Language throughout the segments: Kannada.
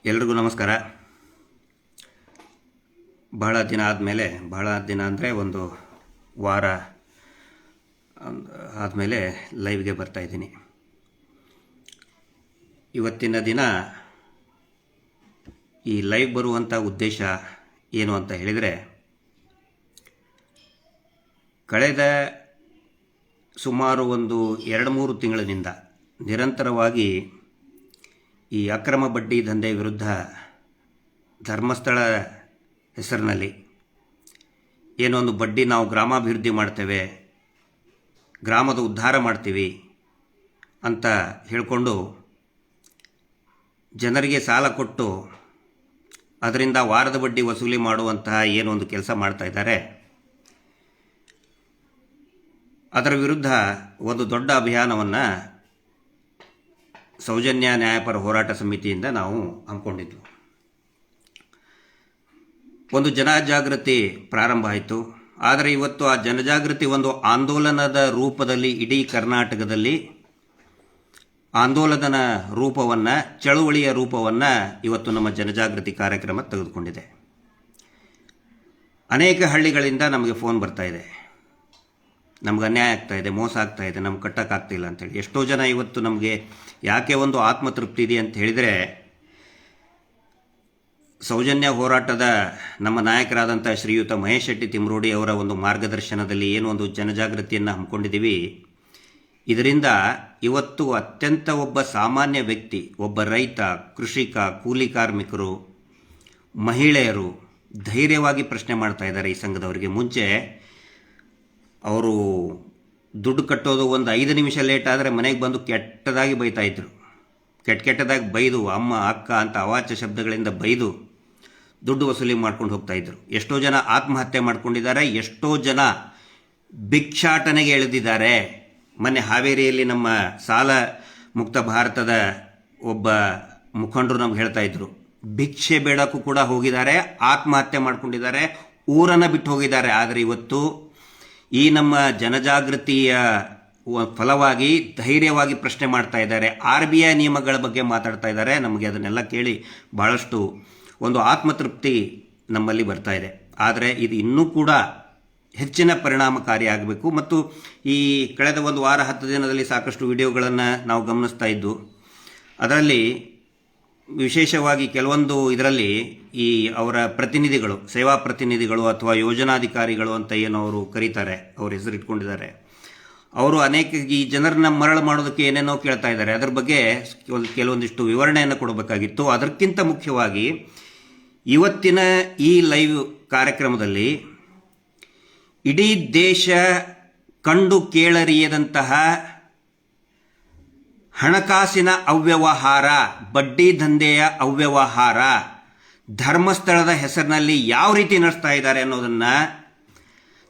ಎಲ್ರಿಗೂ ನಮಸ್ಕಾರ. ಬಹಳ ದಿನ ಆದಮೇಲೆ, ಬಹಳ ದಿನ ಅಂದರೆ ಒಂದು ವಾರ ಆದಮೇಲೆ ಲೈವ್ಗೆ ಬರ್ತಾಯಿದ್ದೀನಿ. ಇವತ್ತಿನ ದಿನ ಈ ಲೈವ್ ಬರುವಂಥ ಉದ್ದೇಶ ಏನು ಅಂತ ಹೇಳಿದರೆ, ಕಳೆದ ಸುಮಾರು ಒಂದು 2-3 ತಿಂಗಳಿನಿಂದ ನಿರಂತರವಾಗಿ ಈ ಅಕ್ರಮ ಬಡ್ಡಿ ದಂಧೆ ವಿರುದ್ಧ ಧರ್ಮಸ್ಥಳ ಹೆಸರಿನಲ್ಲಿ ಏನೋ ಒಂದು ಬಡ್ಡಿ ನಾವು ಗ್ರಾಮಾಭಿವೃದ್ಧಿ ಮಾಡ್ತೇವೆ, ಗ್ರಾಮದ ಉದ್ಧಾರ ಮಾಡ್ತೀವಿ ಅಂತ ಹೇಳಿಕೊಂಡು ಜನರಿಗೆ ಸಾಲ ಕೊಟ್ಟು ಅದರಿಂದ ವಾರದ ಬಡ್ಡಿ ವಸೂಲಿ ಮಾಡುವಂತಹ ಏನೊಂದು ಕೆಲಸ ಮಾಡ್ತಾ ಇದ್ದಾರೆ, ಅದರ ವಿರುದ್ಧ ಒಂದು ದೊಡ್ಡ ಅಭಿಯಾನವನ್ನು ಸೌಜನ್ಯ ನ್ಯಾಯಪರ ಹೋರಾಟ ಸಮಿತಿಯಿಂದ ನಾವು ಹಮ್ಮಿಕೊಂಡಿದ್ವು. ಒಂದು ಜನಜಾಗೃತಿ ಪ್ರಾರಂಭ ಆಯಿತು. ಆದರೆ ಇವತ್ತು ಆ ಜನಜಾಗೃತಿ ಒಂದು ಆಂದೋಲನದ ರೂಪದಲ್ಲಿ ಇಡೀ ಕರ್ನಾಟಕದಲ್ಲಿ ಆಂದೋಲನದ ರೂಪವನ್ನು, ಚಳುವಳಿಯ ರೂಪವನ್ನು ಇವತ್ತು ನಮ್ಮ ಜನಜಾಗೃತಿ ಕಾರ್ಯಕ್ರಮ ತೆಗೆದುಕೊಂಡಿದೆ. ಅನೇಕ ಹಳ್ಳಿಗಳಿಂದ ನಮಗೆ ಫೋನ್ ಬರ್ತಾ ಇದೆ, ನಮ್ಗೆ ಅನ್ಯಾಯ ಆಗ್ತಾಯಿದೆ, ಮೋಸ ಆಗ್ತಾಯಿದೆ, ನಮ್ಗೆ ಕಟ್ಟೋಕ್ಕಾಗ್ತಿಲ್ಲ ಅಂತೇಳಿ. ಎಷ್ಟೋ ಜನ ಇವತ್ತು ನಮಗೆ ಯಾಕೆ ಒಂದು ಆತ್ಮತೃಪ್ತಿ ಇದೆ ಅಂತ ಹೇಳಿದರೆ, ಸೌಜನ್ಯ ಹೋರಾಟದ ನಮ್ಮ ನಾಯಕರಾದಂಥ ಶ್ರೀಯುತ ಮಹೇಶ್ ಶೆಟ್ಟಿ ತಿಮ್ರೋಡಿ ಅವರ ಒಂದು ಮಾರ್ಗದರ್ಶನದಲ್ಲಿ ಏನು ಒಂದು ಜನಜಾಗೃತಿಯನ್ನು ಹಮ್ಮಿಕೊಂಡಿದ್ದೀವಿ, ಇದರಿಂದ ಇವತ್ತು ಅತ್ಯಂತ ಒಬ್ಬ ಸಾಮಾನ್ಯ ವ್ಯಕ್ತಿ, ಒಬ್ಬ ರೈತ, ಕೃಷಿಕ, ಕೂಲಿ ಕಾರ್ಮಿಕರು, ಮಹಿಳೆಯರು ಧೈರ್ಯವಾಗಿ ಪ್ರಶ್ನೆ ಮಾಡ್ತಾ ಇದ್ದಾರೆ. ಈ ಸಂಘದವರಿಗೆ ಮುಂಚೆ ಅವರು ದುಡ್ಡು ಕಟ್ಟೋದು ಒಂದು 5 ನಿಮಿಷ ಲೇಟ್ ಆದರೆ ಮನೆಗೆ ಬಂದು ಕೆಟ್ಟದಾಗಿ ಬೈತಾಯಿದ್ರು. ಕೆಟ್ಟದಾಗಿ ಬೈದು ಅಮ್ಮ ಅಕ್ಕ ಅಂತ ಅವಾಚ್ಯ ಶಬ್ದಗಳಿಂದ ಬೈದು ದುಡ್ಡು ವಸೂಲಿ ಮಾಡ್ಕೊಂಡು ಹೋಗ್ತಾಯಿದ್ರು. ಎಷ್ಟೋ ಜನ ಆತ್ಮಹತ್ಯೆ ಮಾಡ್ಕೊಂಡಿದ್ದಾರೆ, ಎಷ್ಟೋ ಜನ ಭಿಕ್ಷಾಟನೆಗೆ ಇಳಿದಿದ್ದಾರೆ. ಮೊನ್ನೆ ಹಾವೇರಿಯಲ್ಲಿ ನಮ್ಮ ಸಾಲ ಮುಕ್ತ ಭಾರತದ ಒಬ್ಬ ಮುಖಂಡರು ನಮ್ಗೆ ಹೇಳ್ತಾ ಇದ್ರು, ಭಿಕ್ಷೆ ಬೇಡಕ್ಕೂ ಕೂಡ ಹೋಗಿದ್ದಾರೆ, ಆತ್ಮಹತ್ಯೆ ಮಾಡ್ಕೊಂಡಿದ್ದಾರೆ, ಊರನ್ನು ಬಿಟ್ಟು ಹೋಗಿದ್ದಾರೆ. ಆದರೆ ಇವತ್ತು ಈ ನಮ್ಮ ಜನಜಾಗೃತಿಯ ಫಲವಾಗಿ ಧೈರ್ಯವಾಗಿ ಪ್ರಶ್ನೆ ಮಾಡ್ತಾ ಇದ್ದಾರೆ, RBI ನಿಯಮಗಳ ಬಗ್ಗೆ ಮಾತಾಡ್ತಾ ಇದ್ದಾರೆ. ನಮಗೆ ಅದನ್ನೆಲ್ಲ ಕೇಳಿ ಭಾಳಷ್ಟು ಒಂದು ಆತ್ಮತೃಪ್ತಿ ನಮ್ಮಲ್ಲಿ ಬರ್ತಾ ಇದೆ. ಆದರೆ ಇದು ಇನ್ನೂ ಕೂಡ ಹೆಚ್ಚಿನ ಪರಿಣಾಮಕಾರಿಯಾಗಬೇಕು. ಮತ್ತು ಈ ಕಳೆದ ಒಂದು ವಾರ 10 ದಿನದಲ್ಲಿ ಸಾಕಷ್ಟು ವಿಡಿಯೋಗಳನ್ನು ನಾವು ಗಮನಿಸ್ತಾ ಇದ್ದು, ಅದರಲ್ಲಿ ವಿಶೇಷವಾಗಿ ಕೆಲವೊಂದು ಇದರಲ್ಲಿ ಈ ಅವರ ಪ್ರತಿನಿಧಿಗಳು, ಸೇವಾ ಪ್ರತಿನಿಧಿಗಳು ಅಥವಾ ಯೋಜನಾಧಿಕಾರಿಗಳು ಅಂತ ಏನು ಅವರು ಕರೀತಾರೆ, ಅವ್ರ ಹೆಸರಿಟ್ಕೊಂಡಿದ್ದಾರೆ, ಅವರು ಅನೇಕ ಈ ಜನರನ್ನ ಮರಳು ಮಾಡೋದಕ್ಕೆ ಏನೇನೋ ಕೇಳ್ತಾ ಇದ್ದಾರೆ. ಅದರ ಬಗ್ಗೆ ಕೆಲವೊಂದಿಷ್ಟು ವಿವರಣೆಯನ್ನು ಕೊಡಬೇಕಾಗಿತ್ತು. ಅದಕ್ಕಿಂತ ಮುಖ್ಯವಾಗಿ ಇವತ್ತಿನ ಈ ಲೈವ್ ಕಾರ್ಯಕ್ರಮದಲ್ಲಿ ಇಡೀ ದೇಶ ಕಂಡು ಕೇಳರಿಯದಂತಹ ಹಣಕಾಸಿನ ಅವ್ಯವಹಾರ, ಬಡ್ಡಿ ದಂಧೆಯ ಅವ್ಯವಹಾರ ಧರ್ಮಸ್ಥಳದ ಹೆಸರಿನಲ್ಲಿ ಯಾವ ರೀತಿ ನಡೆಸ್ತಾ ಇದ್ದಾರೆ ಅನ್ನೋದನ್ನು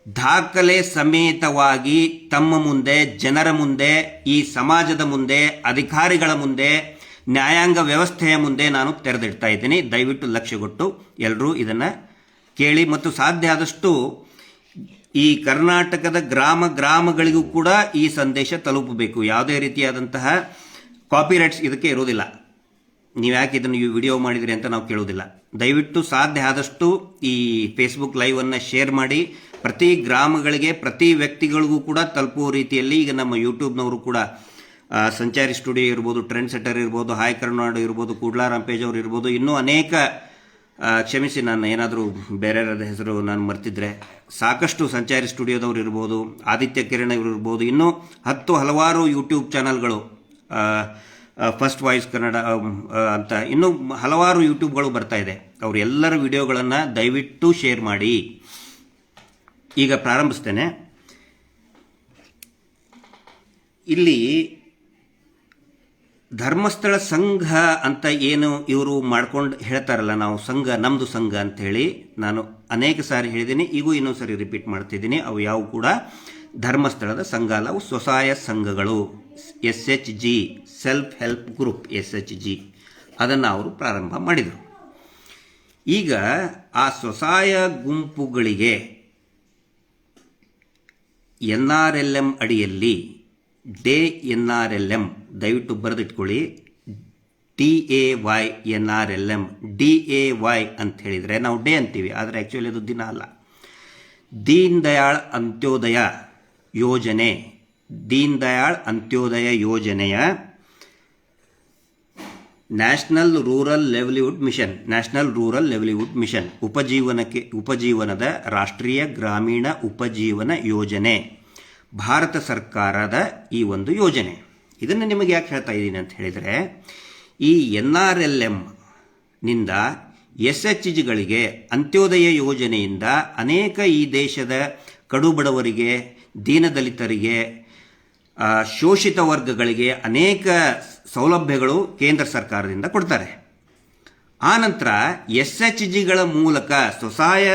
ದಾಖಲೆ ಸಮೇತವಾಗಿ ತಮ್ಮ ಮುಂದೆ, ಜನರ ಮುಂದೆ, ಈ ಸಮಾಜದ ಮುಂದೆ, ಅಧಿಕಾರಿಗಳ ಮುಂದೆ, ನ್ಯಾಯಾಂಗ ವ್ಯವಸ್ಥೆಯ ಮುಂದೆ ನಾನು ತೆರೆದಿಡ್ತಾ ಇದ್ದೀನಿ. ದಯವಿಟ್ಟು ಲಕ್ಷ್ಯಗೊಟ್ಟು ಎಲ್ಲರೂ ಇದನ್ನು ಕೇಳಿ ಮತ್ತು ಸಾಧ್ಯ ಆದಷ್ಟು ಈ ಕರ್ನಾಟಕದ ಗ್ರಾಮಗಳಿಗೂ ಕೂಡ ಈ ಸಂದೇಶ ತಲುಪಬೇಕು. ಯಾವುದೇ ರೀತಿಯಾದಂತಹ ಕಾಪಿರೈಟ್ಸ್ ಇದಕ್ಕೆ ಇರೋದಿಲ್ಲ. ನೀವು ಯಾಕೆ ಇದನ್ನು ವಿಡಿಯೋ ಮಾಡಿದ್ರಿ ಅಂತ ನಾವು ಕೇಳೋದಿಲ್ಲ. ದಯವಿಟ್ಟು ಸಾಧ್ಯ ಆದಷ್ಟು ಈ ಫೇಸ್ಬುಕ್ ಲೈವನ್ನು ಶೇರ್ ಮಾಡಿ, ಪ್ರತಿ ಗ್ರಾಮಗಳಿಗೆ, ಪ್ರತಿ ವ್ಯಕ್ತಿಗಳಿಗೂ ಕೂಡ ತಲುಪುವ ರೀತಿಯಲ್ಲಿ. ಈಗ ನಮ್ಮ ಯೂಟ್ಯೂಬ್ನವರು ಕೂಡ ಸಂಚಾರಿ ಸ್ಟುಡಿಯೋ ಇರ್ಬೋದು, ಟ್ರೆಂಡ್ ಸೆಟ್ಟರ್ ಇರ್ಬೋದು, ಹಾಯ್ ಕರ್ನಾಡು ಇರ್ಬೋದು, ಕೂಡ್ಲಾರಾಮ್ ಪೇಜ್ ಅವರು ಇರ್ಬೋದು, ಇನ್ನೂ ಅನೇಕ, ಕ್ಷಮಿಸಿ ನಾನು ಏನಾದರೂ ಬೇರೆಯವರ ಹೆಸರು ನಾನು ಮರ್ತಿದ್ರೆ, ಸಾಕಷ್ಟು ಸಂಚಾರಿ ಸ್ಟುಡಿಯೋದವ್ರು ಇರ್ಬೋದು, ಆದಿತ್ಯ ಕಿರಣ್ ಇವರು ಇರ್ಬೋದು, ಇನ್ನೂ ಹಲವಾರು ಯೂಟ್ಯೂಬ್ ಚಾನಲ್ಗಳು, ಫಸ್ಟ್ ವಾಯ್ಸ್ ಕನ್ನಡ ಅಂತ ಇನ್ನೂ ಹಲವಾರು ಯೂಟ್ಯೂಬ್ಗಳು ಬರ್ತಾ ಇದೆ. ಅವರೆಲ್ಲರ ವಿಡಿಯೋಗಳನ್ನು ದಯವಿಟ್ಟು ಶೇರ್ ಮಾಡಿ. ಈಗ ಪ್ರಾರಂಭಿಸ್ತೇನೆ. ಇಲ್ಲಿ ಧರ್ಮಸ್ಥಳ ಸಂಘ ಅಂತ ಏನು ಇವರು ಮಾಡ್ಕೊಂಡು ಹೇಳ್ತಾರಲ್ಲ, ನಾವು ಸಂಘ, ನಮ್ಮದು ಸಂಘ ಅಂಥೇಳಿ ನಾನು ಅನೇಕ ಸಾರಿ ಹೇಳಿದ್ದೀನಿ, ಈಗೂ ಇನ್ನೊಂದು ಸಾರಿ ರಿಪೀಟ್ ಮಾಡ್ತಿದ್ದೀನಿ. ಅವು ಯಾವ ಕೂಡ ಧರ್ಮಸ್ಥಳದ ಸಂಘ ಅಲ್ಲ, ಅವು ಸ್ವಸಹಾಯ ಸಂಘಗಳು, SHG, self help group, SHG, ಅದನ್ನು ಅವರು ಪ್ರಾರಂಭ ಮಾಡಿದರು. ಈಗ ಆ ಸ್ವಸಹಾಯ ಗುಂಪುಗಳಿಗೆ NRLM ಅಡಿಯಲ್ಲಿ NRLM ದಯವಿಟ್ಟು ಬರೆದಿಟ್ಕೊಳ್ಳಿ, DAY NRLM. DAY ಅಂತ ಹೇಳಿದರೆ ನಾವು ಡೇ ಅಂತೀವಿ, ಆದರೆ ಆ್ಯಕ್ಚುಲಿ ಅದು ದಿನ ಅಲ್ಲ. ದೀನ್ ದಯಾಳ್ ಅಂತ್ಯೋದಯ ಯೋಜನೆ, ದೀನ್ ದಯಾಳ್ ಅಂತ್ಯೋದಯ ಯೋಜನೆಯ ನ್ಯಾಷನಲ್ ರೂರಲ್ ಲೆವ್ಲಿಹುಡ್ ಮಿಷನ್ ಉಪಜೀವನದ ರಾಷ್ಟ್ರೀಯ ಗ್ರಾಮೀಣ ಉಪಜೀವನ ಯೋಜನೆ, ಭಾರತ ಸರ್ಕಾರದ ಈ ಒಂದು ಯೋಜನೆ. ಇದನ್ನು ನಿಮಗೆ ಯಾಕೆ ಹೇಳ್ತಾ ಇದ್ದೀನಿ ಅಂತ ಹೇಳಿದರೆ, ಈ NRLM ನಿಂದ SHGಗಳಿಗೆ ಅಂತ್ಯೋದಯ ಯೋಜನೆಯಿಂದ ಅನೇಕ ಈ ದೇಶದ ಕಡುಬಡವರಿಗೆ, ದೀನದಲಿತರಿಗೆ, ಶೋಷಿತ ವರ್ಗಗಳಿಗೆ ಅನೇಕ ಸೌಲಭ್ಯಗಳು ಕೇಂದ್ರ ಸರ್ಕಾರದಿಂದ ಕೊಡ್ತಾರೆ. ಆನಂತರ SHGಗಳ ಮೂಲಕ, ಸ್ವಸಹಾಯ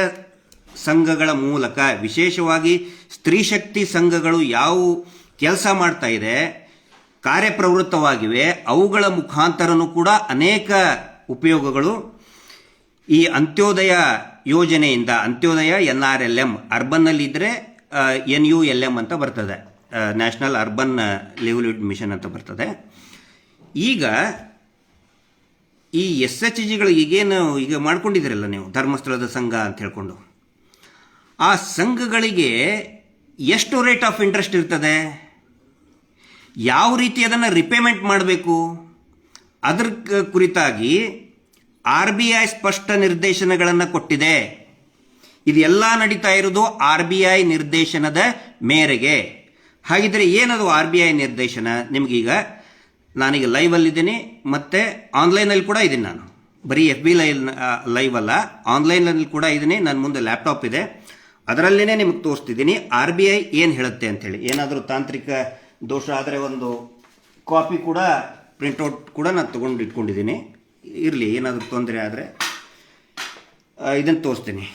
ಸಂಘಗಳ ಮೂಲಕ, ವಿಶೇಷವಾಗಿ ಸ್ತ್ರೀ ಶಕ್ತಿ ಸಂಘಗಳು ಯಾವ ಕೆಲಸ ಮಾಡ್ತಾ ಇದೆ, ಕಾರ್ಯಪ್ರವೃತ್ತವಾಗಿವೆ, ಅವುಗಳ ಮುಖಾಂತರನೂ ಕೂಡ ಅನೇಕ ಉಪಯೋಗಗಳು ಈ ಅಂತ್ಯೋದಯ ಯೋಜನೆಯಿಂದ, ಅಂತ್ಯೋದಯ NRLM, ಅರ್ಬನ್ನಲ್ಲಿದ್ದರೆ NULM ಅಂತ ಬರ್ತದೆ, ನ್ಯಾಷನಲ್ ಅರ್ಬನ್ ಲಿವ್ಲಿಹುಡ್ ಮಿಷನ್ ಅಂತ ಬರ್ತದೆ. ಈಗ ಈ SHGಗಳು ಈಗೇನು ಈಗ ಮಾಡ್ಕೊಂಡಿದ್ದೀರಲ್ಲ ನೀವು, ಧರ್ಮಸ್ಥಳದ ಸಂಘ ಅಂತ ಹೇಳ್ಕೊಂಡು, ಆ ಸಂಘಗಳಿಗೆ ಎಷ್ಟು ರೇಟ್ ಆಫ್ ಇಂಟ್ರೆಸ್ಟ್ ಇರ್ತದೆ, ಯಾವ ರೀತಿ ಅದನ್ನು ರಿಪೇಮೆಂಟ್ ಮಾಡಬೇಕು, ಅದರ ಕುರಿತಾಗಿ RBI ಸ್ಪಷ್ಟ ನಿರ್ದೇಶನಗಳನ್ನು ಕೊಟ್ಟಿದೆ. ಇದೆಲ್ಲ ನಡೀತಾ ಇರೋದು RBI ನಿರ್ದೇಶನದ ಮೇರೆಗೆ. ಹಾಗಿದ್ರೆ ಏನದು RBI ನಿರ್ದೇಶನ? ನಿಮಗೀಗ ನಾನೀಗ ಲೈವಲ್ಲಿದ್ದೀನಿ, ಮತ್ತು ಆನ್ಲೈನಲ್ಲಿ ಕೂಡ ಇದ್ದೀನಿ. ನಾನು ಬರೀ FB ಲೈವ್ ಅಲ್ಲ, ಆನ್ಲೈನಲ್ಲಿ ಕೂಡ ಇದ್ದೀನಿ. ನನ್ನ ಮುಂದೆ ಲ್ಯಾಪ್ಟಾಪ್ ಇದೆ, ಅದರಲ್ಲೇ ನಿಮಗೆ ತೋರಿಸ್ತಿದ್ದೀನಿ RBI ಏನು ಹೇಳುತ್ತೆ ಅಂಥೇಳಿ. ಏನಾದರೂ ತಾಂತ್ರಿಕ ದೋಷ ಆದರೆ ಒಂದು ಕಾಪಿ ಕೂಡ, ಪ್ರಿಂಟೌಟ್ ಕೂಡ ನಾನು ತೊಗೊಂಡು ಇಟ್ಕೊಂಡಿದ್ದೀನಿ. ಇರಲಿ, ಏನಾದರೂ ತೊಂದರೆ ಆದರೆ ಇದನ್ನು ತೋರಿಸ್ತೀನಿ.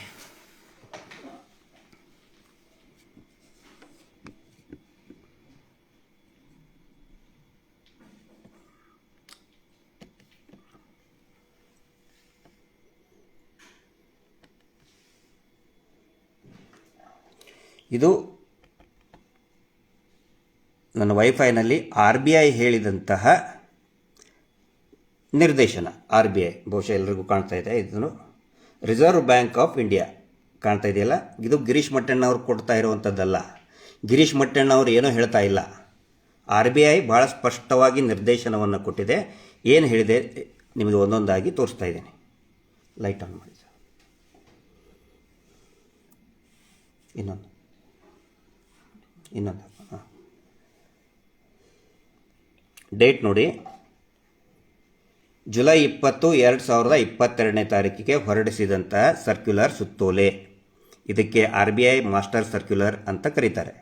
ಇದು ನನ್ನ ವೈಫೈನಲ್ಲಿ RBI ಹೇಳಿದಂತಹ ನಿರ್ದೇಶನ. RBI ಬಹುಶಃ ಎಲ್ಲರಿಗೂ ಕಾಣ್ತಾ ಇದೆ. ಇದನ್ನು ರಿಸರ್ವ್ ಬ್ಯಾಂಕ್ ಆಫ್ ಇಂಡಿಯಾ ಕಾಣ್ತಾ ಇದೆಯಲ್ಲ, ಇದು ಗಿರೀಶ್ ಮಟ್ಟಣ್ಣವ್ರು ಕೊಡ್ತಾ ಇರುವಂಥದ್ದಲ್ಲ. ಗಿರೀಶ್ ಮಟ್ಟಣ್ಣವ್ರು ಏನೂ ಹೇಳ್ತಾ ಇಲ್ಲ. RBI ಭಾಳ ಸ್ಪಷ್ಟವಾಗಿ ನಿರ್ದೇಶನವನ್ನು ಕೊಟ್ಟಿದೆ. ಏನು ಹೇಳಿದೆ ನಿಮಗೆ ಒಂದೊಂದಾಗಿ ತೋರಿಸ್ತಾ ಇದ್ದೀನಿ. ಲೈಟ್ ಆನ್ ಮಾಡಿ. ಇನ್ನೊಂದು ಡೇಟ್ ನೋಡಿ, ಜುಲೈ 20, 2022 ಹೊರಡಿಸಿದಂಥ ಸರ್ಕ್ಯುಲರ್ ಸುತ್ತೋಲೆ. ಇದಕ್ಕೆ RBI ಮಾಸ್ಟರ್ ಸರ್ಕ್ಯುಲರ್ ಅಂತ ಕರೀತಾರೆ.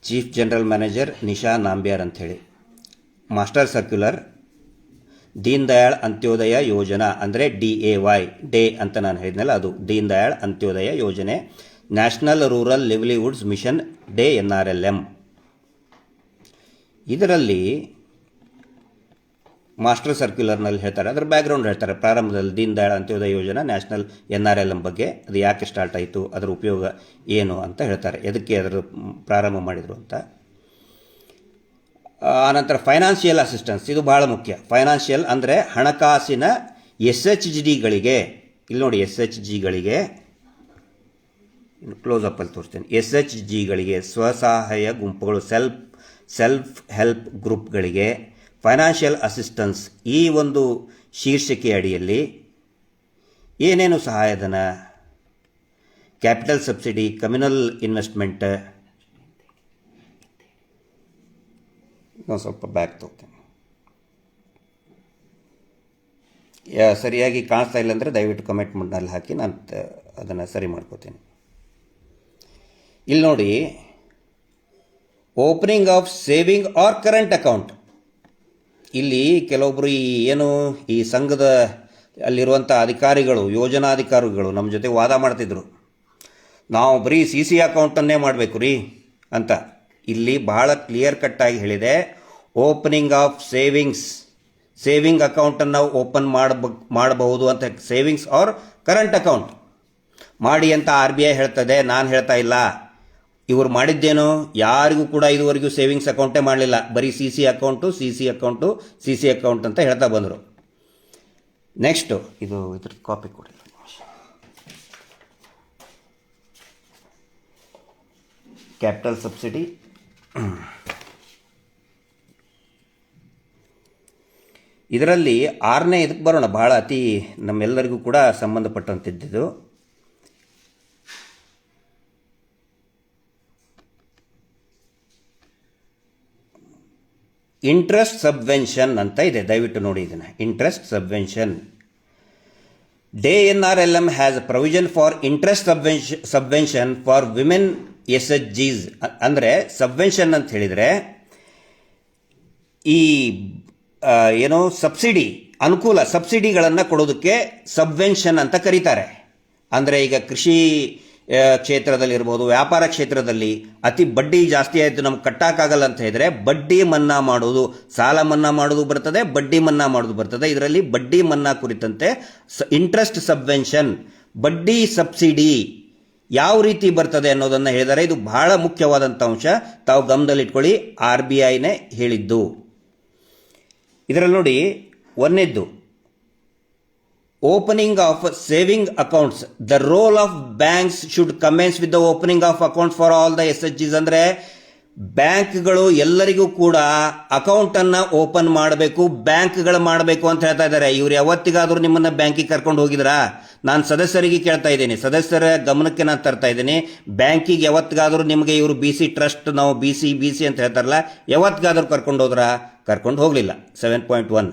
ಚೀಫ್ ಜನರಲ್ ಮ್ಯಾನೇಜರ್ ನಿಶಾ ನಾಂಬ್ಯಾರ್ ಅಂಥೇಳಿ. ಮಾಸ್ಟರ್ ಸರ್ಕ್ಯುಲರ್ ದೀನ್ ದಯಾಳ್ ಅಂತ್ಯೋದಯ ಯೋಜನಾ, ಅಂದರೆ DAY, ಡೇ ಅಂತ ನಾನು ಹೇಳಿದ್ನಲ್ಲ, ಅದು Deen Dayal Antyodaya Yojana, national rural livelihoods mission, DAY NRLM. ಇದರಲ್ಲಿ ಮಾಸ್ಟರ್ ಸರ್ಕ್ಯುಲರ್ನಲ್ಲಿ ಹೇಳ್ತಾರೆ, ಅದರ ಬ್ಯಾಕ್ಗ್ರೌಂಡ್ ಹೇಳ್ತಾರೆ. ಪ್ರಾರಂಭದಲ್ಲಿ ದೀನ್ ದಯಾಳ್ ಅಂತ್ಯೋದಯ ಯೋಜನಾ, ನ್ಯಾಷನಲ್ NRLM ಬಗ್ಗೆ, ಅದು ಯಾಕೆ ಸ್ಟಾರ್ಟ್ ಆಯಿತು, ಅದರ ಉಪಯೋಗ ಏನು ಅಂತ ಹೇಳ್ತಾರೆ, ಎದಕ್ಕೆ ಅದರ ಪ್ರಾರಂಭ ಮಾಡಿದರು ಅಂತ. ಆನಂತರ ಫೈನಾನ್ಷಿಯಲ್ ಅಸಿಸ್ಟೆನ್ಸ್, ಇದು ಭಾಳ ಮುಖ್ಯ. ಫೈನಾನ್ಷಿಯಲ್ ಅಂದರೆ ಹಣಕಾಸಿನ SHGಗಳಿಗೆ, ಇಲ್ಲಿ ನೋಡಿ SHGಗಳಿಗೆ ಕ್ಲೋಸಪ್ಪಲ್ಲಿ ತೋರಿಸ್ತೇನೆ. SHGಗಳಿಗೆ, ಸ್ವಸಹಾಯ ಗುಂಪುಗಳು, ಸೆಲ್ಫ್ ಹೆಲ್ಪ್ ಗ್ರೂಪ್ಗಳಿಗೆ ಫೈನಾನ್ಷಿಯಲ್ ಅಸಿಸ್ಟೆನ್ಸ್, ಈ ಒಂದು ಶೀರ್ಷಿಕೆ ಅಡಿಯಲ್ಲಿ ಏನೇನು ಸಹಾಯಧನ, ಕ್ಯಾಪಿಟಲ್ ಸಬ್ಸಿಡಿ, ಕಮ್ಯುನಲ್ ಇನ್ವೆಸ್ಟ್ಮೆಂಟ್, ನಾನು ಸ್ವಲ್ಪ ಬ್ಯಾಕ್ ತಗೋತೀನಿ. ಸರಿಯಾಗಿ ಕಾಣಿಸ್ತಾ ಇಲ್ಲ ಅಂದರೆ ದಯವಿಟ್ಟು ಕಮೆಂಟ್ ಮಾಡಿ ಹಾಕಿ, ನಾನು ಅದನ್ನು ಸರಿ ಮಾಡ್ಕೋತೀನಿ. ಇಲ್ಲಿ ನೋಡಿ, opening of saving or current account. ಇಲ್ಲಿ ಕೆಲವೊಬ್ಬರು ಈ ಸಂಘದ ಅಲ್ಲಿರುವಂಥ ಅಧಿಕಾರಿಗಳು, ಯೋಜನಾಧಿಕಾರಿಗಳು ನಮ್ಮ ಜೊತೆ ವಾದ ಮಾಡ್ತಿದ್ರು, ನಾವು ಬರೀ CC ಅಕೌಂಟನ್ನೇ ಮಾಡಬೇಕು ರೀ ಅಂತ. ಇಲ್ಲಿ ಬಹಳ ಕ್ಲಿಯರ್ ಕಟ್ಟಾಗಿ ಹೇಳಿದೆ, ಓಪನಿಂಗ್ ಆಫ್ ಸೇವಿಂಗ್ ಅಕೌಂಟನ್ನು ಓಪನ್ ಮಾಡಬಹುದು ಅಂತ. ಸೇವಿಂಗ್ಸ್ ಆರ್ ಕರೆಂಟ್ ಅಕೌಂಟ್ ಮಾಡಿ ಅಂತ RBI ಹೇಳ್ತದೆ, ನಾನು ಹೇಳ್ತಾ ಇಲ್ಲ. ಇವರು ಮಾಡಿದ್ದೇನೋ, ಯಾರಿಗೂ ಕೂಡ ಇದುವರೆಗೂ ಸೇವಿಂಗ್ಸ್ ಅಕೌಂಟೇ ಮಾಡಲಿಲ್ಲ, ಬರೀ ಸಿ ಸಿ ಅಕೌಂಟು ಅಂತ ಹೇಳ್ತಾ ಬಂದರು. ನೆಕ್ಸ್ಟು ಇದ್ರ ಕಾಪಿ ಕೊಡಿ. ಕ್ಯಾಪಿಟಲ್ ಸಬ್ಸಿಡಿ, ಇದರಲ್ಲಿ 6ನೇ ಇದಕ್ಕೆ ಬರೋಣ. ಬಹಳ ಅತಿ ನಮ್ಮೆಲ್ಲರಿಗೂ ಕೂಡ ಸಂಬಂಧಪಟ್ಟಂತಿದ್ದು ಇಂಟ್ರೆಸ್ಟ್ ಸಬ್ವೆನ್ಷನ್ ಅಂತ ಇದೆ. ದಯವಿಟ್ಟು ನೋಡಿ ಇದನ್ನು. Interest subvention. DNRLM has a provision for interest subvention for women SHGs. ಅಂದರೆ ಸಬ್ವೆನ್ಷನ್ ಅಂತ ಹೇಳಿದರೆ ಈ ಏನೋ ಸಬ್ಸಿಡಿಗಳನ್ನು ಕೊಡೋದಕ್ಕೆ ಸಬ್ವೆನ್ಷನ್ ಅಂತ ಕರೀತಾರೆ. ಅಂದರೆ ಈಗ ಕೃಷಿ ಕ್ಷೇತ್ರದಲ್ಲಿರ್ಬೋದು, ವ್ಯಾಪಾರ ಕ್ಷೇತ್ರದಲ್ಲಿ ಅತಿ ಬಡ್ಡಿ ಜಾಸ್ತಿ ಆಯಿತು, ನಮ್ಗೆ ಕಟ್ಟಕ್ಕಾಗಲ್ಲ ಅಂತ ಹೇಳಿದರೆ ಬಡ್ಡಿ ಮನ್ನಾ ಮಾಡೋದು, ಸಾಲ ಮನ್ನಾ ಮಾಡೋದು ಬರ್ತದೆ, ಬಡ್ಡಿ ಮನ್ನಾ ಮಾಡೋದು ಬರ್ತದೆ. ಇದರಲ್ಲಿ ಬಡ್ಡಿ ಮನ್ನಾ ಕುರಿತಂತೆ ಇಂಟ್ರೆಸ್ಟ್ ಸಬ್ವೆನ್ಷನ್, ಬಡ್ಡಿ ಸಬ್ಸಿಡಿ ಯಾವ ರೀತಿ ಬರ್ತದೆ ಅನ್ನೋದನ್ನು ಹೇಳಿದರೆ ಇದು ಬಹಳ ಮುಖ್ಯವಾದಂಥ ಅಂಶ. ತಾವು ಗಮನದಲ್ಲಿಟ್ಕೊಳ್ಳಿ. RBIನೇ ಹೇಳಿದ್ದು. ಇದರಲ್ಲಿ ನೋಡಿ, 1ನೇದ್ದು opening of saving accounts. The role of banks should commence with the opening of accounts for all the SHGs. ಅಂದರೆ ಬ್ಯಾಂಕ್ಗಳು ಎಲ್ಲರಿಗೂ ಕೂಡ ಅಕೌಂಟನ್ನು ಓಪನ್ ಮಾಡಬೇಕು, ಬ್ಯಾಂಕ್ಗಳು ಮಾಡಬೇಕು ಅಂತ ಹೇಳ್ತಾ ಇದ್ದಾರೆ. ಇವ್ರು ಯಾವತ್ತಿಗಾದರೂ ನಿಮ್ಮನ್ನು ಬ್ಯಾಂಕಿಗೆ ಕರ್ಕೊಂಡು ಹೋಗಿದ್ರಾ? ನಾನು ಸದಸ್ಯರಿಗೆ ಕೇಳ್ತಾ ಇದ್ದೀನಿ, ಸದಸ್ಯರ ಗಮನಕ್ಕೆ ನಾನು ತರ್ತಾ ಇದ್ದೀನಿ. ಬ್ಯಾಂಕಿಗೆ ಯಾವತ್ತಿಗಾದರೂ ನಿಮಗೆ ಇವರು BC ಟ್ರಸ್ಟ್, ನಾವು BC ಅಂತ ಹೇಳ್ತಾರಲ್ಲ, ಯಾವತ್ತಿಗಾದರೂ ಕರ್ಕೊಂಡು ಹೋದ್ರಾ? ಕರ್ಕೊಂಡು ಹೋಗಲಿಲ್ಲ. 7.1.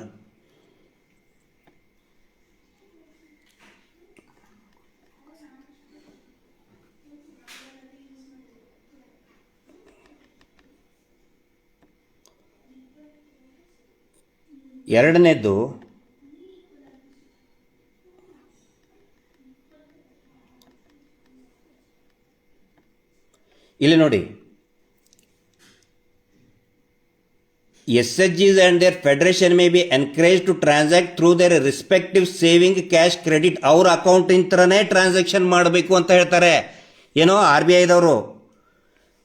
ಎರಡನೇದ್ದು ಇಲ್ಲಿ ನೋಡಿ, SHGs and their federation may be encouraged to transact through their respective saving cash credit. ಅವ್ರ ಅಕೌಂಟ್ ಇಂತ್ರನೇ ಟ್ರಾನ್ಸಾಕ್ಷನ್ ಮಾಡಬೇಕು ಅಂತ ಹೇಳ್ತಾರೆ. ಏನೋ RBIದವರು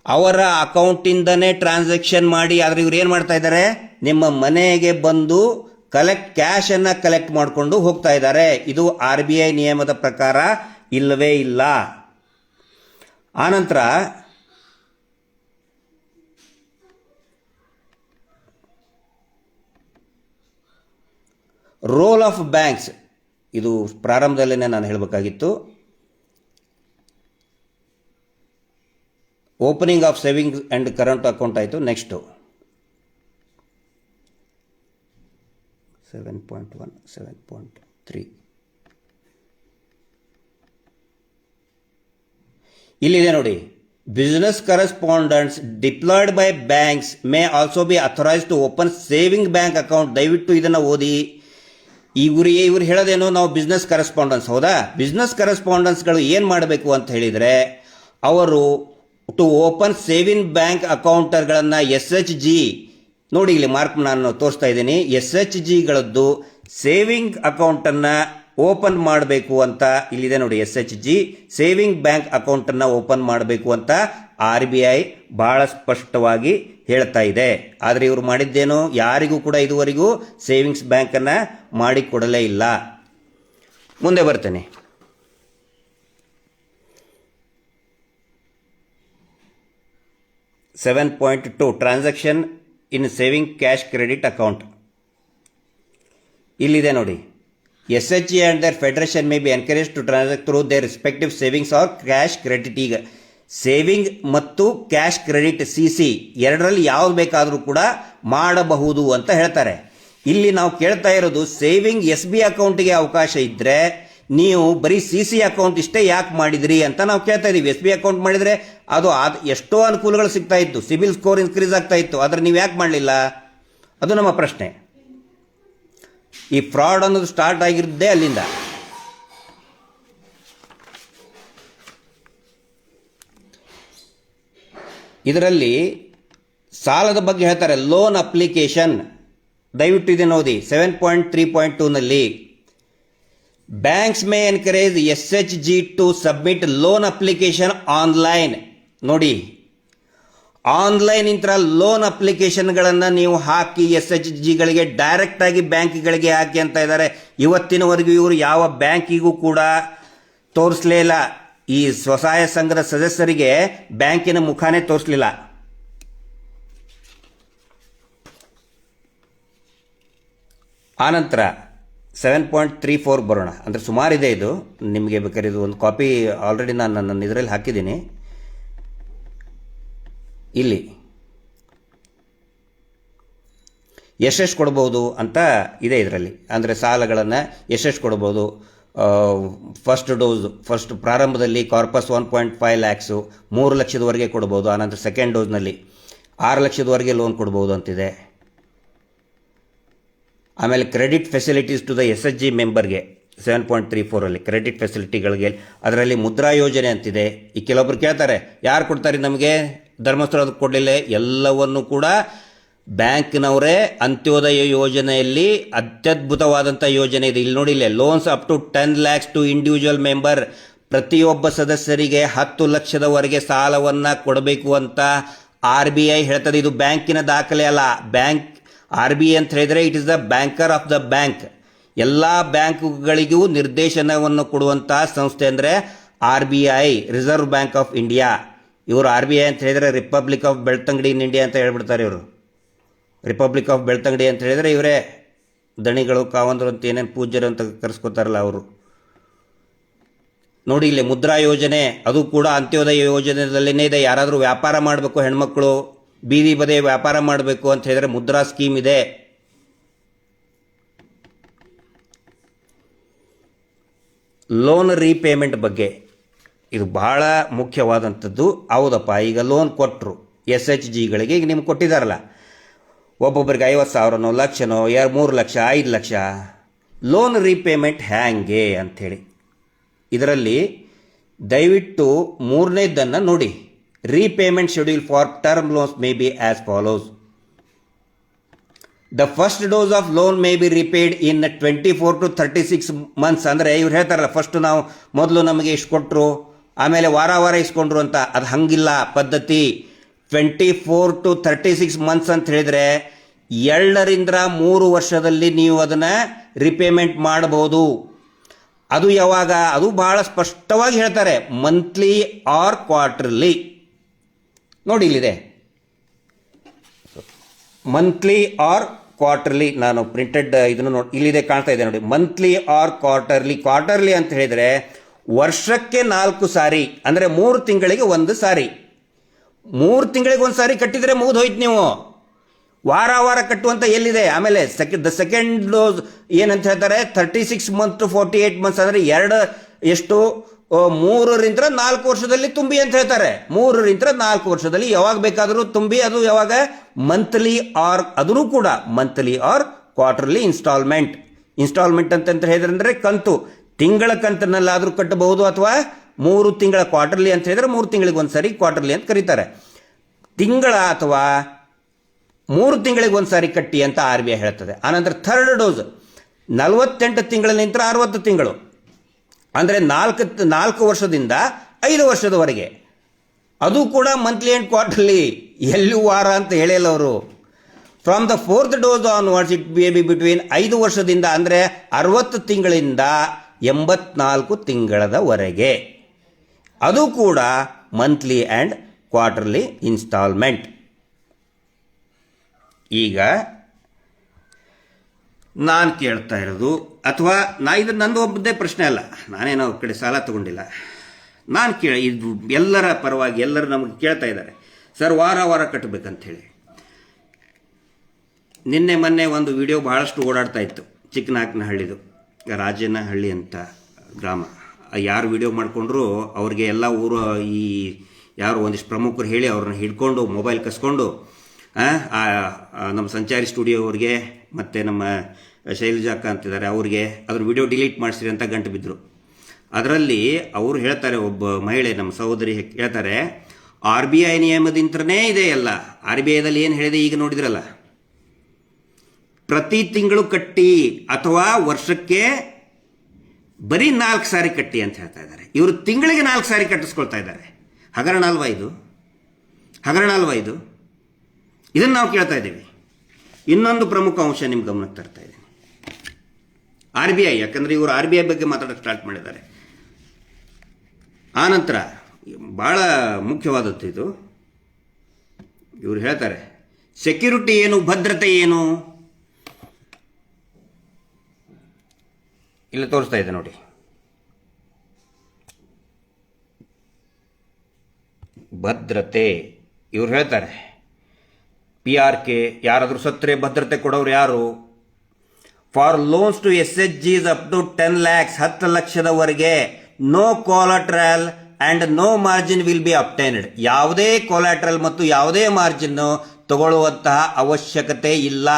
ಅವರ ಅಕೌಂಟಿಂದನೇ ಟ್ರಾನ್ಸಾಕ್ಷನ್ ಮಾಡಿ. ಆದರೆ ಇವ್ರು ಏನು ಮಾಡ್ತಾ ಇದ್ದಾರೆ? ನಿಮ್ಮ ಮನೆಗೆ ಬಂದು ಕ್ಯಾಶನ್ನು ಕಲೆಕ್ಟ್ ಮಾಡಿಕೊಂಡು ಹೋಗ್ತಾ ಇದ್ದಾರೆ. ಇದು RBI ನಿಯಮದ ಪ್ರಕಾರ ಇಲ್ಲವೇ ಇಲ್ಲ. ಆನಂತರ ರೋಲ್ ಆಫ್ ಬ್ಯಾಂಕ್ಸ್, ಇದು ಪ್ರಾರಂಭದಲ್ಲೇ ನಾನು ಹೇಳಬೇಕಾಗಿತ್ತು. Opening of saving and current account ಆಯಿತು. ನೆಕ್ಸ್ಟು 7.1, 7.3 ಇಲ್ಲಿದೆ ನೋಡಿ. Business correspondents deployed by banks may also be authorise to open saving bank account. ದಯವಿಟ್ಟು ಇದನ್ನು ಓದಿ. ಇವ್ರು ಹೇಳೋದೇನು, ನಾವು ಬಿಸ್ನೆಸ್ ಕರೆಸ್ಪಾಂಡೆನ್ಸ್, ಹೌದಾ? ಬಿಸ್ನೆಸ್ ಕರೆಸ್ಪಾಂಡೆನ್ಸ್ಗಳು ಏನು ಮಾಡಬೇಕು ಅಂತ ಹೇಳಿದರೆ, ಅವರು ಟು ಓಪನ್ ಸೇವಿಂಗ್ ಬ್ಯಾಂಕ್ ಅಕೌಂಟರ್ಗಳನ್ನು SHG ನೋಡಿ, ಇಲ್ಲಿ ಮಾರ್ಕ್ ನಾನು ತೋರಿಸ್ತಾ ಇದ್ದೀನಿ. SHGಗಳದ್ದು ಸೇವಿಂಗ್ ಅಕೌಂಟನ್ನು ಓಪನ್ ಮಾಡಬೇಕು ಅಂತ ಇಲ್ಲಿದೆ ನೋಡಿ. SHG ಸೇವಿಂಗ್ ಬ್ಯಾಂಕ್ ಅಕೌಂಟನ್ನು ಓಪನ್ ಮಾಡಬೇಕು ಅಂತ RBI ಬಹಳ ಸ್ಪಷ್ಟವಾಗಿ ಹೇಳ್ತಾ ಇದೆ. ಆದರೆ ಇವರು ಮಾಡಿದ್ದೇನು? ಯಾರಿಗೂ ಕೂಡ ಇದುವರೆಗೂ ಸೇವಿಂಗ್ಸ್ ಬ್ಯಾಂಕನ್ನು ಮಾಡಿಕೊಡಲೇ ಇಲ್ಲ. ಮುಂದೆ ಬರ್ತೇನೆ. $7.2 transaction in saving cash credit account. ಇಲ್ಲಿದೆ ನೋಡಿ. SHG and their federation may be encourage to transact through their respective savings or cash credit. ಈಗ ಸೇವಿಂಗ್ ಮತ್ತು ಕ್ಯಾಶ್ ಕ್ರೆಡಿಟ್ CC ಎರಡರಲ್ಲಿ ಯಾವ್ದು ಬೇಕಾದರೂ ಕೂಡ ಮಾಡಬಹುದು ಅಂತ ಹೇಳ್ತಾರೆ. ಇಲ್ಲಿ ನಾವು ಕೇಳ್ತಾ ಇರೋದು, ಸೇವಿಂಗ್ SB ಅಕೌಂಟ್ಗೆ ಅವಕಾಶ ಇದ್ದರೆ ನೀವು ಬರೀ CC ಅಕೌಂಟ್ ಇಷ್ಟೇ ಯಾಕೆ ಮಾಡಿದ್ರಿ ಅಂತ ನಾವು ಕೇಳ್ತಾ ಇದ್ದೀವಿ. SB ಅಕೌಂಟ್ ಮಾಡಿದರೆ ಅದು ಎಷ್ಟೋ ಅನುಕೂಲಗಳು ಸಿಗ್ತಾ ಇತ್ತು, ಸಿಬಿಲ್ ಸ್ಕೋರ್ ಇನ್ಕ್ರೀಸ್ ಆಗ್ತಾ ಇತ್ತು. ಆದರೆ ನೀವು ಯಾಕೆ ಮಾಡಲಿಲ್ಲ? ಅದು ನಮ್ಮ ಪ್ರಶ್ನೆ. ಈ ಫ್ರಾಡ್ ಅನ್ನೋದು ಸ್ಟಾರ್ಟ್ ಆಗಿರೋದೇ ಅಲ್ಲಿಂದ. ಇದರಲ್ಲಿ ಸಾಲದ ಬಗ್ಗೆ ಹೇಳ್ತಾರೆ, ಲೋನ್ ಅಪ್ಲಿಕೇಶನ್. ದಯವಿಟ್ಟು ಇದನ್ನು ಓದಿ. 7.3.2ನಲ್ಲಿ banks may encourage SHG to submit loan application online. ನೋಡಿ, ಆನ್ಲೈನ್ ಇಂತ್ರ ಲೋನ್ ಅಪ್ಲಿಕೇಶನ್ಗಳನ್ನು ನೀವು ಹಾಕಿ SHGಗಳಿಗೆ ಡೈರೆಕ್ಟಾಗಿ ಬ್ಯಾಂಕ್ಗಳಿಗೆ ಹಾಕಿ ಅಂತ ಇದ್ದಾರೆ. ಇವತ್ತಿನವರೆಗೂ ಇವರು ಯಾವ ಬ್ಯಾಂಕಿಗೂ ಕೂಡ ತೋರಿಸಲೇ ಇಲ್ಲ. ಈ ಸ್ವಸಹಾಯ ಸಂಘದ ಸದಸ್ಯರಿಗೆ ಬ್ಯಾಂಕಿನ ಮುಖಾನೇ ತೋರಿಸಲಿಲ್ಲ. ಆನಂತರ 7.34 ಬರೋಣ. ಅಂದರೆ ಸುಮಾರಿದೆ ಇದು, ನಿಮಗೆ ಬೇಕಾದ್ರೆ ಇದು ಒಂದು ಕಾಪಿ ಆಲ್ರೆಡಿ ನಾನು ನನ್ನ ಇದರಲ್ಲಿ ಹಾಕಿದ್ದೀನಿ. ಇಲ್ಲಿ ಎಷ್ಟೆಷ್ಟು ಕೊಡ್ಬೋದು ಅಂತ ಇದೆ ಇದರಲ್ಲಿ. ಅಂದರೆ ಸಾಲಗಳನ್ನು ಎಷ್ಟೆಷ್ಟು ಕೊಡ್ಬೋದು. ಫಸ್ಟ್ ಪ್ರಾರಂಭದಲ್ಲಿ ಕಾರ್ಪಸ್ 1.5 ಲ್ಯಾಕ್ಸು 3 ಲಕ್ಷದವರೆಗೆ ಕೊಡ್ಬೋದು. ಆನಂತರ ಸೆಕೆಂಡ್ ಡೋಸ್ನಲ್ಲಿ 6 ಲಕ್ಷದವರೆಗೆ ಲೋನ್ ಕೊಡ್ಬೋದು ಅಂತಿದೆ. ಆಮೇಲೆ credit facilities to the SHG ಮೆಂಬರ್ಗೆ 7.34 ಕ್ರೆಡಿಟ್ ಫೆಸಿಲಿಟಿಗಳಿಗೆ ಅದರಲ್ಲಿ ಮುದ್ರಾ ಯೋಜನೆ ಅಂತಿದೆ. ಈ ಕೆಲವೊಬ್ರು ಕೇಳ್ತಾರೆ, ಯಾರು ಕೊಡ್ತಾರೆ ನಮಗೆ, ಧರ್ಮಸ್ಥಳದ ಕೊಡಲಿಲ್ಲ. ಎಲ್ಲವನ್ನು ಕೂಡ ಬ್ಯಾಂಕ್ನವರೇ ಅಂತ್ಯೋದಯ ಯೋಜನೆಯಲ್ಲಿ ಅತ್ಯದ್ಭುತವಾದಂಥ ಯೋಜನೆ ಇದೆ. ಇಲ್ಲಿ ನೋಡಿ, ಇಲ್ಲೇ loans up to 10 lakhs to individual member. ಪ್ರತಿಯೊಬ್ಬ ಸದಸ್ಯರಿಗೆ 10 ಲಕ್ಷದವರೆಗೆ ಸಾಲವನ್ನು ಕೊಡಬೇಕು ಅಂತ RBI ಹೇಳ್ತದೆ. ಇದು ಬ್ಯಾಂಕಿನ ದಾಖಲೆ ಅಲ್ಲ. RBI ಅಂತ ಹೇಳಿದರೆ it is the banker of the bank. ಎಲ್ಲ ಬ್ಯಾಂಕ್ಗಳಿಗೂ ನಿರ್ದೇಶನವನ್ನು ಕೊಡುವಂಥ ಸಂಸ್ಥೆ ಅಂದರೆ RBI, reserve bank of India. ಇವರು RBI ಅಂತ ಹೇಳಿದರೆ republic of Belthangady in India ಅಂತ ಹೇಳ್ಬಿಡ್ತಾರೆ. ಇವರು ರಿಪಬ್ಲಿಕ್ ಆಫ್ ಬೆಳ್ತಂಗಡಿ ಅಂತ ಹೇಳಿದರೆ ಇವರೇ ದಣಿಗಳು, ಕಾವಂದರು ಅಂತ ಏನೇನು ಪೂಜ್ಯರು ಅಂತ ಕರೆಸ್ಕೊತಾರಲ್ಲ ಅವರು. ನೋಡಿ, ಇಲ್ಲಿ ಮುದ್ರಾ ಯೋಜನೆ, ಅದು ಕೂಡ ಅಂತ್ಯೋದಯ ಯೋಜನೆಯಲ್ಲೇ ಇದೆ. ಯಾರಾದರೂ ವ್ಯಾಪಾರ ಮಾಡಬೇಕು, ಹೆಣ್ಮಕ್ಳು ಬೀದಿ ಬದಿ ವ್ಯಾಪಾರ ಮಾಡಬೇಕು ಅಂತ ಹೇಳಿದರೆ ಮುದ್ರಾ ಸ್ಕೀಮ್ ಇದೆ. ಲೋನ್ ರೀಪೇಮೆಂಟ್ ಬಗ್ಗೆ ಇದು ಬಹಳ ಮುಖ್ಯವಾದಂಥದ್ದು. ಹೌದಪ್ಪ, ಈಗ ಲೋನ್ ಕೊಟ್ಟರು SHGಗಳಿಗೆ, ಈಗ ನಿಮ್ಗೆ ಕೊಟ್ಟಿದ್ದಾರಲ್ಲ, ಒಬ್ಬೊಬ್ಬರಿಗೆ 50,000ನೋ, ಲಕ್ಷನೋ, 3 ಲಕ್ಷ, 5 ಲಕ್ಷ, ಲೋನ್ ರೀಪೇಮೆಂಟ್ ಹ್ಯಾಂಗೆ ಅಂಥೇಳಿ ಇದರಲ್ಲಿ ದಯವಿಟ್ಟು 3ನೇದನ್ನು ನೋಡಿ. Repayment schedule for term loans may be as follows. The first dose of loan may be repaid in 24 to 36 months. ಅಂದರೆ ಇವ್ರು ಹೇಳ್ತಾರಲ್ಲ, ಫಸ್ಟ್ ನಾವು ಮೊದಲು ನಮಗೆ ಇಷ್ಟು ಕೊಟ್ಟರು, ಆಮೇಲೆ ವಾರ ವಾರ ಇಸ್ಕೊಂಡ್ರು ಅಂತ. ಅದು ಹಂಗಿಲ್ಲ ಪದ್ಧತಿ. 24 to 36 months ಅಂತ ಹೇಳಿದರೆ 2 ರಿಂದ 3 ವರ್ಷದಲ್ಲಿ ನೀವು ಅದನ್ನು ರಿಪೇಮೆಂಟ್ ಮಾಡಬಹುದು. ಅದು ಯಾವಾಗ? ಅದು ಬಹಳ ಸ್ಪಷ್ಟವಾಗಿ ಹೇಳ್ತಾರೆ, ಮಂತ್ಲಿ ಆರ್ ಕ್ವಾರ್ಟರ್ಲಿ. ನೋಡಿ, ಇಲ್ಲಿದೆ ಮಂತ್ಲಿ ಆರ್ ಕ್ವಾರ್ಟರ್ಲಿ. ನಾನು ಪ್ರಿಂಟೆಡ್ ಇದನ್ನು ನೋಡಿ, ಇಲ್ಲಿದೆ, ಕಾಣ್ತಾ ಇದೆ ನೋಡಿ, ಮಂತ್ಲಿ ಆರ್ ಕ್ವಾರ್ಟರ್ಲಿ. ಕ್ವಾರ್ಟರ್ಲಿ ಅಂತ ಹೇಳಿದರೆ ವರ್ಷಕ್ಕೆ 4 ಸಾರಿ, ಅಂದರೆ 3 ತಿಂಗಳಿಗೆ 1 ಸಾರಿ. 3 ತಿಂಗಳಿಗೆ 1 ಸಾರಿ ಕಟ್ಟಿದರೆ ಮುಗಿದು ಹೋಯ್ತು. ನೀವು ವಾರ ವಾರ ಕಟ್ಟುವಂತ ಎಲ್ಲಿದೆ? ಆಮೇಲೆ ಸೆಕೆಂಡ್ ಡೋಸ್ ಏನಂತ ಹೇಳ್ತಾರೆ, 36 months to 48 months, ಅಂದರೆ 3 ರಿಂದ 4 ವರ್ಷದಲ್ಲಿ ತುಂಬಿ ಅಂತ ಹೇಳ್ತಾರೆ. 3 ರಿಂದ 4 ವರ್ಷದಲ್ಲಿ ಯಾವಾಗ ಬೇಕಾದರೂ ತುಂಬಿ. ಅದು ಯಾವಾಗ? ಮಂತ್ಲಿ ಆರ್, ಅದೂ ಕೂಡ ಮಂತ್ಲಿ ಆರ್ ಕ್ವಾರ್ಟರ್ಲಿ ಇನ್ಸ್ಟಾಲ್ಮೆಂಟ್ ಅಂತ ಹೇಳಿದ್ರೆ ಕಂತು, ತಿಂಗಳ ಕಂತಿನಲ್ಲಾದರೂ ಕಟ್ಟಬಹುದು, ಅಥವಾ 3 ತಿಂಗಳ ಕ್ವಾರ್ಟರ್ಲಿ ಅಂತ ಹೇಳಿದ್ರೆ 3 ತಿಂಗಳಿಗೆ 1 ಸಾರಿ ಕ್ವಾರ್ಟರ್ಲಿ ಅಂತ ಕರೀತಾರೆ. ತಿಂಗಳ ಅಥವಾ 3 ತಿಂಗಳಿಗೆ 1 ಸಾರಿ ಕಟ್ಟಿ ಅಂತ RBI ಹೇಳ್ತದೆ. ಆನಂತರ ಥರ್ಡ್ ಡೋಸ್ 48 ತಿಂಗಳ ನಂತರ 60 ತಿಂಗಳು, ಅಂದರೆ 4 ವರ್ಷದಿಂದ 5 ವರ್ಷದವರೆಗೆ. ಅದು ಕೂಡ ಮಂತ್ಲಿ ಆ್ಯಂಡ್ ಕ್ವಾರ್ಟರ್ಲಿ, ಎಲ್ಲೂ ವಾರ ಅಂತ ಹೇಳಿಲ್ಲ ಅವರು. From the 4th dose onwards it may be between 5 ವರ್ಷದಿಂದ, ಅಂದರೆ 60 ತಿಂಗಳಿಂದ 84 ತಿಂಗಳದವರೆಗೆ. ಅದು ಕೂಡ ಮಂತ್ಲಿ ಆ್ಯಂಡ್ ಕ್ವಾರ್ಟರ್ಲಿ ಇನ್ಸ್ಟಾಲ್ಮೆಂಟ್. ಈಗ ನಾನು ಕೇಳ್ತಾ ಇರೋದು, ಅಥವಾ ಇದು ನಂದು ಒಬ್ಬದೇ ಪ್ರಶ್ನೆ ಅಲ್ಲ, ನಾನೇನೋ ಅವ್ರ ಕಡೆ ಸಾಲ ತಗೊಂಡಿಲ್ಲ. ನಾನು ಇದು ಎಲ್ಲರ ಪರವಾಗಿ ಎಲ್ಲರೂ ನಮಗೆ ಕೇಳ್ತಾ ಇದ್ದಾರೆ, ಸರ್ ವಾರ ವಾರ ಕಟ್ಟಬೇಕಂಥೇಳಿ. ನಿನ್ನೆ ಮೊನ್ನೆ ಒಂದು ವಿಡಿಯೋ ಬಹಳಷ್ಟು ಓಡಾಡ್ತಾ ಇತ್ತು, ಚಿಕ್ಕನಾಯಕನಹಳ್ಳಿದು, ರಾಜನಹಳ್ಳಿ ಅಂತ ಗ್ರಾಮ. ಯಾರು ವಿಡಿಯೋ ಮಾಡಿಕೊಂಡ್ರು ಅವ್ರಿಗೆ ಎಲ್ಲ ಊರು ಈ ಯಾರು ಒಂದಿಷ್ಟು ಪ್ರಮುಖರು ಹೇಳಿ ಅವ್ರನ್ನ ಹಿಡ್ಕೊಂಡು ಮೊಬೈಲ್ ಕಸ್ಕೊಂಡು ನಮ್ಮ ಸಂಚಾರಿ ಸ್ಟುಡಿಯೋ ಅವ್ರಿಗೆ ಮತ್ತು ನಮ್ಮ ಶೈಲಜಾಕ್ಕ ಅಂತಿದ್ದಾರೆ ಅವ್ರಿಗೆ ಅದ್ರ ವಿಡಿಯೋ ಡಿಲೀಟ್ ಮಾಡಿಸ್ರಿ ಅಂತ ಗಂಟು ಬಿದ್ದರು. ಅದರಲ್ಲಿ ಅವರು ಹೇಳ್ತಾರೆ, ಒಬ್ಬ ಮಹಿಳೆ ನಮ್ಮ ಸಹೋದರಿ ಹೇಳ್ತಾರೆ, RBI ನಿಯಮದಿಂದನೇ ಇದೆ ಎಲ್ಲ. RBIದಲ್ಲಿ ಏನು ಹೇಳಿದೆ ಈಗ ನೋಡಿದ್ರಲ್ಲ, ಪ್ರತಿ ತಿಂಗಳು ಕಟ್ಟಿ ಅಥವಾ ವರ್ಷಕ್ಕೆ ಬರೀ 4 ಸಾರಿ ಕಟ್ಟಿ ಅಂತ ಹೇಳ್ತಾ ಇದ್ದಾರೆ. ಇವರು ತಿಂಗಳಿಗೆ 4 ಸಾರಿ ಕಟ್ಟಿಸ್ಕೊಳ್ತಾ ಇದ್ದಾರೆ. ಹಗರಣ ಅಲ್ವಾ ಇದು? ಹಗರಣ ಅಲ್ವಾ ಇದು? ಇದನ್ನು ನಾವು ಕೇಳ್ತಾ ಇದ್ದೀವಿ. ಇನ್ನೊಂದು ಪ್ರಮುಖ ಅಂಶ ನಿಮ್ಮ ಗಮನಕ್ಕೆ ತರ್ತಾ ಇದ್ದೀನಿ. RBI, ಯಾಕಂದರೆ ಇವರು RBI ಬಗ್ಗೆ ಮಾತಾಡೋಕ್ಕೆ ಸ್ಟಾರ್ಟ್ ಮಾಡಿದ್ದಾರೆ. ಆನಂತರ ಭಾಳ ಮುಖ್ಯವಾದದ್ದು ಇದು. ಇವರು ಹೇಳ್ತಾರೆ ಸೆಕ್ಯೂರಿಟಿ ಏನು, ಭದ್ರತೆ ಏನು. ಇಲ್ಲಿ ತೋರಿಸ್ತಾ ಇದೆ ನೋಡಿ, ಭದ್ರತೆ. ಇವ್ರು ಹೇಳ್ತಾರೆ PRK, ಯಾರಾದರೂ ಸತ್ತರೆ ಭದ್ರತೆ ಕೊಡೋರು ಯಾರು? For loans to SHGs up to 10 lakhs, 10 ಲಕ್ಷದವರೆಗೆ no collateral and no margin will be obtained. ಯಾವುದೇ ಕೊಲಾಟ್ರಲ್ ಮತ್ತು ಯಾವುದೇ ಮಾರ್ಜಿನ್ ತಗೊಳ್ಳುವಂತಹ ಅವಶ್ಯಕತೆ ಇಲ್ಲ.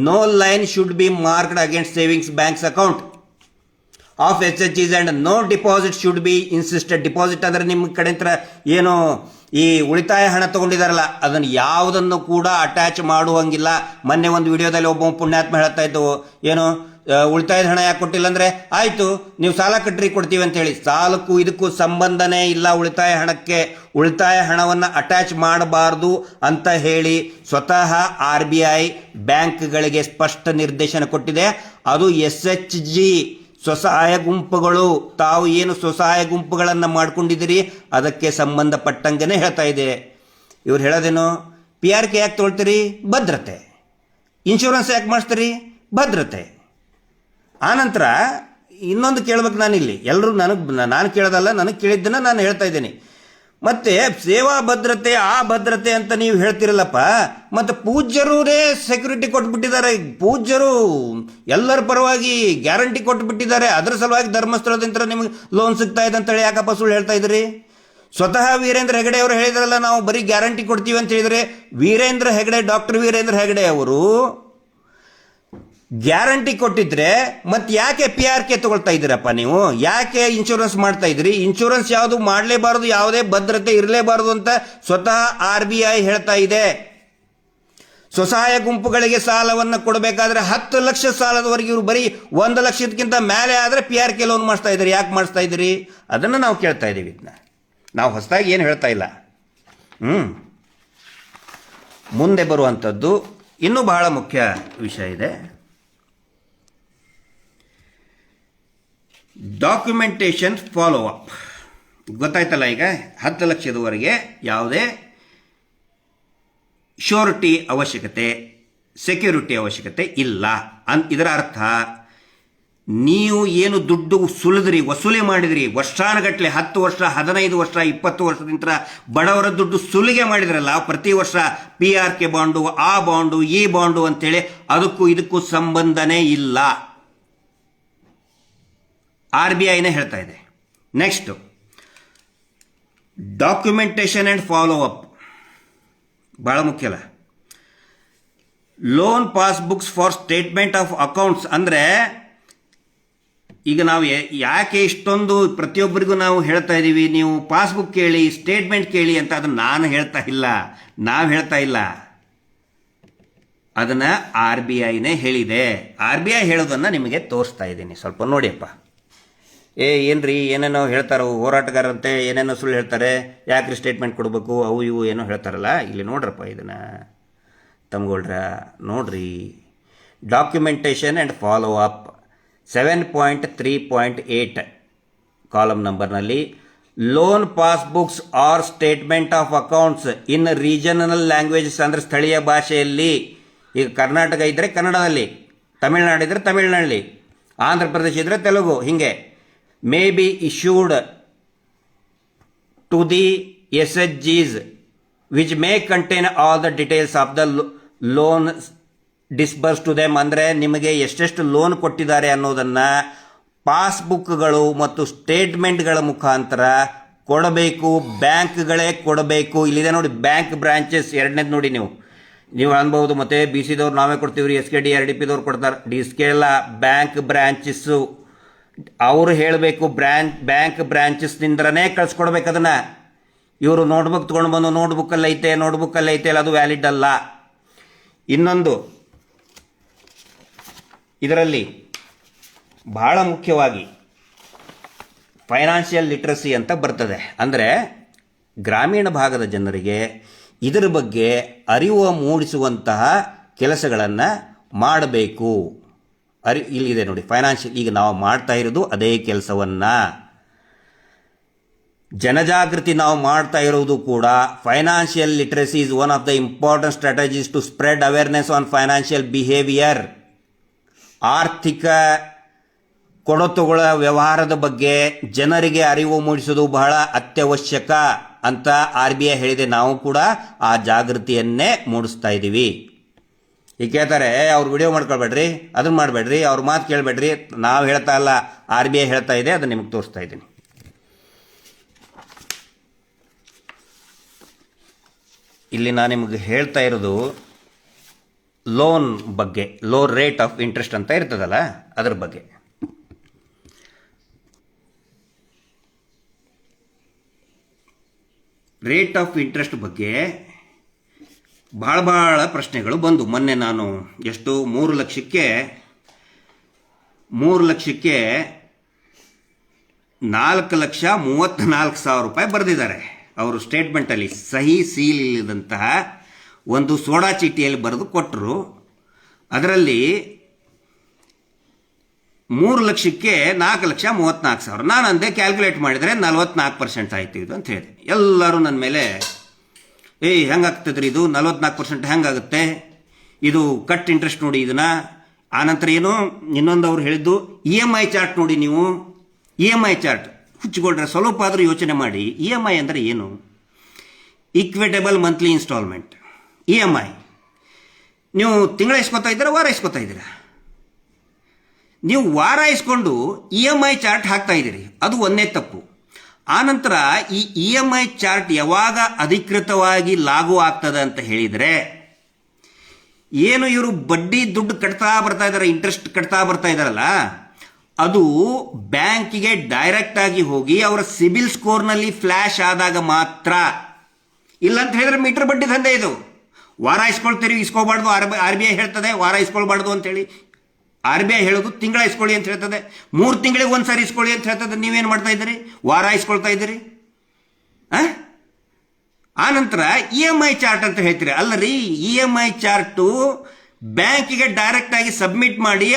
No lien should be marked against savings banks account of SHGs and no deposit should be insisted. Deposit ಅಂದರೆ ನಿಮ್ಮ ಕಡೆ ಏನು ಈ ಉಳಿತಾಯ ಹಣ ತಗೊಂಡಿದಾರಲ್ಲ, ಅದನ್ನು ಯಾವುದನ್ನು ಕೂಡ ಅಟ್ಯಾಚ್ ಮಾಡುವಂಗಿಲ್ಲ. ಮೊನ್ನೆ ಒಂದು ವಿಡಿಯೋದಲ್ಲಿ ಒಬ್ಬ ಪುಣ್ಯಾತ್ಮ ಹೇಳ್ತಾ ಇದ್ದು, ಏನು ಉಳಿತಾಯದ ಹಣ ಯಾಕೆ ಕೊಟ್ಟಿಲ್ಲ ಅಂದರೆ, ಆಯಿತು ನೀವು ಸಾಲ ಕಟ್ಟ್ರಿ ಕೊಡ್ತೀವಿ ಅಂತ ಹೇಳಿ. ಸಾಲಕ್ಕೂ ಇದಕ್ಕೂ ಸಂಬಂಧನೇ ಇಲ್ಲ. ಉಳಿತಾಯ ಹಣಕ್ಕೆ ಉಳಿತಾಯ ಹಣವನ್ನು ಅಟ್ಯಾಚ್ ಮಾಡಬಾರ್ದು ಅಂತ ಹೇಳಿ ಸ್ವತಃ RBI ಬ್ಯಾಂಕ್ಗಳಿಗೆ ಸ್ಪಷ್ಟ ನಿರ್ದೇಶನ ಕೊಟ್ಟಿದೆ. ಅದು SHG ಸ್ವಸಹಾಯ ಗುಂಪುಗಳು, ತಾವು ಏನು ಸ್ವಸಹಾಯ ಗುಂಪುಗಳನ್ನು ಮಾಡ್ಕೊಂಡಿದ್ದೀರಿ ಅದಕ್ಕೆ ಸಂಬಂಧಪಟ್ಟಂಗೆ ಹೇಳ್ತಾ ಇದೆ. ಇವ್ರು ಹೇಳೋದೇನು, PRK ಯಾಕೆ ತೊಗೊಳ್ತೀರಿ? ಭದ್ರತೆ. ಇನ್ಶೂರೆನ್ಸ್ ಯಾಕೆ ಮಾಡಿಸ್ತೀರಿ? ಭದ್ರತೆ. ಆನಂತರ ಇನ್ನೊಂದು ಕೇಳ್ಬೇಕು ನಾನಿಲ್ಲಿ, ಎಲ್ಲರೂ ನಾನು ಕೇಳೋದಲ್ಲ, ನನಗೆ ಕೇಳಿದ್ದನ್ನು ನಾನು ಹೇಳ್ತಾ ಇದ್ದೀನಿ. ಮತ್ತು ಸೇವಾ ಭದ್ರತೆ, ಆ ಭದ್ರತೆ ಅಂತ ನೀವು ಹೇಳ್ತಿರಲ್ಲಪ್ಪ, ಮತ್ತು ಪೂಜ್ಯರೂರೇ ಸೆಕ್ಯೂರಿಟಿ ಕೊಟ್ಬಿಟ್ಟಿದ್ದಾರೆ. ಪೂಜ್ಯರು ಎಲ್ಲರ ಪರವಾಗಿ ಗ್ಯಾರಂಟಿ ಕೊಟ್ಬಿಟ್ಟಿದ್ದಾರೆ. ಅದರ ಸಲುವಾಗಿ ಧರ್ಮಸ್ಥಳದಿಂದ ನಿಮಗೆ ಲೋನ್ ಸಿಗ್ತಾ ಇದೆ ಅಂತೇಳಿ ಯಾಕಪ್ಪ ಸುಳ್ಳು ಹೇಳ್ತಾ ಇದ್ರಿ? ಸ್ವತಃ ವೀರೇಂದ್ರ ಹೆಗಡೆ ಅವರು ಹೇಳಿದ್ರಲ್ಲ, ನಾವು ಬರೀ ಗ್ಯಾರಂಟಿ ಕೊಡ್ತೀವಿ ಅಂತ ಹೇಳಿದರೆ. ವೀರೇಂದ್ರ ಹೆಗಡೆ, ಡಾಕ್ಟರ್ ವೀರೇಂದ್ರ ಹೆಗಡೆ ಅವರು ಗ್ಯಾರಂಟಿ ಕೊಟ್ಟಿದ್ರೆ ಮತ್ತೆ ಯಾಕೆ PRK ತಗೊಳ್ತಾ ಇದ್ದೀರಪ್ಪ ನೀವು? ಯಾಕೆ ಇನ್ಶೂರೆನ್ಸ್ ಮಾಡ್ತಾ ಇದ್ರಿ? ಇನ್ಶೂರೆನ್ಸ್ ಯಾವುದು ಮಾಡಲೇಬಾರದು, ಯಾವುದೇ ಭದ್ರತೆ ಇರಲೇಬಾರದು ಅಂತ ಸ್ವತಃ RBI ಹೇಳ್ತಾ ಇದೆ. ಸ್ವಸಹಾಯ ಗುಂಪುಗಳಿಗೆ ಸಾಲವನ್ನು ಕೊಡಬೇಕಾದ್ರೆ 10 ಲಕ್ಷ ಸಾಲದವರೆಗೆ ಇವರು ಬರೀ 1 ಲಕ್ಷಕ್ಕಿಂತ ಮೇಲೆ ಆದರೆ PRK ಲೋನ್ ಮಾಡಿಸ್ತಾ ಇದ್ದೀರಿ. ಯಾಕೆ ಮಾಡಿಸ್ತಾ ಇದ್ದೀರಿ? ಅದನ್ನು ನಾವು ಕೇಳ್ತಾ ಇದ್ದೀವಿ. ಇದನ್ನ ನಾವು ಹೊಸದಾಗಿ ಏನು ಹೇಳ್ತಾ ಇಲ್ಲ. ಮುಂದೆ ಬರುವಂಥದ್ದು ಇನ್ನೂ ಬಹಳ ಮುಖ್ಯ ವಿಷಯ ಇದೆ. Documentation follow up. ಗೊತ್ತಾಯ್ತಲ್ಲ, ಈಗ 10 ಲಕ್ಷದವರೆಗೆ ಯಾವುದೇ ಶ್ಯೂರಿಟಿ ಅವಶ್ಯಕತೆ, ಸೆಕ್ಯೂರಿಟಿ ಅವಶ್ಯಕತೆ ಇಲ್ಲ. ಇದರ ಅರ್ಥ, ನೀವು ಏನು ದುಡ್ಡು ಸುಲಿದ್ರಿ, ವಸೂಲಿ ಮಾಡಿದ್ರಿ, ವರ್ಷಾನುಗಟ್ಟಲೆ 10 ವರ್ಷ, 15 ವರ್ಷ, 20 ವರ್ಷದಿಂದ ಬಡವರ ದುಡ್ಡು ಸುಲಿಗೆ ಮಾಡಿದ್ರಲ್ಲ, ಪ್ರತಿ ವರ್ಷ PRK ಬಾಂಡು, ಆ ಬಾಂಡು, ಈ ಬಾಂಡು ಅಂತೇಳಿ, ಅದಕ್ಕೂ ಇದಕ್ಕೂ ಸಂಬಂಧನೇ ಇಲ್ಲ. RBIನೇ ಹೇಳ್ತಾ ಇದೆ. Next documentation and follow up ಭಾಳ ಮುಖ್ಯ ಅಲ್ಲ. Loan passbooks for statement of accounts ಅಂದರೆ, ಈಗ ನಾವು ಯಾಕೆ ಇಷ್ಟೊಂದು ಪ್ರತಿಯೊಬ್ಬರಿಗೂ ನಾವು ಹೇಳ್ತಾ ಇದ್ದೀವಿ, ನೀವು ಪಾಸ್ಬುಕ್ ಕೇಳಿ, ಸ್ಟೇಟ್ಮೆಂಟ್ ಕೇಳಿ ಅಂತ, ಅದನ್ನು ನಾನು ಹೇಳ್ತಾ ಇಲ್ಲ, ನಾವು ಹೇಳ್ತಾ ಇಲ್ಲ, ಅದನ್ನು RBIನೇ ಹೇಳಿದೆ. RBI ಹೇಳೋದನ್ನು ನಿಮಗೆ ತೋರಿಸ್ತಾ ಇದ್ದೀನಿ, ಸ್ವಲ್ಪ ನೋಡಿಯಪ್ಪ. ಏನ್ರಿ ಏನೇನೋ ಹೇಳ್ತಾರೋ ಹೋರಾಟಗಾರಂತೆ, ಏನೇನೋ ಸುಳ್ಳು ಹೇಳ್ತಾರೆ, ಯಾಕ್ರಿ ಸ್ಟೇಟ್ಮೆಂಟ್ ಕೊಡಬೇಕು, ಅವು ಇವು ಏನೋ ಹೇಳ್ತಾರಲ್ಲ. ಇಲ್ಲಿ ನೋಡ್ರಪ್ಪ, ಇದನ್ನು ತಮ್ಗೊಳ್ರ ನೋಡ್ರಿ. Documentation and follow up 7.3.8 column ನಂಬರ್ನಲ್ಲಿ, loan passbooks or statement of accounts in regional languages, ಅಂದರೆ ಸ್ಥಳೀಯ ಭಾಷೆಯಲ್ಲಿ. ಈಗ ಕರ್ನಾಟಕ ಇದ್ದರೆ ಕನ್ನಡದಲ್ಲಿ, ತಮಿಳ್ನಾಡು ಇದ್ದರೆ ತಮಿಳ್ನಲ್ಲಿ, ಆಂಧ್ರ ಪ್ರದೇಶ ಇದ್ದರೆ ತೆಲುಗು, ಹೀಗೆ may be issued to the SHGs which may contain all the details of the loan disbursed to them. ಅಂದರೆ ನಿಮಗೆ ಎಷ್ಟೆಷ್ಟು ಲೋನ್ ಕೊಟ್ಟಿದ್ದಾರೆ ಅನ್ನೋದನ್ನು ಪಾಸ್ಬುಕ್ಗಳು ಮತ್ತು ಸ್ಟೇಟ್ಮೆಂಟ್ಗಳ ಮುಖಾಂತರ ಕೊಡಬೇಕು, ಬ್ಯಾಂಕ್ಗಳೇ ಕೊಡಬೇಕು. ಇಲ್ಲಿದೆ ನೋಡಿ, ಬ್ಯಾಂಕ್ ಬ್ರಾಂಚಸ್. ಎರಡನೇದು ನೋಡಿ, ನೀವು ಅನ್ಬೋದು ಮತ್ತೆ BC ದವ್ರು ನಾವೇ ಕೊಡ್ತೀವ್ರಿ, SKD RDP ದವ್ರು ಕೊಡ್ತಾರೆ. DSK ಎಲ್ಲ ಬ್ಯಾಂಕ್ ಬ್ರಾಂಚಸ್ಸು ಅವರು ಹೇಳಬೇಕು. ಬ್ಯಾಂಕ್ ಬ್ರಾಂಚಸ್ನಿಂದನೇ ಕಳ್ಸ್ಕೊಡ್ಬೇಕು ಅದನ್ನು. ಇವರು ನೋಟ್ಬುಕ್ ತೊಗೊಂಡು ಬಂದು ನೋಟ್ಬುಕ್ಕಲ್ಲಿ ಐತೆ ಅಲ್ಲ, ಅದು ವ್ಯಾಲಿಡ್ ಅಲ್ಲ. ಇನ್ನೊಂದು ಇದರಲ್ಲಿ ಬಹಳ ಮುಖ್ಯವಾಗಿ ಫೈನಾನ್ಷಿಯಲ್ ಲಿಟ್ರಸಿ ಅಂತ ಬರ್ತದೆ. ಅಂದರೆ ಗ್ರಾಮೀಣ ಭಾಗದ ಜನರಿಗೆ ಇದರ ಬಗ್ಗೆ ಅರಿವು ಮೂಡಿಸುವಂತಹ ಕೆಲಸಗಳನ್ನು ಮಾಡಬೇಕು. ಇಲ್ಲಿದೆ ನೋಡಿ, ಫೈನಾನ್ಷಿಯಲ್, ಈಗ ನಾವು ಮಾಡ್ತಾ ಇರೋದು ಅದೇ ಕೆಲಸವನ್ನು. ಜನಜಾಗೃತಿ ನಾವು ಮಾಡ್ತಾ ಇರೋದು ಕೂಡ financial literacy is one of the important strategies to spread awareness on financial behaviour. ಆರ್ಥಿಕ ಕೊಡತುಗಳ ವ್ಯವಹಾರದ ಬಗ್ಗೆ ಜನರಿಗೆ ಅರಿವು ಮೂಡಿಸೋದು ಬಹಳ ಅತ್ಯವಶ್ಯಕ ಅಂತ RBI ಹೇಳಿದೆ. ನಾವು ಕೂಡ ಆ ಜಾಗೃತಿಯನ್ನೇ ಮೂಡಿಸ್ತಾ ಇದ್ದೀವಿ. ಈಗ ಕೇಳ್ತಾರೆ, ಅವ್ರು ವಿಡಿಯೋ ಮಾಡ್ಕೊಳ್ಬೇಡ್ರಿ, ಅದನ್ನ ಮಾಡಬೇಡ್ರಿ, ಅವ್ರ ಮಾತು ಕೇಳಬೇಡ್ರಿ. ನಾವು ಹೇಳ್ತಾ ಇಲ್ಲ, RBI ಹೇಳ್ತಾ ಇದೆ, ಅದನ್ನು ನಿಮಗೆ ತೋರಿಸ್ತಾ ಇದ್ದೀನಿ. ಇಲ್ಲಿ ನಾನು ನಿಮಗೆ ಹೇಳ್ತಾ ಇರೋದು ಲೋನ್ ಬಗ್ಗೆ, ಲೋ ರೇಟ್ ಆಫ್ ಇಂಟ್ರೆಸ್ಟ್ ಅಂತ ಇರ್ತದಲ್ಲ, ಅದ್ರ ಬಗ್ಗೆ. ರೇಟ್ ಆಫ್ ಇಂಟ್ರೆಸ್ಟ್ ಬಗ್ಗೆ ಭಾಳ ಪ್ರಶ್ನೆಗಳು ಬಂದು. ಮೊನ್ನೆ ನಾನು ಎಷ್ಟು 3 ಲಕ್ಷಕ್ಕೆ 4,34,000 ರೂಪಾಯಿ ಬರೆದಿದ್ದಾರೆ. ಅವರು ಸ್ಟೇಟ್ಮೆಂಟಲ್ಲಿ ಸಹಿ ಸೀಲ್ ಇಲ್ಲದಂತಹ ಒಂದು ಸೋಡಾ ಚೀಟಿಯಲ್ಲಿ ಬರೆದು ಕೊಟ್ಟರು. ಅದರಲ್ಲಿ 3,04,34,000. ನಾನು ಅಂದೆ, ಕ್ಯಾಲ್ಕುಲೇಟ್ ಮಾಡಿದರೆ 44% ಆಯಿತು ಇದು ಅಂತ ಹೇಳಿದೆ. ಎಲ್ಲರೂ ನನ್ನ ಮೇಲೆ ಹೆಂಗಾಗ್ತದ್ರಿ ಇದು 44% ಹೆಂಗಾಗುತ್ತೆ, ಇದು ಕಟ್ ಇಂಟ್ರೆಸ್ಟ್ ನೋಡಿ ಇದನ್ನ. ಆನಂತರ ಏನು ಇನ್ನೊಂದು ಅವ್ರು ಹೇಳಿದ್ದು, EMI ಚಾರ್ಟ್ ನೋಡಿ ನೀವು, EMI ಚಾರ್ಟ್ ಹುಚ್ಚಿಕೊಂಡ್ರೆ ಸ್ವಲ್ಪ ಆದರೂ ಯೋಚನೆ ಮಾಡಿ. EMI ಅಂದರೆ ಏನು? Equitable monthly instalment. EMI ನೀವು ತಿಂಗಳ ಇಸ್ಕೊತಾ ಇದ್ದೀರಾ, ವಾರ ಇಸ್ಕೊತಾ ಇದ್ದೀರಾ? ನೀವು ವಾರ ಇಸ್ಕೊಂಡು EMI ಚಾರ್ಟ್ ಹಾಕ್ತಾ ಇದ್ದೀರಿ, ಅದು ಒಂದೇ ತಪ್ಪು. ಆನಂತರ ಈ EMI ಚಾರ್ಟ್ ಯಾವಾಗ ಅಧಿಕೃತವಾಗಿ ಲಾಗೂ ಆಗ್ತದೆ ಅಂತ ಹೇಳಿದರೆ, ಏನು ಇವರು ಬಡ್ಡಿ ದುಡ್ಡು ಕಟ್ತಾ ಬರ್ತಾ ಇದ್ದಾರೆ, ಇಂಟ್ರೆಸ್ಟ್ ಕಟ್ತಾ ಬರ್ತಾ ಇದ್ದಾರಲ್ಲ, ಅದು ಬ್ಯಾಂಕಿಗೆ ಡೈರೆಕ್ಟ್ ಆಗಿ ಹೋಗಿ ಅವರ ಸಿಬಿಲ್ ಸ್ಕೋರ್ನಲ್ಲಿ ಫ್ಲ್ಯಾಶ್ ಆದಾಗ ಮಾತ್ರ. ಇಲ್ಲ ಅಂತ ಹೇಳಿದ್ರೆ ಮೀಟರ್ ಬಡ್ಡಿ ದಂಧೆ ಇದು. ವಾರ ಇಸ್ಕೊಳ್ತೀರಿ, ಇಸ್ಕೋಬಾರ್ದು. RBI ಹೇಳ್ತದೆ ವಾರ ಇಸ್ಕೊಳ್ಬಾರ್ದು ಅಂತೇಳಿ. RBI ಹೇಳೋದು ತಿಂಗಳ ಇಸ್ಕೊಳ್ಳಿ ಅಂತ ಹೇಳ್ತದೆ, 3 ತಿಂಗಳಿಗೆ ಒಂದು ಸಾರಿ ಇಸ್ಕೊಳ್ಳಿ ಅಂತ ಹೇಳ್ತದೆ. ನೀವೇನು ಮಾಡ್ತಾ ಇದ್ದೀರಿ? ವಾರ ಇಸ್ಕೊಳ್ತಾ ಇದ್ದೀರಿ. ಆನಂತರ EMI ಚಾರ್ಟ್ ಅಂತ ಹೇಳ್ತೀರಿ. ಅಲ್ಲರಿ, EMI ಚಾರ್ಟು ಬ್ಯಾಂಕಿಗೆ ಡೈರೆಕ್ಟ್ ಆಗಿ ಸಬ್ಮಿಟ್ ಮಾಡಿ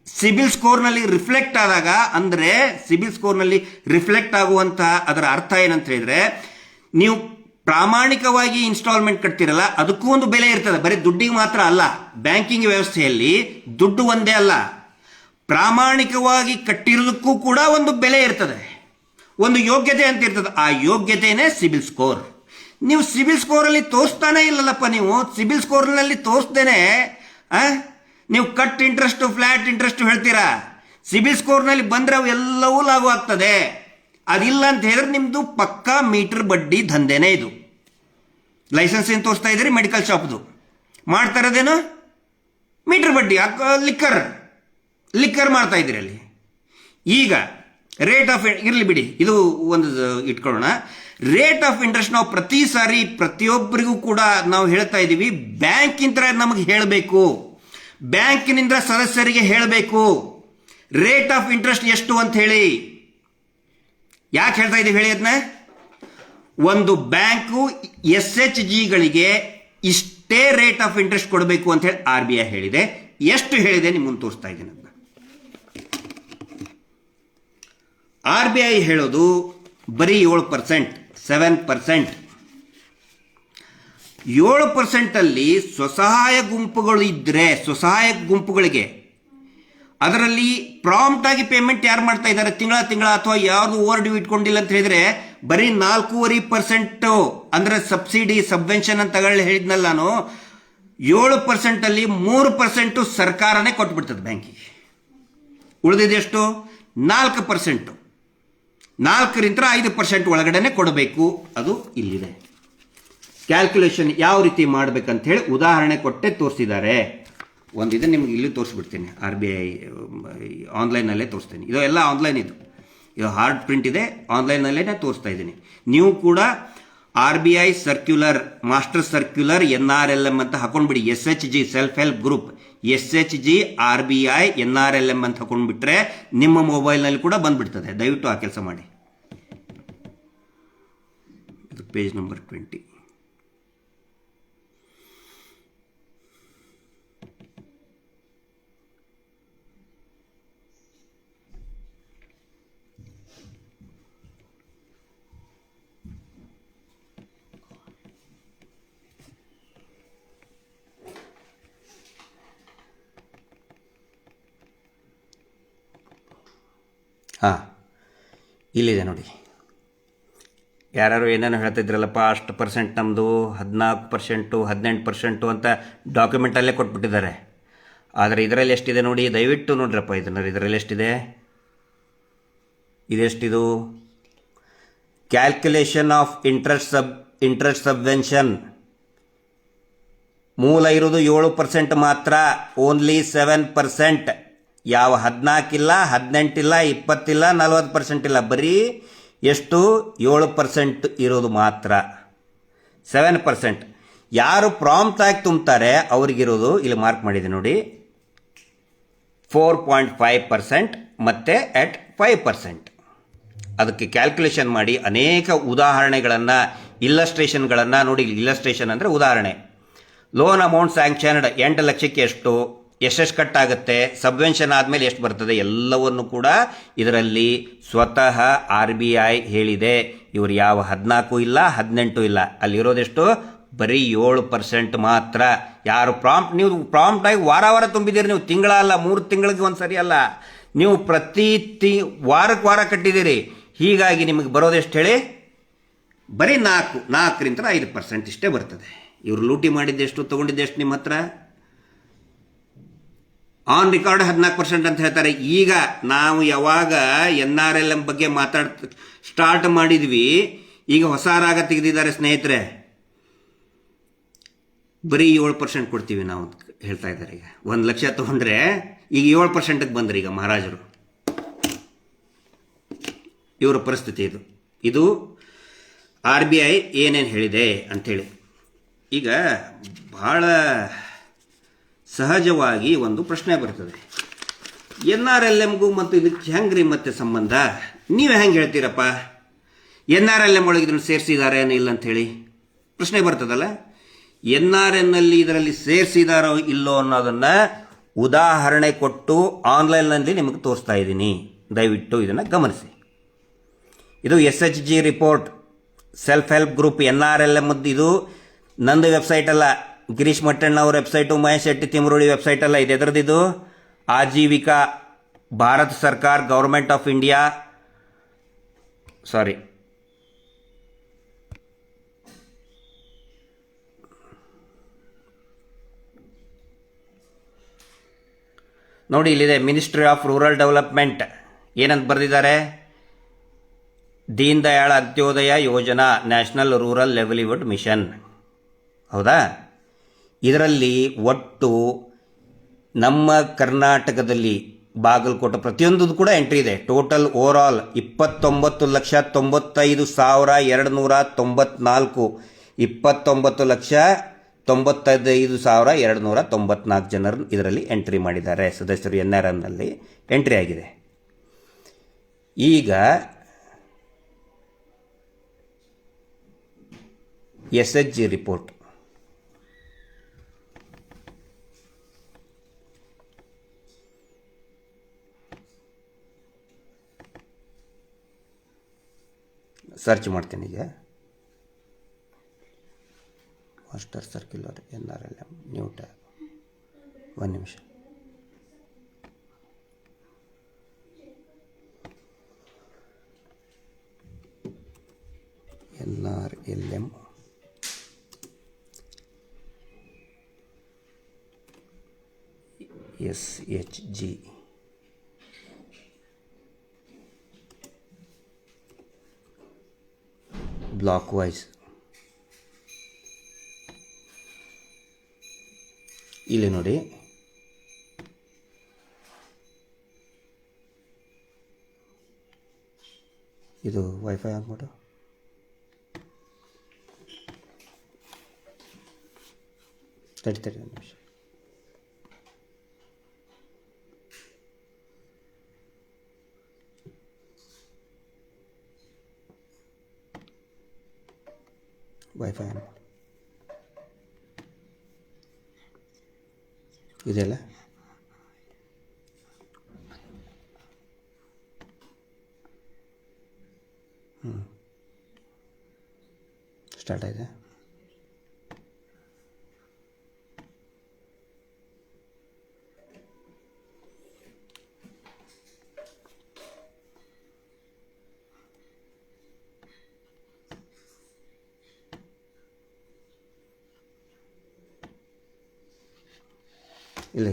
ಸಿಬಿಲ್ ಸ್ಕೋರ್ನಲ್ಲಿ ರಿಫ್ಲೆಕ್ಟ್ ಆದಾಗ, ಅಂದರೆ ಸಿಬಿಲ್ ಸ್ಕೋರ್ನಲ್ಲಿ ರಿಫ್ಲೆಕ್ಟ್ ಆಗುವಂತಹ ಅದರ ಅರ್ಥ ಏನಂತ ಹೇಳಿದ್ರೆ, ನೀವು ಪ್ರಾಮಾಣಿಕವಾಗಿ ಇನ್ಸ್ಟಾಲ್ಮೆಂಟ್ ಕಟ್ತಿರಲ್ಲ, ಅದಕ್ಕೂ ಒಂದು ಬೆಲೆ ಇರ್ತದೆ. ಬರೀ ದುಡ್ಡಿಗೆ ಮಾತ್ರ ಅಲ್ಲ, ಬ್ಯಾಂಕಿಂಗ್ ವ್ಯವಸ್ಥೆಯಲ್ಲಿ ದುಡ್ಡು ಒಂದೇ ಅಲ್ಲ, ಪ್ರಾಮಾಣಿಕವಾಗಿ ಕಟ್ಟಿರೋದಕ್ಕೂ ಕೂಡ ಒಂದು ಬೆಲೆ ಇರ್ತದೆ, ಒಂದು ಯೋಗ್ಯತೆ ಅಂತ ಇರ್ತದೆ. ಆ ಯೋಗ್ಯತೆಯೇ ಸಿಬಿಲ್ ಸ್ಕೋರ್. ನೀವು ಸಿಬಿಲ್ ಸ್ಕೋರಲ್ಲಿ ತೋರಿಸ್ತಾನೆ ಇಲ್ಲಲ್ಲಪ್ಪ. ನೀವು ಸಿಬಿಲ್ ಸ್ಕೋರ್ನಲ್ಲಿ ತೋರಿಸ್ದೇನೆ ನೀವು ಕಟ್ ಇಂಟ್ರೆಸ್ಟ್, ಫ್ಲಾಟ್ ಇಂಟ್ರೆಸ್ಟ್ ಹೇಳ್ತೀರಾ. ಸಿಬಿಲ್ ಸ್ಕೋರ್ನಲ್ಲಿ ಬಂದರೆ ಅವು ಎಲ್ಲವೂ ಲಾಗು ಆಗ್ತದೆ. ಅದಿಲ್ಲ ಅಂತ ಹೇಳಿದ್ರೆ ನಿಮ್ಮದು ಪಕ್ಕಾ ಮೀಟರ್ ಬಡ್ಡಿ ದಂಧೆನೇ ಇದು. ಲೈಸೆನ್ಸ್ ಏನು ತೋರಿಸ್ತಾ ಇದ್ದೀರಿ? ಮೆಡಿಕಲ್ ಶಾಪ್ದು. ಮಾಡ್ತಾ ಇರೋದೇನು? ಮೀಟರ್ ಬಡ್ಡಿ. ಲಿಕ್ಕರ್ ಮಾಡ್ತಾ ಇದ್ದೀರಿ ಅಲ್ಲಿ. ಈಗ ರೇಟ್ ಆಫ್ ಇರಲಿ ಬಿಡಿ, ಇದು ಒಂದು ಇಟ್ಕೊಳ್ಳೋಣ. ರೇಟ್ ಆಫ್ ಇಂಟ್ರೆಸ್ಟ್ ನಾವು ಪ್ರತಿ ಸಾರಿ ಪ್ರತಿಯೊಬ್ಬರಿಗೂ ಕೂಡ ನಾವು ಹೇಳ್ತಾ ಇದ್ದೀವಿ, ಬ್ಯಾಂಕಿಂದ ನಮಗೆ ಹೇಳಬೇಕು, ಬ್ಯಾಂಕಿನಿಂದ ಸದಸ್ಯರಿಗೆ ಹೇಳಬೇಕು ರೇಟ್ ಆಫ್ ಇಂಟ್ರೆಸ್ಟ್ ಎಷ್ಟು ಅಂತ ಹೇಳಿ. ಯಾಕೆ ಹೇಳ್ತಾ ಇದ್ದೀವಿ ಹೇಳಿ ಅದನ್ನ? ಒಂದು ಬ್ಯಾಂಕು SHGಗಳಿಗೆ ಇಷ್ಟೇ ರೇಟ್ ಆಫ್ ಇಂಟ್ರೆಸ್ಟ್ ಕೊಡಬೇಕು ಅಂತ ಹೇಳಿ RBI ಹೇಳಿದೆ. ಎಷ್ಟು ಹೇಳಿದೆ ನಿಮ್ಮ ಮುಂದೆ ತೋರಿಸ್ತಾ ಇದ್ದೀನಿ ಅದನ್ನ. RBI ಹೇಳೋದು ಬರೀ 7%, 7%. 7% ಸ್ವಸಹಾಯ ಗುಂಪುಗಳು ಇದ್ದರೆ, ಸ್ವಸಹಾಯ ಗುಂಪುಗಳಿಗೆ ಅದರಲ್ಲಿ ಪ್ರಾಂಪ್ಟ್ ಆಗಿ ಪೇಮೆಂಟ್ ಯಾರು ಮಾಡ್ತಾ ಇದ್ದಾರೆ, ತಿಂಗಳ ಅಥವಾ ಯಾವುದು ಓವರ್ ಡ್ಯೂ ಇಟ್ಕೊಂಡಿಲ್ಲ ಅಂತ ಹೇಳಿದ್ರೆ ಬರೀ 4.5%, ಅಂದ್ರೆ ಸಬ್ಸಿಡಿ ಸಬ್ವೆನ್ಷನ್ ಅಂತ ಹೇಳಿದ್ನಲ್ಲ ನಾನು, 7% ಅಲ್ಲಿ 3% ಸರ್ಕಾರನೇ ಕೊಟ್ಬಿಡ್ತದೆ ಬ್ಯಾಂಕಿಗೆ. ಉಳಿದಿದೆಷ್ಟು? 4%. 4ರಿಂದ 5% ಒಳಗಡೆನೆ ಕೊಡಬೇಕು. ಅದು ಇಲ್ಲಿದೆ. ಕ್ಯಾಲ್ಕುಲೇಷನ್ ಯಾವ ರೀತಿ ಮಾಡಬೇಕಂತ ಹೇಳಿ ಉದಾಹರಣೆ ಕೊಟ್ಟೆ ತೋರಿಸಿದ್ದಾರೆ. ಒಂದಿದೆ ನಿಮ್ಗೆ ಇಲ್ಲಿ ತೋರಿಸ್ಬಿಡ್ತೀನಿ. RBI ಆನ್ಲೈನಲ್ಲೇ ತೋರಿಸ್ತೀನಿ. ಇದು ಎಲ್ಲ ಆನ್ಲೈನ್, ಇದು ಹಾರ್ಡ್ ಪ್ರಿಂಟ್ ಇದೆ, ಆನ್ಲೈನಲ್ಲೇ ತೋರಿಸ್ತಾ ಇದ್ದೀನಿ. ನೀವು ಕೂಡ RBI circular, master circular NRLM ಅಂತ ಹಾಕೊಂಡ್ಬಿಡಿ. SHG self help group, SHG RBI NRLM ಅಂತ ಹಾಕೊಂಡ್ಬಿಟ್ರೆ ನಿಮ್ಮ ಮೊಬೈಲ್ನಲ್ಲಿ ಕೂಡ ಬಂದ್ಬಿಡ್ತದೆ. ದಯವಿಟ್ಟು ಆ ಕೆಲಸ ಮಾಡಿ. ಇದು ಪೇಜ್ ನಂಬರ್ 20. ಇಲ್ಲಿದೆ ನೋಡಿ. ಯಾರು ಏನೇನು ಹೇಳ್ತಿದ್ರಲ್ಲಪ್ಪ, ಅಷ್ಟು ಪರ್ಸೆಂಟ್ ನಮ್ಮದು 14%, 18% ಅಂತ ಡಾಕ್ಯುಮೆಂಟಲ್ಲೇ ಕೊಟ್ಬಿಟ್ಟಿದ್ದಾರೆ. ಆದರೆ ಇದರಲ್ಲಿ ಎಷ್ಟಿದೆ ನೋಡಿ, ದಯವಿಟ್ಟು ನೋಡ್ರಪ್ಪ ಇದರಲ್ಲಿ ಎಷ್ಟಿದೆ, ಇದೆಷ್ಟಿದು? ಕ್ಯಾಲ್ಕುಲೇಷನ್ ಆಫ್ ಇಂಟ್ರೆಸ್ಟ್ ಸಬ್ವೆನ್ಷನ್ ಮೂಲ ಇರೋದು 7% ಮಾತ್ರ, ಓನ್ಲಿ 7%. ಯಾವ 14 ಇಲ್ಲ, 18 ಇಲ್ಲ, 20 ಇಲ್ಲ, 40% ಇಲ್ಲ, ಬರೀ ಎಷ್ಟು? 7% ಇರೋದು ಮಾತ್ರ, 7%. ಯಾರು ಪ್ರಾಂಪ್ಟ್ ಆಗಿ ತುಂಬ್ತಾರೆ ಅವ್ರಿಗಿರೋದು ಇಲ್ಲಿ ಮಾರ್ಕ್ ಮಾಡಿದೆ ನೋಡಿ, 4.5% ಮತ್ತು at 5%. ಅದಕ್ಕೆ ಕ್ಯಾಲ್ಕುಲೇಷನ್ ಮಾಡಿ ಅನೇಕ ಉದಾಹರಣೆಗಳನ್ನು, ಇಲ್ಲಸ್ಟ್ರೇಷನ್ಗಳನ್ನು ನೋಡಿ. ಇಲ್ಲಸ್ಟ್ರೇಷನ್ ಅಂದರೆ ಉದಾಹರಣೆ. ಲೋನ್ ಅಮೌಂಟ್ ಸ್ಯಾಂಕ್ಷನ್ಡ್ 8 ಲಕ್ಷಕ್ಕೆ ಎಷ್ಟೆಷ್ಟು ಕಟ್ಟಾಗುತ್ತೆ, ಸಬ್ವೆನ್ಷನ್ ಆದಮೇಲೆ ಎಷ್ಟು ಬರ್ತದೆ, ಎಲ್ಲವನ್ನು ಕೂಡ ಇದರಲ್ಲಿ ಸ್ವತಃ RBI ಹೇಳಿದೆ. ಇವರು ಯಾವ 14 ಇಲ್ಲ, 18 ಇಲ್ಲ, ಅಲ್ಲಿರೋದೆಷ್ಟು? ಬರೀ 7% ಮಾತ್ರ. ಯಾರು ನೀವು ಪ್ರಾಂಪ್ಟಾಗಿ ವಾರ ತುಂಬಿದ್ದೀರಿ, ನೀವು ತಿಂಗಳ ಅಲ್ಲ, 3 ತಿಂಗಳಿಗೆ ಒಂದು ಸರಿ ಅಲ್ಲ, ನೀವು ಪ್ರತಿ ವಾರಕ್ಕೆ ವಾರ ಕಟ್ಟಿದ್ದೀರಿ. ಹೀಗಾಗಿ ನಿಮಗೆ ಬರೋದೆಷ್ಟು ಹೇಳಿ? ಬರೀ 4ರಿಂದ 5% ಇಷ್ಟೇ ಬರ್ತದೆ. ಇವರು ಲೂಟಿ ಮಾಡಿದ್ದೆಷ್ಟು, ತೊಗೊಂಡಿದ್ದೆಷ್ಟು ನಿಮ್ಮ ಹತ್ರ? ಆನ್ ರೆಕಾರ್ಡ್ 14% ಅಂತ ಹೇಳ್ತಾರೆ. ಈಗ ನಾವು ಯಾವಾಗ NRLM ಬಗ್ಗೆ ಸ್ಟಾರ್ಟ್ ಮಾಡಿದ್ವಿ, ಈಗ ಹೊಸ ರಾಗ ತೆಗೆದಿದ್ದಾರೆ ಸ್ನೇಹಿತರೆ, ಬರೀ 7% ಕೊಡ್ತೀವಿ ನಾವು ಹೇಳ್ತಾ ಇದ್ದಾರೆ. ಈಗ 1 ಲಕ್ಷ ತೊಗೊಂಡ್ರೆ ಈಗ 7%ಕ್ಕೆ ಬಂದ್ರಿ ಈಗ ಮಹಾರಾಜರು. ಇವರ ಪರಿಸ್ಥಿತಿ ಇದು RBI ಏನೇನು ಹೇಳಿದೆ ಅಂಥೇಳಿ. ಈಗ ಬಹಳ ಸಹಜವಾಗಿ ಒಂದು ಪ್ರಶ್ನೆ ಬರ್ತದೆ, NRLMಗೂ ಮತ್ತು ಇದಕ್ಕೆ ಹೆಂಗ್ರಿ ಮತ್ತೆ ಸಂಬಂಧ? ನೀವು ಹೆಂಗೆ ಹೇಳ್ತೀರಪ್ಪ, NRLM ಒಳಗೆ ಇದನ್ನು ಸೇರಿಸಿದ್ದಾರೆ ಇಲ್ಲ ಅಂಥೇಳಿ ಪ್ರಶ್ನೆ ಬರ್ತದಲ್ಲ. NRNನಲ್ಲಿ ಇದರಲ್ಲಿ ಸೇರಿಸಿದಾರೋ ಇಲ್ಲೋ ಅನ್ನೋದನ್ನು ಉದಾಹರಣೆ ಕೊಟ್ಟು ಆನ್ಲೈನ್ನಲ್ಲಿ ನಿಮಗೆ ತೋರಿಸ್ತಾ ಇದ್ದೀನಿ, ದಯವಿಟ್ಟು ಇದನ್ನು ಗಮನಿಸಿ. ಇದು SHG report, self help group NRLM. ಇದು ನಂದು ವೆಬ್ಸೈಟ್ ಅಲ್ಲ, ಗಿರೀಶ್ ಮಟ್ಟಣ್ಣ ಅವ್ರ ವೆಬ್ಸೈಟು, ಮಹೇಶ್ ಶೆಟ್ಟಿ ತಿಮರೋಡಿ ವೆಬ್ಸೈಟ್ ಅಲ್ಲ. ಇದು ಎದರದಿದು? ಆಜೀವಿಕಾ, ಭಾರತ ಸರ್ಕಾರ, ಗೌರ್ಮೆಂಟ್ ಆಫ್ ಇಂಡಿಯಾ, ಸಾರಿ, ನೋಡಿ ಇಲ್ಲಿದೆ, ಮಿನಿಸ್ಟ್ರಿ ಆಫ್ ರೂರಲ್ ಡೆವಲಪ್ಮೆಂಟ್. ಏನಂತ ಬರೆದಿದ್ದಾರೆ? Deen Dayal Antyodaya Yojana, national rural livelihood mission. ಹೌದಾ? ಇದರಲ್ಲಿ ಒಟ್ಟು ನಮ್ಮ ಕರ್ನಾಟಕದಲ್ಲಿ ಬಾಗಲಕೋಟೆ ಪ್ರತಿಯೊಂದು ಕೂಡ ಎಂಟ್ರಿ ಇದೆ. ಟೋಟಲ್ ಓವರ್ ಆಲ್ 29,95,294, 29,95,294 ಜನರು ಇದರಲ್ಲಿ ಎಂಟ್ರಿ ಮಾಡಿದ್ದಾರೆ. ಸದಸ್ಯರು NRNನಲ್ಲಿ ಎಂಟ್ರಿ ಆಗಿದೆ. ಈಗ SHG ರಿಪೋರ್ಟ್, ಸರ್ಚ್ ಮಾಡ್ತೀನಿ ಈಗ. Master circular NRLM new tab. 1 ನಿಮಿಷ. NRLM SHG block wise. ಇಲ್ಲಿ ನೋಡಿ, ಇದು ವೈಫೈ ಆನ್ ಮಾಡು. ತಡಿ ಒಂದು ನಿಮಿಷ. ವೈಫೈ ಆನ್ ಮಾಡು. ಇದೆಲ್ಲ ಸ್ಟಾರ್ಟ್ ಆಗಿದೆ. ಇಲ್ಲ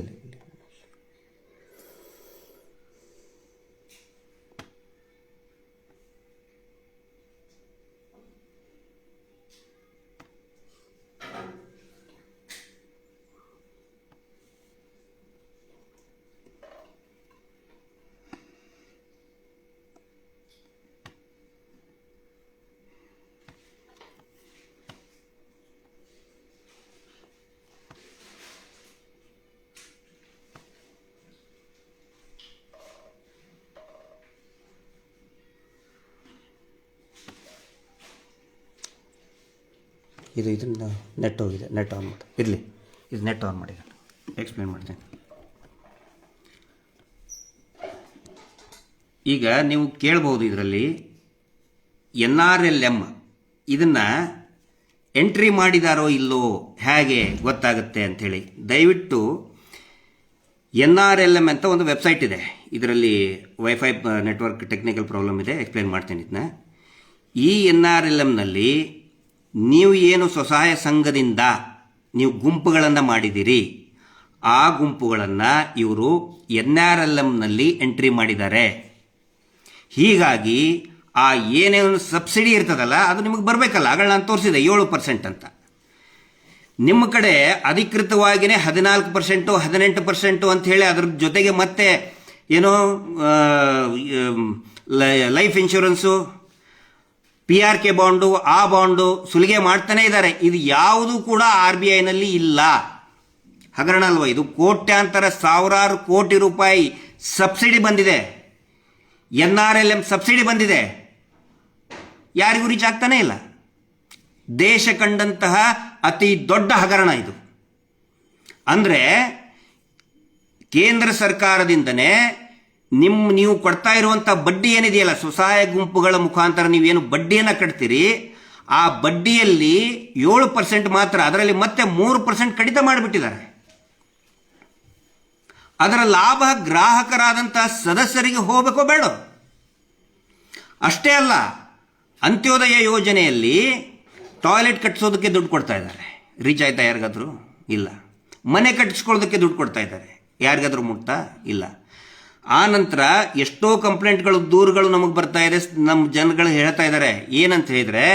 ಇಲ್ಲ ಇದನ್ನು ನೆಟ್ ಹೋಗಿದೆ, ನೆಟ್ ಆನ್ ಮಾಡಿ ಇರಲಿ, ಇದು ನೆಟ್ ಆನ್ ಮಾಡಿ ಎಕ್ಸ್ಪ್ಲೇನ್ ಮಾಡ್ತೀನಿ. ಈಗ ನೀವು ಕೇಳ್ಬೋದು ಇದರಲ್ಲಿ NRLM ಇದನ್ನು ಎಂಟ್ರಿ ಮಾಡಿದಾರೋ ಇಲ್ಲೋ ಹೇಗೆ ಗೊತ್ತಾಗುತ್ತೆ ಅಂಥೇಳಿ. ದಯವಿಟ್ಟು NRLM ಅಂತ ಒಂದು ವೆಬ್ಸೈಟ್ ಇದೆ, ಇದರಲ್ಲಿ ವೈಫೈ ನೆಟ್ವರ್ಕ್ ಟೆಕ್ನಿಕಲ್ ಪ್ರಾಬ್ಲಮ್ ಇದೆ, ಎಕ್ಸ್ಪ್ಲೇನ್ ಮಾಡ್ತೀನಿ ಇದನ್ನ. ಈ NRLMನಲ್ಲಿ ನೀವು ಏನು ಸ್ವಸಹಾಯ ಸಂಘದಿಂದ ನೀವು ಗುಂಪುಗಳನ್ನು ಮಾಡಿದ್ದೀರಿ, ಆ ಗುಂಪುಗಳನ್ನು ಇವರು NRLMನಲ್ಲಿ ಎಂಟ್ರಿ ಮಾಡಿದ್ದಾರೆ. ಹೀಗಾಗಿ ಆ ಏನೇನು ಸಬ್ಸಿಡಿ ಇರ್ತದಲ್ಲ ಅದು ನಿಮಗೆ ಬರಬೇಕಲ್ಲ. ಆಗ ನಾನು ತೋರಿಸಿದೆ 7% ಅಂತ. ನಿಮ್ಮ ಕಡೆ ಅಧಿಕೃತವಾಗಿಯೇ 14%, 18% ಅಂತ ಹೇಳಿ ಅದ್ರ ಜೊತೆಗೆ ಮತ್ತೆ ಏನೋ ಲೈಫ್ ಇನ್ಶೂರೆನ್ಸು, PRK ಬಾಂಡು, ಆ ಬಾಂಡು ಸುಲಿಗೆ ಮಾಡ್ತಾನೆ ಇದ್ದಾರೆ. ಇದು ಯಾವುದು ಕೂಡ RBIನಲ್ಲಿ ಇಲ್ಲ. ಹಗರಣ ಅಲ್ವಾ ಇದು? ಕೋಟ್ಯಾಂತರ ಸಾವಿರಾರು ಕೋಟಿ ರೂಪಾಯಿ ಸಬ್ಸಿಡಿ ಬಂದಿದೆ, NRLM ಸಬ್ಸಿಡಿ ಬಂದಿದೆ, ಯಾರಿಗೂ ರೀಚ್ ಆಗ್ತಾನೆ ಇಲ್ಲ. ದೇಶ ಕಂಡಂತಹ ಅತಿ ದೊಡ್ಡ ಹಗರಣ ಇದು. ಅಂದರೆ ಕೇಂದ್ರ ಸರ್ಕಾರದಿಂದನೇ ನೀವು ಕೊಡ್ತಾ ಇರುವಂಥ ಬಡ್ಡಿ ಏನಿದೆಯಲ್ಲ, ಸ್ವಸಹಾಯ ಗುಂಪುಗಳ ಮುಖಾಂತರ ನೀವೇನು ಬಡ್ಡಿಯನ್ನು ಕಟ್ತೀರಿ, ಆ ಬಡ್ಡಿಯಲ್ಲಿ 7% ಮಾತ್ರ, ಅದರಲ್ಲಿ ಮತ್ತೆ 3% ಕಡಿತ ಮಾಡಿಬಿಟ್ಟಿದ್ದಾರೆ. ಅದರ ಲಾಭ ಗ್ರಾಹಕರಾದಂತಹ ಸದಸ್ಯರಿಗೆ ಹೋಗಬೇಕೋ ಬೇಡ. ಅಷ್ಟೇ ಅಲ್ಲ, ಅಂತ್ಯೋದಯ ಯೋಜನೆಯಲ್ಲಿ ಟಾಯ್ಲೆಟ್ ಕಟ್ಟಿಸೋದಕ್ಕೆ ದುಡ್ಡು ಕೊಡ್ತಾ ಇದ್ದಾರೆ. ರೀಚ್ ಆಯ್ತಾ ಯಾರಿಗಾದ್ರೂ? ಇಲ್ಲ. ಮನೆ ಕಟ್ಟಿಸ್ಕೊಳ್ಳೋದಕ್ಕೆ ದುಡ್ಡು ಕೊಡ್ತಾ ಇದ್ದಾರೆ, ಯಾರಿಗಾದ್ರೂ ಮುಟ್ತಾ? ಇಲ್ಲ. ಆ ನಂತರ ಎಷ್ಟೋ ಕಂಪ್ಲೇಂಟ್ಗಳು, ದೂರುಗಳು ನಮಗೆ ಬರ್ತಾ ಇದೆ. ನಮ್ಮ ಜನಗಳು ಹೇಳ್ತಾ ಇದ್ದಾರೆ ಏನಂತ ಹೇಳಿದರೆ,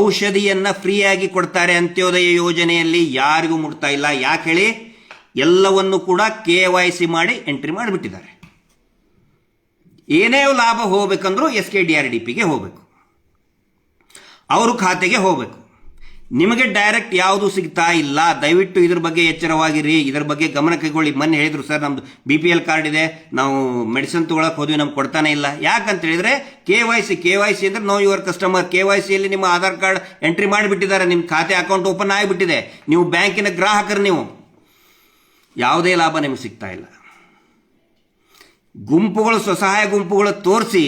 ಔಷಧಿಯನ್ನು ಫ್ರೀಯಾಗಿ ಕೊಡ್ತಾರೆ ಅಂತ್ಯೋದಯ ಯೋಜನೆಯಲ್ಲಿ, ಯಾರಿಗೂ ಮುಟ್ತಾ ಇಲ್ಲ. ಯಾಕೆ ಹೇಳಿ? ಎಲ್ಲವನ್ನು ಕೂಡ KYC ಮಾಡಿ ಎಂಟ್ರಿ ಮಾಡಿಬಿಟ್ಟಿದ್ದಾರೆ. ಏನೇ ಲಾಭ ಹೋಗ್ಬೇಕಂದ್ರೂ SKDRDPಗೆ ಹೋಗಬೇಕು, ಅವರು ಖಾತೆಗೆ ಹೋಗಬೇಕು. ನಿಮಗೆ ಡೈರೆಕ್ಟ್ ಯಾವುದು ಸಿಗ್ತಾ ಇಲ್ಲ. ದಯವಿಟ್ಟು ಇದ್ರ ಬಗ್ಗೆ ಎಚ್ಚರವಾಗಿರಿ, ಇದರ ಬಗ್ಗೆ ಗಮನ ಕೈಗೊಳ್ಳಿ. ಮೊನ್ನೆ ಹೇಳಿದ್ರು ಸರ್ ನಮ್ದು BPL ಕಾರ್ಡ್ ಇದೆ, ನಾವು ಮೆಡಿಸಿನ್ ತೊಗೊಳಕ್ಕೆ ಹೋದ್ವಿ, ನಮ್ಗೆ ಕೊಡ್ತಾನೆ ಇಲ್ಲ. ಯಾಕಂತ ಹೇಳಿದ್ರೆ KYC ಅಂದ್ರೆ ನೋ ಯುವರ್ ಕಸ್ಟಮರ್. KYCಯಲ್ಲಿ ನಿಮ್ಮ ಆಧಾರ್ ಕಾರ್ಡ್ ಎಂಟ್ರಿ ಮಾಡಿಬಿಟ್ಟಿದ್ದಾರೆ, ನಿಮ್ಮ ಖಾತೆ ಅಕೌಂಟ್ ಓಪನ್ ಆಗಿಬಿಟ್ಟಿದೆ, ನೀವು ಬ್ಯಾಂಕಿನ ಗ್ರಾಹಕರು. ನೀವು ಯಾವುದೇ ಲಾಭ ನಿಮಗೆ ಸಿಗ್ತಾ ಇಲ್ಲ. ಗುಂಪುಗಳು, ಸ್ವಸಹಾಯ ಗುಂಪುಗಳು ತೋರಿಸಿ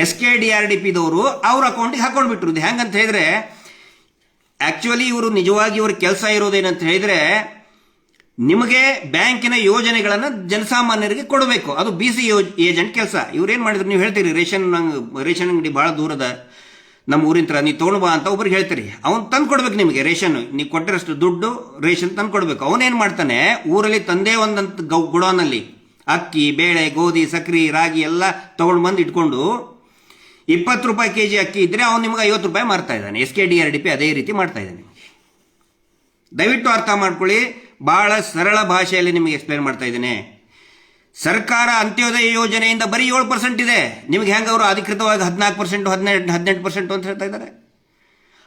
SKDRDPದವರು ಅವ್ರ ಅಕೌಂಟಿಗೆ ಹಾಕೊಂಡ್ಬಿಟ್ರು. ಇದು ಹೆಂಗಂತ ಹೇಳಿದ್ರೆ, ಆ್ಯಕ್ಚುಲಿ ಇವರು ನಿಜವಾಗಿ ಇವ್ರ ಕೆಲಸ ಇರೋದೇನಂತ ಹೇಳಿದರೆ, ನಿಮಗೆ ಬ್ಯಾಂಕಿನ ಯೋಜನೆಗಳನ್ನು ಜನಸಾಮಾನ್ಯರಿಗೆ ಕೊಡಬೇಕು. ಅದು BC ಏಜೆಂಟ್ ಕೆಲಸ. ಇವ್ರೇನು ಮಾಡಿದ್ರು, ನೀವು ಹೇಳ್ತೀರಿ ರೇಷನ್ ಅಂಗಡಿ ಭಾಳ ದೂರದ ನಮ್ಮ ಊರಿನ ಹತ್ರ, ನೀವು ತೊಗೊಂಡು ಬಾ ಅಂತ ಒಬ್ರಿಗೆ ಹೇಳ್ತೀರಿ, ಅವ್ನು ತಂದು ಕೊಡ್ಬೇಕು ನಿಮಗೆ ರೇಷನ್. ನೀವು ಕೊಟ್ಟಿರೋಷ್ಟು ದುಡ್ಡು ರೇಷನ್ ತಂದು ಕೊಡಬೇಕು. ಅವನೇನು ಮಾಡ್ತಾನೆ, ಊರಲ್ಲಿ ತಂದೇ ಒಂದಂತ ಗುಡಾನಲ್ಲಿ ಅಕ್ಕಿ, ಬೇಳೆ, ಗೋಧಿ, ಸಕ್ರೆ, ರಾಗಿ ಎಲ್ಲ ತೊಗೊಂಡು ಬಂದು ಇಟ್ಕೊಂಡು 20 ರೂಪಾಯಿ kg ಅಕ್ಕಿ ಇದ್ದರೆ ಅವ್ನು ನಿಮಗೆ 50 ರೂಪಾಯಿ ಮಾರ್ತಾ ಇದ್ದಾನೆ. SKDRDP ಅದೇ ರೀತಿ ಮಾಡ್ತಾ ಇದ್ದಾನೆ. ದಯವಿಟ್ಟು ಅರ್ಥ ಮಾಡ್ಕೊಳ್ಳಿ, ಭಾಳ ಸರಳ ಭಾಷೆಯಲ್ಲಿ ನಿಮಗೆ ಎಕ್ಸ್ಪ್ಲೇನ್ ಮಾಡ್ತಾ ಇದ್ದೇನೆ. ಸರ್ಕಾರ ಅಂತ್ಯೋದಯ ಯೋಜನೆಯಿಂದ ಬರೀ 7% ಇದೆ. ನಿಮಗೆ ಹೆಂಗೆ ಅವರು ಅಧಿಕೃತವಾಗಿ 14%, 18% ಅಂತ ಹೇಳ್ತಾ ಇದ್ದಾರೆ.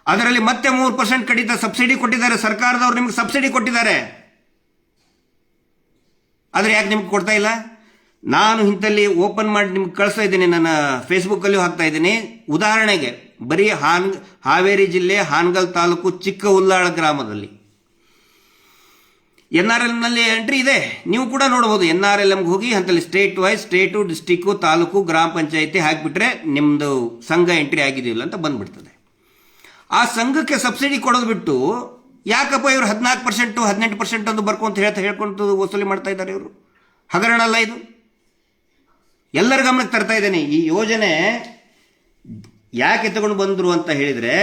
ಅದರಲ್ಲಿ ಮತ್ತೆ 3% ಕಡಿತ ಸಬ್ಸಿಡಿ ಕೊಟ್ಟಿದ್ದಾರೆ. ಸರ್ಕಾರದವರು ನಿಮಗೆ ಸಬ್ಸಿಡಿ ಕೊಟ್ಟಿದ್ದಾರೆ, ಆದರೆ ಯಾಕೆ ನಿಮ್ಗೆ ಕೊಡ್ತಾ ಇಲ್ಲ? ನಾನು ಇಂಥಲ್ಲಿ ಓಪನ್ ಮಾಡಿ ನಿಮ್ಗೆ ಕಳಿಸ್ತಾ ಇದ್ದೀನಿ, ನನ್ನ ಫೇಸ್ಬುಕ್ಕಲ್ಲೂ ಹಾಕ್ತಾ ಇದ್ದೀನಿ. ಉದಾಹರಣೆಗೆ ಬರೀ ಹಾವೇರಿ ಜಿಲ್ಲೆ ಹಾನಗಲ್ ತಾಲೂಕು ಚಿಕ್ಕ ಉಲ್ಲಾಳ ಗ್ರಾಮದಲ್ಲಿ NRLMನಲ್ಲಿ ಎಂಟ್ರಿ ಇದೆ. ನೀವು ಕೂಡ ನೋಡ್ಬೋದು. NRLMಗೆ ಹೋಗಿ ಅಂತಲ್ಲಿ state wise, state, district, taluk, gram panchayat ಹಾಕಿಬಿಟ್ರೆ ನಿಮ್ಮದು ಸಂಘ ಎಂಟ್ರಿ ಆಗಿದೆಯಿಲ್ಲ ಅಂತ ಬಂದ್ಬಿಡ್ತದೆ. ಆ ಸಂಘಕ್ಕೆ ಸಬ್ಸಿಡಿ ಕೊಡೋದು ಬಿಟ್ಟು ಯಾಕಪ್ಪ ಇವರು 14%, 18% ಅಂತ ಬರ್ಕೊಂತ ಹೇಳ್ಕೊಂಡು ವಸೂಲಿ ಮಾಡ್ತಾ ಇದ್ದಾರೆ. ಇವರು ಹಗರಣ ಅಲ್ಲ ಇದು? ಎಲ್ಲರ ಗಮನಕ್ಕೆ ತರ್ತಾ ಇದ್ದೇನೆ. ಈ ಯೋಜನೆ ಯಾಕೆ ತಗೊಂಡು ಬಂದರು ಅಂತ ಹೇಳಿದರೆ,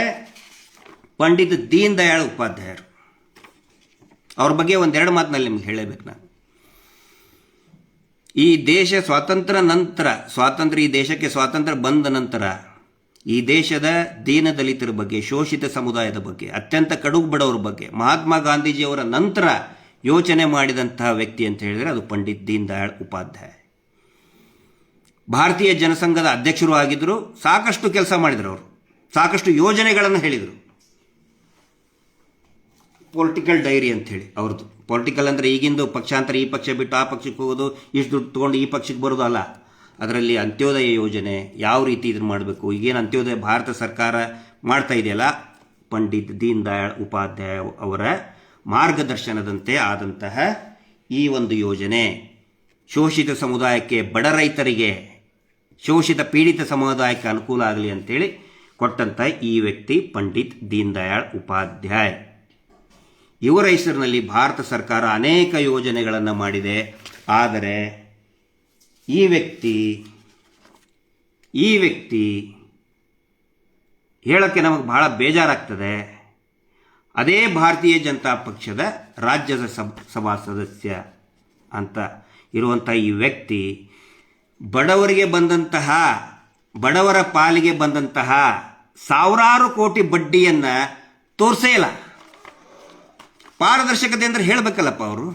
ಪಂಡಿತ್ ದೀನ್ ದಯಾಳ್ ಉಪಾಧ್ಯಾಯರು ಅವ್ರ ಬಗ್ಗೆ ಒಂದೆರಡು ಮಾತಿನಲ್ಲಿ ನಿಮ್ಗೆ ಹೇಳಬೇಕು ನಾನು. ಈ ದೇಶ ಸ್ವಾತಂತ್ರ್ಯ ನಂತರ, ಈ ದೇಶಕ್ಕೆ ಸ್ವಾತಂತ್ರ್ಯ ಬಂದ ನಂತರ ಈ ದೇಶದ ದೀನ ದಲಿತರ ಬಗ್ಗೆ, ಶೋಷಿತ ಸಮುದಾಯದ ಬಗ್ಗೆ, ಅತ್ಯಂತ ಕಡುಬು ಬಡವರ ಬಗ್ಗೆ ಮಹಾತ್ಮ ಗಾಂಧೀಜಿಯವರ ನಂತರ ಯೋಚನೆ ಮಾಡಿದಂತಹ ವ್ಯಕ್ತಿ ಅಂತ ಹೇಳಿದರೆ ಅದು ಪಂಡಿತ್ ದೀನ್ ದಯಾಳ್ ಉಪಾಧ್ಯಾಯ. ಭಾರತೀಯ ಜನಸಂಘದ ಅಧ್ಯಕ್ಷರು ಆಗಿದ್ದರು. ಸಾಕಷ್ಟು ಕೆಲಸ ಮಾಡಿದರು. ಅವರು ಸಾಕಷ್ಟು ಯೋಜನೆಗಳನ್ನು ಹೇಳಿದರು. ಪೊಲಿಟಿಕಲ್ ಡೈರಿ ಅಂಥೇಳಿ ಅವ್ರದ್ದು. ಪೊಲಿಟಿಕಲ್ ಅಂದರೆ ಈಗಿಂದು ಪಕ್ಷಾಂತರ, ಈ ಪಕ್ಷ ಬಿಟ್ಟು ಆ ಪಕ್ಷಕ್ಕೆ ಹೋಗೋದು, ಇಷ್ಟು ದುಡ್ಡು ತೊಗೊಂಡು ಈ ಪಕ್ಷಕ್ಕೆ ಬರೋದು ಅಲ್ಲ. ಅದರಲ್ಲಿ ಅಂತ್ಯೋದಯ ಯೋಜನೆ ಯಾವ ರೀತಿ ಇದನ್ನು ಮಾಡಬೇಕು, ಈಗೇನು ಅಂತ್ಯೋದಯ ಭಾರತ ಸರ್ಕಾರ ಮಾಡ್ತಾ ಇದೆಯಲ್ಲ, ಪಂಡಿತ್ ದೀನ್ ದಯಾಳ್ ಉಪಾಧ್ಯಾಯ ಅವರ ಮಾರ್ಗದರ್ಶನದಂತೆ ಆದಂತಹ ಈ ಒಂದು ಯೋಜನೆ ಶೋಷಿತ ಸಮುದಾಯಕ್ಕೆ, ಬಡ ರೈತರಿಗೆ, ಶೋಷಿತ ಪೀಡಿತ ಸಮುದಾಯಕ್ಕೆ ಅನುಕೂಲ ಆಗಲಿ ಅಂತೇಳಿ ಕೊಟ್ಟಂಥ ಈ ವ್ಯಕ್ತಿ ಪಂಡಿತ್ ದೀನ್ ದಯಾಳ್ ಉಪಾಧ್ಯಾಯ. ಇವರ ಹೆಸರಿನಲ್ಲಿ ಭಾರತ ಸರ್ಕಾರ ಅನೇಕ ಯೋಜನೆಗಳನ್ನು ಮಾಡಿದೆ. ಆದರೆ ಈ ವ್ಯಕ್ತಿ ಹೇಳೋಕ್ಕೆ ನಮಗೆ ಬಹಳ ಬೇಜಾರಾಗ್ತದೆ. ಅದೇ ಭಾರತೀಯ ಜನತಾ ಪಕ್ಷದ ರಾಜ್ಯದ ಸಭಾ ಸದಸ್ಯ ಅಂತ ಇರುವಂಥ ಈ ವ್ಯಕ್ತಿ ಬಡವರ ಪಾಲಿಗೆ ಬಂದಂತಹ ಸಾವಿರಾರು ಕೋಟಿ ಬಡ್ಡಿಯನ್ನು ತೋರಿಸೇ ಇಲ್ಲ. ಪಾರದರ್ಶಕತೆ ಅಂದರೆ ಹೇಳಬೇಕಲ್ಲಪ್ಪ ಅವರು.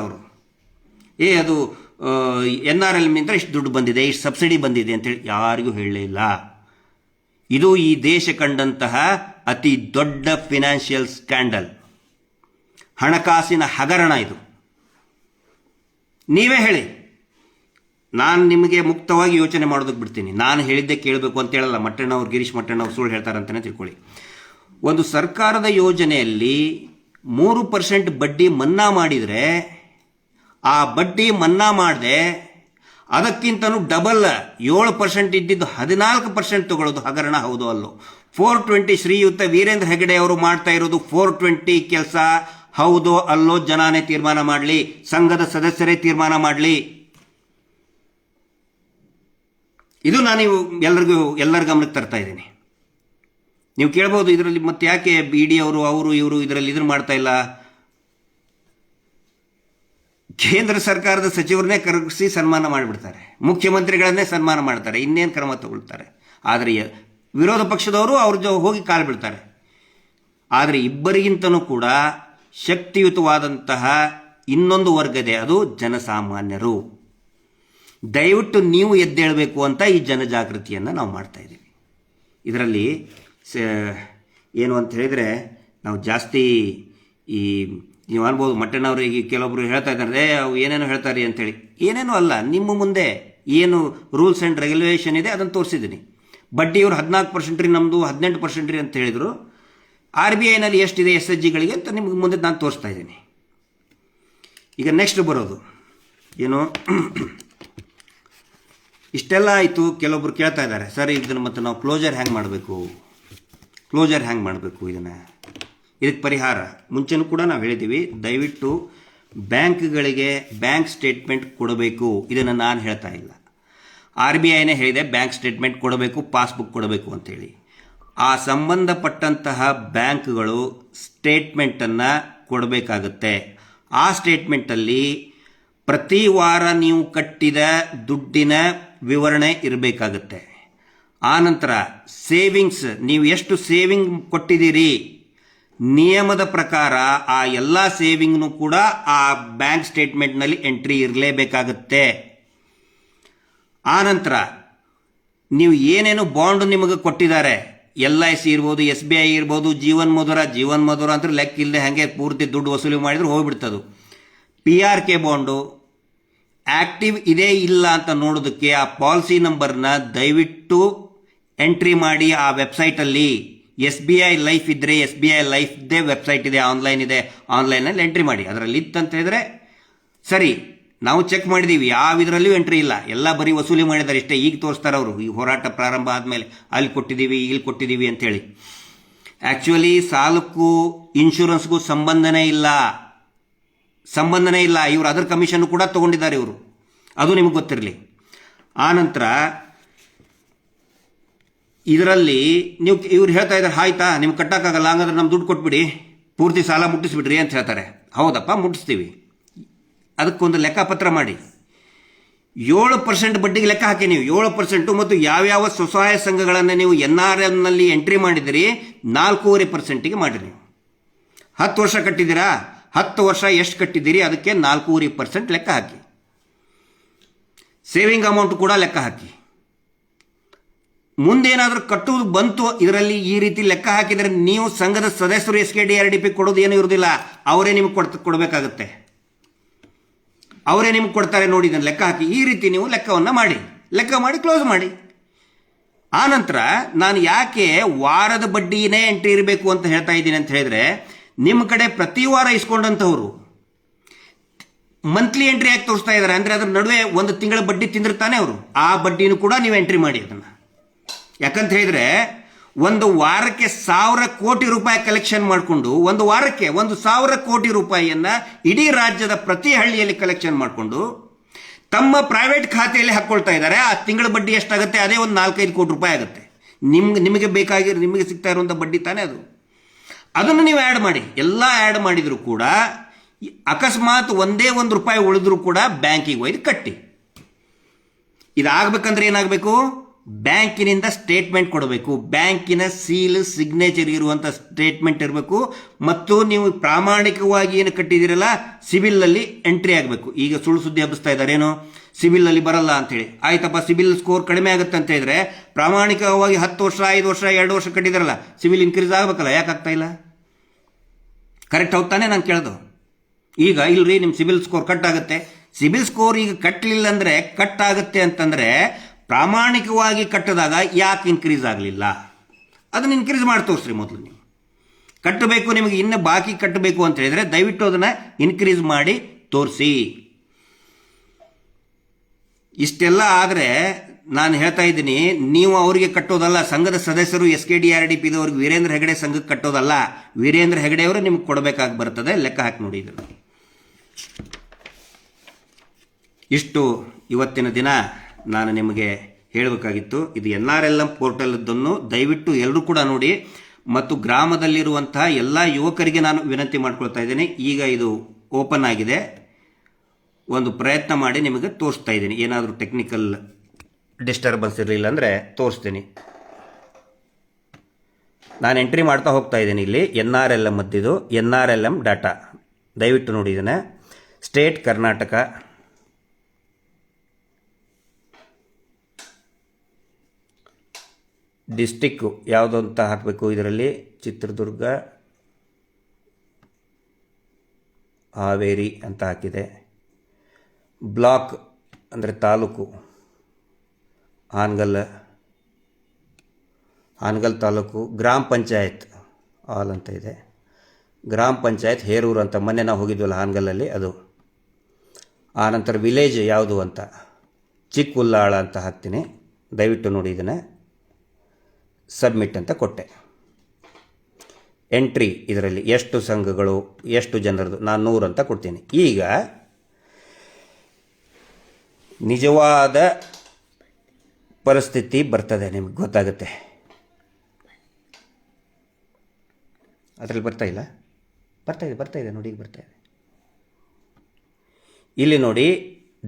ಅವರು ಅದು NRL ಇಷ್ಟು ದುಡ್ಡು ಬಂದಿದೆ, ಇಷ್ಟು ಸಬ್ಸಿಡಿ ಬಂದಿದೆ ಅಂತೇಳಿ ಯಾರಿಗೂ ಹೇಳಲಿಲ್ಲ. ಇದು ಈ ದೇಶ ಕಂಡಂತಹ ಅತಿ ದೊಡ್ಡ ಫಿನಾನ್ಷಿಯಲ್ ಸ್ಕ್ಯಾಂಡಲ್, ಹಣಕಾಸಿನ ಹಗರಣ ಇದು. ನೀವೇ ಹೇಳಿ, ನಾನು ನಿಮಗೆ ಮುಕ್ತವಾಗಿ ಯೋಚನೆ ಮಾಡೋದಕ್ಕೆ ಬಿಡ್ತೀನಿ. ನಾನು ಹೇಳಿದ್ದೆ ಕೇಳಬೇಕು ಅಂತ ಹೇಳಲ್ಲ. ಮಟ್ಟಣ್ಣವ್ರು, ಗಿರೀಶ್ ಮಟ್ಟಣ್ಣವ್ರು ಸುಳ್ಳು ಹೇಳ್ತಾರೆ ಅಂತಲೇ ತಿಳ್ಕೊಳ್ಳಿ. ಒಂದು ಸರ್ಕಾರದ ಯೋಜನೆಯಲ್ಲಿ 3% ಬಡ್ಡಿ ಮನ್ನಾ ಮಾಡಿದರೆ, ಆ ಬಡ್ಡಿ ಮನ್ನಾ ಮಾಡದೆ ಅದಕ್ಕಿಂತಲೂ ಡಬಲ್ 7% ಇದ್ದಿದ್ದು 14% ತಗೊಳ್ಳೋದು ಹಗರಣ ಹೌದು ಅಲ್ಲೋ? 420 ಶ್ರೀಯುತ ವೀರೇಂದ್ರ ಹೆಗಡೆ ಅವರು ಮಾಡ್ತಾ ಇರೋದು 420 ಕೆಲಸ ಹೌದೋ ಅಲ್ಲೋ ಜನಾನೇ ತೀರ್ಮಾನ ಮಾಡಲಿ, ಸಂಘದ ಸದಸ್ಯರೇ ತೀರ್ಮಾನ ಮಾಡಲಿ. ಇದು ನಾನು ಎಲ್ಲರ ಗಮನಕ್ಕೆ ತರ್ತಾ ಇದ್ದೀನಿ. ನೀವು ಕೇಳ್ಬೋದು, ಇದರಲ್ಲಿ ಮತ್ತೆ ಯಾಕೆ BD ಅವರು ಇವರು ಇದರಲ್ಲಿ ಮಾಡ್ತಾ ಇಲ್ಲ? ಕೇಂದ್ರ ಸರ್ಕಾರದ ಸಚಿವರನ್ನೇ ಕರೆಸಿ ಸನ್ಮಾನ ಮಾಡಿಬಿಡ್ತಾರೆ, ಮುಖ್ಯಮಂತ್ರಿಗಳನ್ನೇ ಸನ್ಮಾನ ಮಾಡ್ತಾರೆ, ಇನ್ನೇನು ಕ್ರಮ ತಗೊಳ್ತಾರೆ. ಆದರೆ ವಿರೋಧ ಪಕ್ಷದವರು ಅವ್ರ ಹೋಗಿ ಕಾಲು ಬೀಳ್ತಾರೆ. ಆದರೆ ಇಬ್ಬರಿಗಿಂತನೂ ಕೂಡ ಶಕ್ತಿಯುತವಾದಂತಹ ಇನ್ನೊಂದು ವರ್ಗ ಇದೆ, ಅದು ಜನಸಾಮಾನ್ಯರು. ದಯವಿಟ್ಟು ನೀವು ಎದ್ದೇಳಬೇಕು ಅಂತ ಈ ಜನಜಾಗೃತಿಯನ್ನು ನಾವು ಮಾಡ್ತಾ ಇದ್ದೀವಿ. ಇದರಲ್ಲಿ ಏನು ಅಂತ ಹೇಳಿದರೆ, ನಾವು ಜಾಸ್ತಿ ನೀವು ಅನ್ಬೋದು ಮಟ್ಟಣ್ಣವ್ರಿಗೆ ಕೆಲವೊಬ್ರು ಹೇಳ್ತಾ ಇದ್ದಾರೆ ಅವು ಏನೇನೋ ಹೇಳ್ತಾರೆ ಅಂತೇಳಿ. ಏನೇನೋ ಅಲ್ಲ, ನಿಮ್ಮ ಮುಂದೆ ಏನು ರೂಲ್ಸ್ ಆ್ಯಂಡ್ ರೆಗ್ಯುಲೇಷನ್ ಇದೆ ಅದನ್ನು ತೋರಿಸಿದ್ದೀನಿ. ಬಡ್ಡಿ ಇವರು 14% ರೀ, ನಮ್ಮದು 18% ರೀ ಅಂತ ಹೇಳಿದರು. RBIನಲ್ಲಿ ಎಷ್ಟಿದೆ SHGಗಳಿಗೆ ಅಂತ ನಿಮ್ಗೆ ಮುಂದೆ ನಾನು ತೋರಿಸ್ತಾ ಇದ್ದೀನಿ. ಈಗ ನೆಕ್ಸ್ಟ್ ಬರೋದು ಏನು, ಇಷ್ಟೆಲ್ಲ ಆಯಿತು. ಕೆಲವೊಬ್ರು ಕೇಳ್ತಾ ಇದ್ದಾರೆ, ಸರ್ ಇದನ್ನು ಮತ್ತೆ ನಾವು ಕ್ಲೋಜರ್ ಹ್ಯಾಂಗೆ ಮಾಡಬೇಕು ಇದಕ್ಕೆ ಪರಿಹಾರ. ಮುಂಚೆನೂ ಕೂಡ ನಾವು ಹೇಳಿದ್ದೀವಿ, ದಯವಿಟ್ಟು ಬ್ಯಾಂಕ್ಗಳಿಗೆ ಬ್ಯಾಂಕ್ ಸ್ಟೇಟ್ಮೆಂಟ್ ಕೊಡಬೇಕು. ಇದನ್ನು ನಾನು ಹೇಳ್ತಾ ಇಲ್ಲ, RBIನೇ ಹೇಳಿದೆ ಬ್ಯಾಂಕ್ ಸ್ಟೇಟ್ಮೆಂಟ್ ಕೊಡಬೇಕು, ಪಾಸ್ಬುಕ್ ಕೊಡಬೇಕು ಅಂತೇಳಿ. ಆ ಸಂಬಂಧಪಟ್ಟಂತಹ ಬ್ಯಾಂಕ್ಗಳು ಸ್ಟೇಟ್ಮೆಂಟನ್ನು ಕೊಡಬೇಕಾಗುತ್ತೆ. ಆ ಸ್ಟೇಟ್ಮೆಂಟಲ್ಲಿ ಪ್ರತಿ ವಾರ ನೀವು ಕಟ್ಟಿದ ದುಡ್ಡಿನ ವಿವರಣೆ ಇರಬೇಕಾಗುತ್ತೆ. ಆನಂತರ ಸೇವಿಂಗ್ಸ್, ನೀವು ಎಷ್ಟು ಸೇವಿಂಗ್ ಕೊಟ್ಟಿದ್ದೀರಿ ನಿಯಮದ ಪ್ರಕಾರ ಆ ಎಲ್ಲ ಸೇವಿಂಗ್ನು ಕೂಡ ಆ ಬ್ಯಾಂಕ್ ಸ್ಟೇಟ್ಮೆಂಟ್ನಲ್ಲಿ ಎಂಟ್ರಿ ಇರಲೇಬೇಕಾಗುತ್ತೆ. ಆನಂತರ ನೀವು ಏನೇನು ಬಾಂಡ್ ನಿಮಗೆ ಕೊಟ್ಟಿದ್ದಾರೆ, LIC ಇರ್ಬೋದು, SBI ಇರ್ಬೋದು, ಜೀವನ್ ಮಧುರ ಅಂತ ಲೆಕ್ಕ ಇಲ್ಲದೆ ಹಾಗೆ ಪೂರ್ತಿ ದುಡ್ಡು ವಸೂಲಿ ಮಾಡಿದ್ರೆ ಹೋಗ್ಬಿಡ್ತದು. PRK ಬಾಂಡು ಆ್ಯಕ್ಟಿವ್ ಇದೆ ಇಲ್ಲ ಅಂತ ನೋಡೋದಕ್ಕೆ ಆ ಪಾಲಿಸಿ ನಂಬರ್ನ ದಯವಿಟ್ಟು ಎಂಟ್ರಿ ಮಾಡಿ ಆ ವೆಬ್ಸೈಟಲ್ಲಿ. SBI ಲೈಫ್ ಇದ್ದರೆ SBI ಲೈಫ್ದೇ ವೆಬ್ಸೈಟ್ ಇದೆ, ಆನ್ಲೈನಲ್ಲಿ ಎಂಟ್ರಿ ಮಾಡಿ. ಅದರಲ್ಲಿ ಇತ್ತಂತ ಹೇಳಿದ್ರೆ ಸರಿ, ನಾವು ಚೆಕ್ ಮಾಡಿದ್ದೀವಿ, ಯಾವ ಇದರಲ್ಲೂ ಎಂಟ್ರಿ ಇಲ್ಲ, ಎಲ್ಲ ಬರೀ ವಸೂಲಿ ಮಾಡಿದ್ದಾರೆ ಇಷ್ಟೇ. ಈಗ ತೋರಿಸ್ತಾರೆ ಅವರು, ಈ ಹೋರಾಟ ಪ್ರಾರಂಭ ಆದಮೇಲೆ ಅಲ್ಲಿ ಕೊಟ್ಟಿದ್ದೀವಿ ಇಲ್ಲಿ ಕೊಟ್ಟಿದ್ದೀವಿ ಅಂಥೇಳಿ. ಆ್ಯಕ್ಚುಲಿ ಸಾಲಕ್ಕೂ ಇನ್ಶೂರೆನ್ಸ್ಗೂ ಸಂಬಂಧನೇ ಇಲ್ಲ. ಇವರು ಅದರ ಕಮಿಷನ್ ಕೂಡ ತೊಗೊಂಡಿದ್ದಾರೆ ಇವರು, ಅದು ನಿಮಗೆ ಗೊತ್ತಿರಲಿ. ಆನಂತರ ಇದರಲ್ಲಿ ನೀವು ಇವ್ರು ಹೇಳ್ತಾ ಇದ್ದಾರೆ, ಆಯ್ತಾ ನಿಮ್ಗೆ ಕಟ್ಟೋಕ್ಕಾಗಲ್ಲ, ಹಂಗಂದ್ರೆ ನಮ್ಮ ದುಡ್ಡು ಕೊಟ್ಬಿಡಿ, ಪೂರ್ತಿ ಸಾಲ ಮುಟ್ಟಿಸ್ಬಿಡ್ರಿ ಅಂತ ಹೇಳ್ತಾರೆ. ಹೌದಪ್ಪ, ಮುಟ್ಟಿಸ್ತೀವಿ. ಅದಕ್ಕೊಂದು ಲೆಕ್ಕಪತ್ರ ಮಾಡಿ. 7% ಬಡ್ಡಿಗೆ ಲೆಕ್ಕ ಹಾಕಿ ನೀವು 7%. ಮತ್ತು ಯಾವ್ಯಾವ ಸ್ವಸಹಾಯ ಸಂಘಗಳನ್ನು ನೀವು NRLನಲ್ಲಿ ಎಂಟ್ರಿ ಮಾಡಿದಿರಿ 4.5%ಗೆ ಮಾಡಿರಿ. 10 ವರ್ಷ ಕಟ್ಟಿದ್ದೀರಾ, 10 ವರ್ಷ ಎಷ್ಟು ಕಟ್ಟಿದ್ದೀರಿ ಅದಕ್ಕೆ 4.5% ಲೆಕ್ಕ ಹಾಕಿ. ಸೇವಿಂಗ್ ಅಮೌಂಟ್ ಕೂಡ ಲೆಕ್ಕ ಹಾಕಿ. ಮುಂದೇನಾದರೂ ಕಟ್ಟುವುದು ಬಂತು ಇದರಲ್ಲಿ ಈ ರೀತಿ ಲೆಕ್ಕ ಹಾಕಿದರೆ ನೀವು ಸಂಘದ ಸದಸ್ಯರು SKDRDP ಕೊಡೋದು ಏನೂ ಇರೋದಿಲ್ಲ, ಅವರೇ ನಿಮಗೆ ಕೊಡಬೇಕಾಗುತ್ತೆ. ಅವರೇ ನಿಮ್ಗೆ ಕೊಡ್ತಾರೆ. ನೋಡಿ, ಇದನ್ನು ಲೆಕ್ಕ ಹಾಕಿ. ಈ ರೀತಿ ನೀವು ಲೆಕ್ಕ ಮಾಡಿ ಕ್ಲೋಸ್ ಮಾಡಿ. ಆನಂತರ ನಾನು ಯಾಕೆ ವಾರದ ಬಡ್ಡಿನೇ ಎಂಟ್ರಿ ಇರಬೇಕು ಅಂತ ಹೇಳ್ತಾ ಇದ್ದೀನಿ ಅಂತ ಹೇಳಿದ್ರೆ, ನಿಮ್ಮ ಕಡೆ ಪ್ರತಿ ವಾರ ಇಸ್ಕೊಂಡಂಥವ್ರು ಮಂತ್ಲಿ ಎಂಟ್ರಿ ಯಾಕೆ ತೋರಿಸ್ತಾ ಇದ್ದಾರೆ ಅಂದರೆ ಅದ್ರ ನಡುವೆ ಒಂದು ತಿಂಗಳ ಬಡ್ಡಿ ತಿಂದಿರ್ತಾನೆ ಅವರು, ಆ ಬಡ್ಡಿನೂ ಕೂಡ ನೀವು ಎಂಟ್ರಿ ಮಾಡಿ ಅದನ್ನು. ಯಾಕಂತ ಹೇಳಿದ್ರೆ ಒಂದು ವಾರಕ್ಕೆ 1000 ಕೋಟಿ ರೂಪಾಯಿ ಕಲೆಕ್ಷನ್ ಮಾಡಿಕೊಂಡು, ಒಂದು ವಾರಕ್ಕೆ 1000 ಕೋಟಿ ರೂಪಾಯಿಯನ್ನು ಇಡೀ ರಾಜ್ಯದ ಪ್ರತಿ ಹಳ್ಳಿಯಲ್ಲಿ ಕಲೆಕ್ಷನ್ ಮಾಡಿಕೊಂಡು ತಮ್ಮ ಪ್ರೈವೇಟ್ ಖಾತೆಯಲ್ಲಿ ಹಾಕ್ಕೊಳ್ತಾ ಇದ್ದಾರೆ. ಆ ತಿಂಗಳ ಬಡ್ಡಿ ಎಷ್ಟಾಗುತ್ತೆ? ಅದೇ ಒಂದು 4-5 ಕೋಟಿ ರೂಪಾಯಿ ಆಗುತ್ತೆ. ನಿಮಗೆ ನಿಮಗೆ ಸಿಗ್ತಾ ಇರುವಂಥ ಬಡ್ಡಿ ತಾನೇ ಅದು. ಅದನ್ನು ನೀವು ಆ್ಯಡ್ ಮಾಡಿ. ಎಲ್ಲ ಆ್ಯಡ್ ಮಾಡಿದರೂ ಕೂಡ ಅಕಸ್ಮಾತ್ ಒಂದೇ ₹1 ಉಳಿದ್ರೂ ಕೂಡ ಬ್ಯಾಂಕಿಗೆ ಒಯ್ದು ಕಟ್ಟಿ. ಇದಾಗಬೇಕಂದ್ರೆ ಏನಾಗಬೇಕು? ಬ್ಯಾಂಕಿನಿಂದ ಸ್ಟೇಟ್ಮೆಂಟ್ ಕೊಡಬೇಕು. ಬ್ಯಾಂಕಿನ ಸೀಲ್ ಸಿಗ್ನೇಚರ್ ಇರುವಂಥ ಸ್ಟೇಟ್ಮೆಂಟ್ ಇರಬೇಕು. ಮತ್ತು ನೀವು ಪ್ರಾಮಾಣಿಕವಾಗಿ ಏನು ಕಟ್ಟಿದ್ದೀರಲ್ಲ ಸಿಬಿಲಲ್ಲಿ ಎಂಟ್ರಿ ಆಗಬೇಕು. ಈಗ ಸುಳ್ಳು ಸುದ್ದಿ ಹಬ್ಬಿಸ್ತಾ ಇದ್ದಾರೇನು, ಸಿಬಿಲಲ್ಲಿ ಬರಲ್ಲ ಅಂತೇಳಿ. ಆಯ್ತಪ್ಪ, ಸಿಬಿಲ್ ಸ್ಕೋರ್ ಕಡಿಮೆ ಆಗುತ್ತೆ ಅಂತ ಹೇಳಿದ್ರೆ ಪ್ರಾಮಾಣಿಕವಾಗಿ 10 ವರ್ಷ 5 ವರ್ಷ 2 ವರ್ಷ ಕಟ್ಟಿದಾರಲ್ಲ, ಸಿಬಿಲ್ ಇನ್ಕ್ರೀಸ್ ಆಗಬೇಕಲ್ಲ, ಯಾಕೆ ಆಗ್ತಾ ಇಲ್ಲ? ಕರೆಕ್ಟ್ ಹೋಗ್ತಾನೆ ನಾನು ಕೇಳೋದು. ಈಗ ಇಲ್ರಿ ನಿಮ್ಮ ಸಿಬಿಲ್ ಸ್ಕೋರ್ ಕಟ್ ಆಗುತ್ತೆ. ಸಿಬಿಲ್ ಸ್ಕೋರ್ ಈಗ ಕಟ್ಟಲಿಲ್ಲ ಅಂದರೆ ಕಟ್ ಆಗುತ್ತೆ ಅಂತಂದರೆ ಪ್ರಾಮಾಣಿಕವಾಗಿ ಕಟ್ಟಿದಾಗ ಯಾಕೆ ಇನ್ಕ್ರೀಸ್ ಆಗಲಿಲ್ಲ? ಅದನ್ನು ಇನ್ಕ್ರೀಸ್ ಮಾಡಿ ತೋರಿಸ್ರಿ. ಮೊದಲು ನೀವು ಕಟ್ಟಬೇಕು, ನಿಮಗೆ ಇನ್ನೂ ಬಾಕಿ ಕಟ್ಟಬೇಕು ಅಂತ ಹೇಳಿದರೆ ದಯವಿಟ್ಟು ಅದನ್ನು ಇನ್ಕ್ರೀಸ್ ಮಾಡಿ ತೋರಿಸಿ. ಇಷ್ಟೆಲ್ಲ ಆದರೆ ನಾನು ಹೇಳ್ತಾ ಇದ್ದೀನಿ, ನೀವು ಅವರಿಗೆ ಕಟ್ಟೋದಲ್ಲ, ಸಂಘದ ಸದಸ್ಯರು SKDRDPದವ್ರಿಗೆ ವೀರೇಂದ್ರ ಹೆಗಡೆ ಸಂಘಕ್ಕೆ ಕಟ್ಟೋದಲ್ಲ, ವೀರೇಂದ್ರ ಹೆಗಡೆಯವರು ನಿಮ್ಗೆ ಕೊಡಬೇಕಾಗಿ ಬರ್ತದೆ. ಲೆಕ್ಕ ಹಾಕಿ ನೋಡಿ ಇದನ್ನು. ಇಷ್ಟು ಇವತ್ತಿನ ದಿನ ನಾನು ನಿಮಗೆ ಹೇಳಬೇಕಾಗಿತ್ತು. ಇದು NRLM ಪೋರ್ಟಲ್ದನ್ನು ದಯವಿಟ್ಟು ಎಲ್ಲರೂ ಕೂಡ ನೋಡಿ. ಮತ್ತು ಗ್ರಾಮದಲ್ಲಿರುವಂತಹ ಎಲ್ಲ ಯುವಕರಿಗೆ ನಾನು ವಿನಂತಿ ಮಾಡ್ಕೊಳ್ತಾ ಇದ್ದೀನಿ. ಈಗ ಇದು ಓಪನ್ ಆಗಿದೆ, ಒಂದು ಪ್ರಯತ್ನ ಮಾಡಿ ನಿಮಗೆ ತೋರಿಸ್ತಾ ಇದ್ದೀನಿ. ಏನಾದರೂ ಟೆಕ್ನಿಕಲ್ ಡಿಸ್ಟರ್ಬೆನ್ಸ್ ಇರಲಿಲ್ಲ ಅಂದರೆ ತೋರಿಸ್ತೀನಿ. ನಾನು ಎಂಟ್ರಿ ಮಾಡ್ತಾ ಹೋಗ್ತಾ ಇದ್ದೀನಿ. ಇಲ್ಲಿ NRLM ಮದ್ದಿದು NRLM ಡಾಟಾ ದಯವಿಟ್ಟು ನೋಡಿ. ಇದನ್ನು ಸ್ಟೇಟ್ ಕರ್ನಾಟಕ, ಡಿಸ್ಟಿಕ್ಕು ಯಾವುದು ಅಂತ ಹಾಕಬೇಕು. ಇದರಲ್ಲಿ ಚಿತ್ರದುರ್ಗ, ಹಾವೇರಿ ಅಂತ ಹಾಕಿದೆ. ಬ್ಲಾಕ್ ಅಂದರೆ ತಾಲೂಕು ಹಾನಗಲ್ ತಾಲೂಕು. ಗ್ರಾಮ ಪಂಚಾಯತ್ ಆಲ್ ಅಂತ ಇದೆ. ಗ್ರಾಮ ಪಂಚಾಯತ್ ಹೇರೂರು ಅಂತ ಮೊನ್ನೆ ನಾವು ಹೋಗಿದ್ವಲ್ಲ ಹಾನಗಲ್ಲಲ್ಲಿ, ಅದು. ಆನಂತರ ವಿಲೇಜ್ ಯಾವುದು ಅಂತ ಚಿಕ್ಕುಲ್ಲಾಳ ಅಂತ ಹಾಕ್ತೀನಿ. ದಯವಿಟ್ಟು ನೋಡಿ ಇದನ್ನು. ಸಬ್ಮಿಟ್ ಅಂತ ಕೊಟ್ಟೆ. ಎಂಟ್ರಿ ಇದರಲ್ಲಿ ಎಷ್ಟು ಸಂಘಗಳು, ಎಷ್ಟು ಜನರದು, ನಾನು 100 ಅಂತ ಕೊಡ್ತೀನಿ. ಈಗ ನಿಜವಾದ ಪರಿಸ್ಥಿತಿ ಬರ್ತದೆ, ನಿಮ್ಗೆ ಗೊತ್ತಾಗುತ್ತೆ. ಅದರಲ್ಲಿ ಬರ್ತಾ ಇದೆ ನೋಡಿ, ಈಗ ಬರ್ತಾ ಇದೆ. ಇಲ್ಲಿ ನೋಡಿ,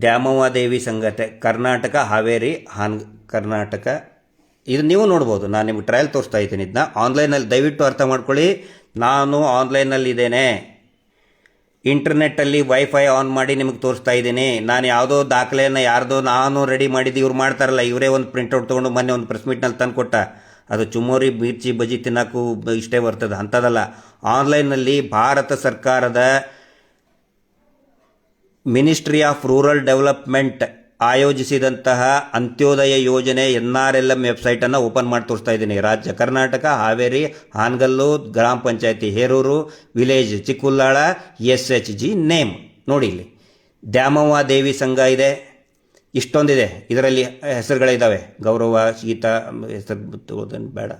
ದ್ಯಾಮವ್ವಾದೇವಿ ಸಂಘತೆ ಕರ್ನಾಟಕ, ಹಾವೇರಿ, ಕರ್ನಾಟಕ. ಇದು ನೀವು ನೋಡ್ಬೋದು. ನಾನು ನಿಮ್ಗೆ ಟ್ರಯಲ್ ತೋರಿಸ್ತಾ ಇದ್ದೀನಿ. ಇದನ್ನ ಆನ್ಲೈನಲ್ಲಿ ದಯವಿಟ್ಟು ಅರ್ಥ ಮಾಡ್ಕೊಳ್ಳಿ. ನಾನು ಆನ್ಲೈನಲ್ಲಿ ಇದ್ದೇನೆ, ಇಂಟರ್ನೆಟ್ಟಲ್ಲಿ ವೈಫೈ ಆನ್ ಮಾಡಿ ನಿಮಗೆ ತೋರಿಸ್ತಾ ಇದ್ದೀನಿ. ನಾನು ಯಾವುದೋ ದಾಖಲೆಯನ್ನು ಯಾರ್ದೋ ನಾನು ರೆಡಿ ಮಾಡಿದ್ದು ಇವ್ರು ಮಾಡ್ತಾರಲ್ಲ, ಇವರೇ ಒಂದು ಪ್ರಿಂಟ್ಔಟ್ ತೊಗೊಂಡು ಮೊನ್ನೆ ಒಂದು ಪ್ರೆಸ್ ಮೀಟ್ನಲ್ಲಿ ತಂದು ಕೊಟ್ಟ, ಅದು ಚುಮ್ಮೋರಿ ಮಿರ್ಚಿ ಬಜ್ಜಿ ತಿನ್ನೋಕ್ಕೂ ಇಷ್ಟೇ ಬರ್ತದೆ, ಅಂಥದ್ದಲ್ಲ. ಆನ್ಲೈನ್ನಲ್ಲಿ ಭಾರತ ಸರ್ಕಾರದ ಮಿನಿಸ್ಟ್ರಿ ಆಫ್ ರೂರಲ್ ಡೆವಲಪ್ಮೆಂಟ್ ಆಯೋಜಿಸಿದಂತಹ ಅಂತ್ಯೋದಯ ಯೋಜನೆ NRLM ವೆಬ್ಸೈಟನ್ನು ಓಪನ್ ಮಾಡಿ ತೋರಿಸ್ತಾ ಇದ್ದೀನಿ. ರಾಜ್ಯ ಕರ್ನಾಟಕ, ಹಾವೇರಿ, ಹಾನಗಲ್ಲು, ಗ್ರಾಮ ಪಂಚಾಯತಿ ಹೇರೂರು, ವಿಲೇಜ್ ಚಿಕ್ಕುಲ್ಲಾಳ, SHG ನೇಮ್ ನೋಡಿ. ಇಲ್ಲಿ ದ್ಯಾಮವ್ವಾದೇವಿ ಸಂಘ ಇದೆ, ಇಷ್ಟೊಂದಿದೆ. ಇದರಲ್ಲಿ ಹೆಸರುಗಳಿದ್ದಾವೆ. ಗೌರವ, ಗೀತಾ, ಹೆಸರು ಬೇಡ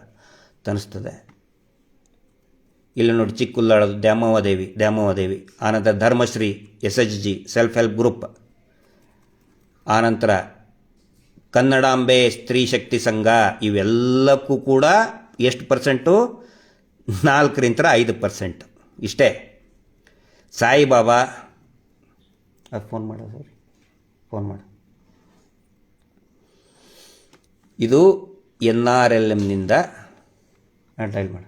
ತನಿಸ್ತದೆ. ಇಲ್ಲಿ ನೋಡಿ, ಚಿಕ್ಕುಲ್ಲಾಳದು ದ್ಯಾಮವ್ವಾದೇವಿ. ಆನಂತರ Dharmashree, SHG self help group. ಆನಂತರ ಕನ್ನಡಾಂಬೆ ಸ್ತ್ರೀ ಶಕ್ತಿ ಸಂಘ ಇವೆಲ್ಲಕ್ಕೂ ಕೂಡ ಎಷ್ಟು ಪರ್ಸೆಂಟು? 4-5%. ಇಷ್ಟೇ. ಸಾಯಿಬಾಬಾ ಅದು ಫೋನ್ ಮಾಡ ಸರ್, ಫೋನ್ ಮಾಡು. ಇದು NRLMನಿಂದ ಡೈಲ್ ಮಾಡ.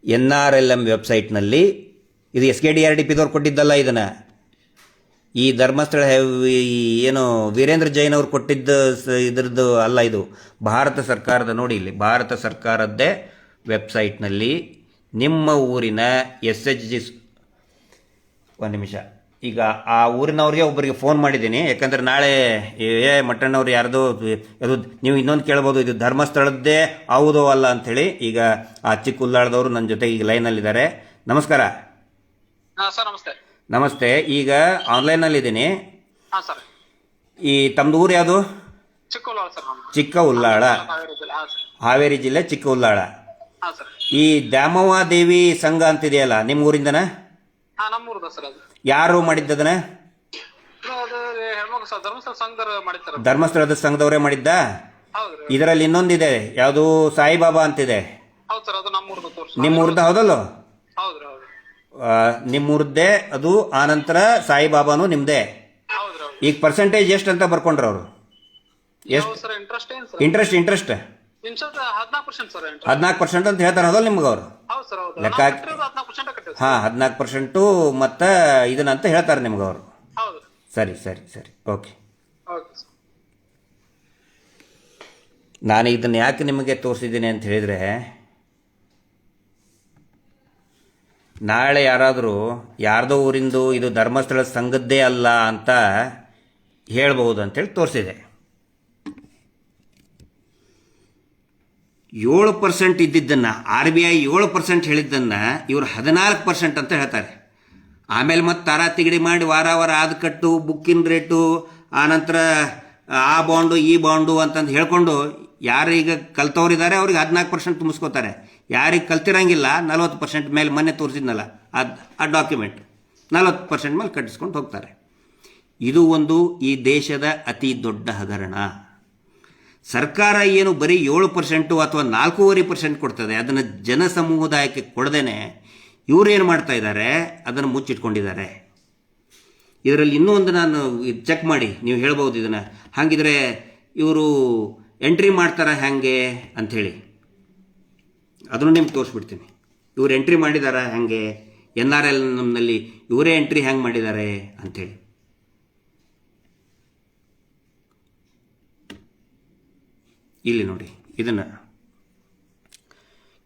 NRLM ವೆಬ್ಸೈಟ್ನಲ್ಲಿ ಇದು SKDRDPದವ್ರು ಕೊಟ್ಟಿದ್ದಲ್ಲ ಇದನ್ನು. ಈ ಧರ್ಮಸ್ಥಳ ಏನು ವೀರೇಂದ್ರ ಜೈನ್ ಅವ್ರು ಕೊಟ್ಟಿದ್ದ ಇದ್ರದ್ದು ಅಲ್ಲ, ಇದು ಭಾರತ ಸರ್ಕಾರದ. ನೋಡಿ ಇಲ್ಲಿ ಭಾರತ ಸರ್ಕಾರದ್ದೇ ವೆಬ್ಸೈಟ್ನಲ್ಲಿ ನಿಮ್ಮ ಊರಿನ SHG. ಒಂದು ನಿಮಿಷ, ಈಗ ಆ ಊರಿನವ್ರಿಗೆ ಒಬ್ಬರಿಗೆ ಫೋನ್ ಮಾಡಿದ್ದೀನಿ, ಯಾಕಂದರೆ ನಾಳೆ ಮಟ್ಟಣ್ಣವ್ರು ಯಾರ್ದು ಅದು ನೀವು ಇನ್ನೊಂದು ಕೇಳ್ಬೋದು, ಇದು ಧರ್ಮಸ್ಥಳದ್ದೇ ಹೌದೋ ಅಲ್ಲ ಅಂಥೇಳಿ. ಈಗ ಆ ಚಿಕ್ಕ ಉಲ್ಲಾಳದವರು ನನ್ನ ಜೊತೆ ಈಗ ಲೈನಲ್ಲಿದ್ದಾರೆ. ನಮಸ್ಕಾರ. ಸರ್ ನಮಸ್ತೆ. ನಮಸ್ತೆ. ಈಗ ಆನ್ಲೈನಲ್ಲಿದ್ದೀನಿ. ಹಾಂ ಸರ್. ಈ ತಮ್ಮದು ಊರು ಯಾವುದು? ಚಿಕ್ಕ ಉಲ್ಲಾಳ ಸರ್. ಚಿಕ್ಕ ಉಲ್ಲಾಳ, ಹಾವೇರಿ ಜಿಲ್ಲೆ ಚಿಕ್ಕ ಉಲ್ಲಾಳ. ಹಾಂ ಸರ್. ಈ ದ್ಯಾಮವ್ವ ದೇವಿ ಸಂಘ ಅಂತಿದೆಯಲ್ಲ, ನಿಮ್ಮ ಊರಿಂದನ? ಹಾಂ, ನಮ್ಮೂರದ ಸರ್ ಅದು. ಯಾರು ಮಾಡಿದ್ದದನ? ಹೆಣ್ಮಕ್ಳು ಸರ್, ಧರ್ಮಸ್ಥಳ ಸಂಘದವ್ರು ಮಾಡಿರ್ತಾರೆ. ಧರ್ಮಸ್ಥಳದ ಸಂಘದವರೇ ಮಾಡಿದ್ದ? ಹೌದ್ರಿ. ಇದರಲ್ಲಿ ಇನ್ನೊಂದಿದೆ, ಯಾವುದು ಸಾಯಿಬಾಬಾ ಅಂತಿದೆ. ಹೌದು ಸರ್, ಅದು ನಮ್ಮೂರದ ತೋರಿಸಿ. ನಿಮ್ಮ ಊರ್ದ ಹೌದಲ್ಲ? ಹೌದ್ರಿ ಹೌದು. ನಿಮ್ಮೂರದ್ದೇ ಅದು. ಆನಂತರ ಸಾಯಿಬಾಬಾನು ನಿಮ್ಮದೇ. ಹೌದ್ರಿ ಹೌದು. ಈಗ ಪರ್ಸೆಂಟೇಜ್ ಎಷ್ಟು ಅಂತ ಬರ್ಕೊಂಡ್ರು ಅವರು? ಎಷ್ಟು ಸರ್ ಇಂಟ್ರೆಸ್ಟ್ ಏನು ಸರ್? Interest 14% sir. 14% ಅಂತ ಹೇಳ್ತಾರೆ ಹೌದಲ್ಲ ನಿಮ್ಗೆ ಅವರು? ಹೌದು ಸರ್ ಹೌದು. ಲೆಕ್ಕ ಹಾಕಿ 14% ಕಟ್ಟಿದೆ. ಹಾಂ, 14% ಮತ್ತು ಇದನ್ನಂತ ಹೇಳ್ತಾರೆ ನಿಮ್ಗೆ ಅವರು. ಹೌದು. ಸರಿ ಸರಿ ಸರಿ, ಓಕೆ. Okay sir. ನಾನು ಇದನ್ನು ಯಾಕೆ ನಿಮಗೆ ತೋರಿಸಿದ್ದೀನಿ ಅಂತ ಹೇಳಿದರೆ, ನಾಳೆ ಯಾರಾದರೂ ಯಾರ್ದೋ ಊರಿಂದು ಇದು ಧರ್ಮಸ್ಥಳ ಸಂಘದ್ದೇ ಅಲ್ಲ ಅಂತ ಹೇಳ್ಬೋದು ಅಂತೇಳಿ ತೋರಿಸಿದೆ. 7% ಇದ್ದಿದ್ದನ್ನು RBI 7% ಹೇಳಿದ್ದನ್ನು ಇವರು 14% ಅಂತ ಹೇಳ್ತಾರೆ. ಆಮೇಲೆ ಮತ್ತೆ ತಾರಾತಿಗಡಿ ಮಾಡಿ ವಾರ ಆದ ಕಟ್ಟು, ಬುಕ್ಕಿನ ರೇಟು, ಆನಂತರ ಆ ಬಾಂಡು ಈ ಬಾಂಡು ಅಂತಂದು ಹೇಳ್ಕೊಂಡು ಯಾರೀಗ ಕಲ್ತವ್ರಿದ್ದಾರೆ ಅವ್ರಿಗೆ 14% ತುಂಬಿಸ್ಕೋತಾರೆ. ಯಾರಿಗೆ ಕಲ್ತಿರಂಗಿಲ್ಲ 40% ಮೇಲೆ ಮೊನ್ನೆ ತೋರಿಸಿದ್ನಲ್ಲ ಆ ಡಾಕ್ಯುಮೆಂಟ್ 40% ಮೇಲೆ ಕಟ್ಟಿಸ್ಕೊಂಡು ಹೋಗ್ತಾರೆ. ಇದು ಒಂದು ಈ ದೇಶದ ಅತಿ ದೊಡ್ಡ ಹಗರಣ. ಸರ್ಕಾರ ಏನು ಬರೀ 7% ಅಥವಾ 4.5% ಕೊಡ್ತದೆ, ಅದನ್ನು ಜನ ಸಮುದಾಯಕ್ಕೆ ಕೊಡದೇನೆ ಇವರೇನು ಮಾಡ್ತಾ ಇದ್ದಾರೆ, ಅದನ್ನು ಮುಚ್ಚಿಟ್ಕೊಂಡಿದ್ದಾರೆ. ಇದರಲ್ಲಿ ಇನ್ನೂ ಒಂದು ನಾನು ಚೆಕ್ ಮಾಡಿ ನೀವು ಹೇಳ್ಬೋದು ಇದನ್ನು, ಹಾಗಿದ್ರೆ ಇವರು ಎಂಟ್ರಿ ಮಾಡ್ತಾರ ಹೇಗೆ ಅಂಥೇಳಿ ಅದನ್ನು ನಿಮ್ಗೆ ತೋರಿಸ್ಬಿಡ್ತೀನಿ. ಇವರು ಎಂಟ್ರಿ ಮಾಡಿದಾರ ಹೇಗೆ, NRLMನಲ್ಲಿ ಇವರೇ ಎಂಟ್ರಿ ಹೆಂಗೆ ಮಾಡಿದ್ದಾರೆ ಅಂಥೇಳಿ. ಇಲ್ಲಿ ನೋಡಿ, ಇದನ್ನು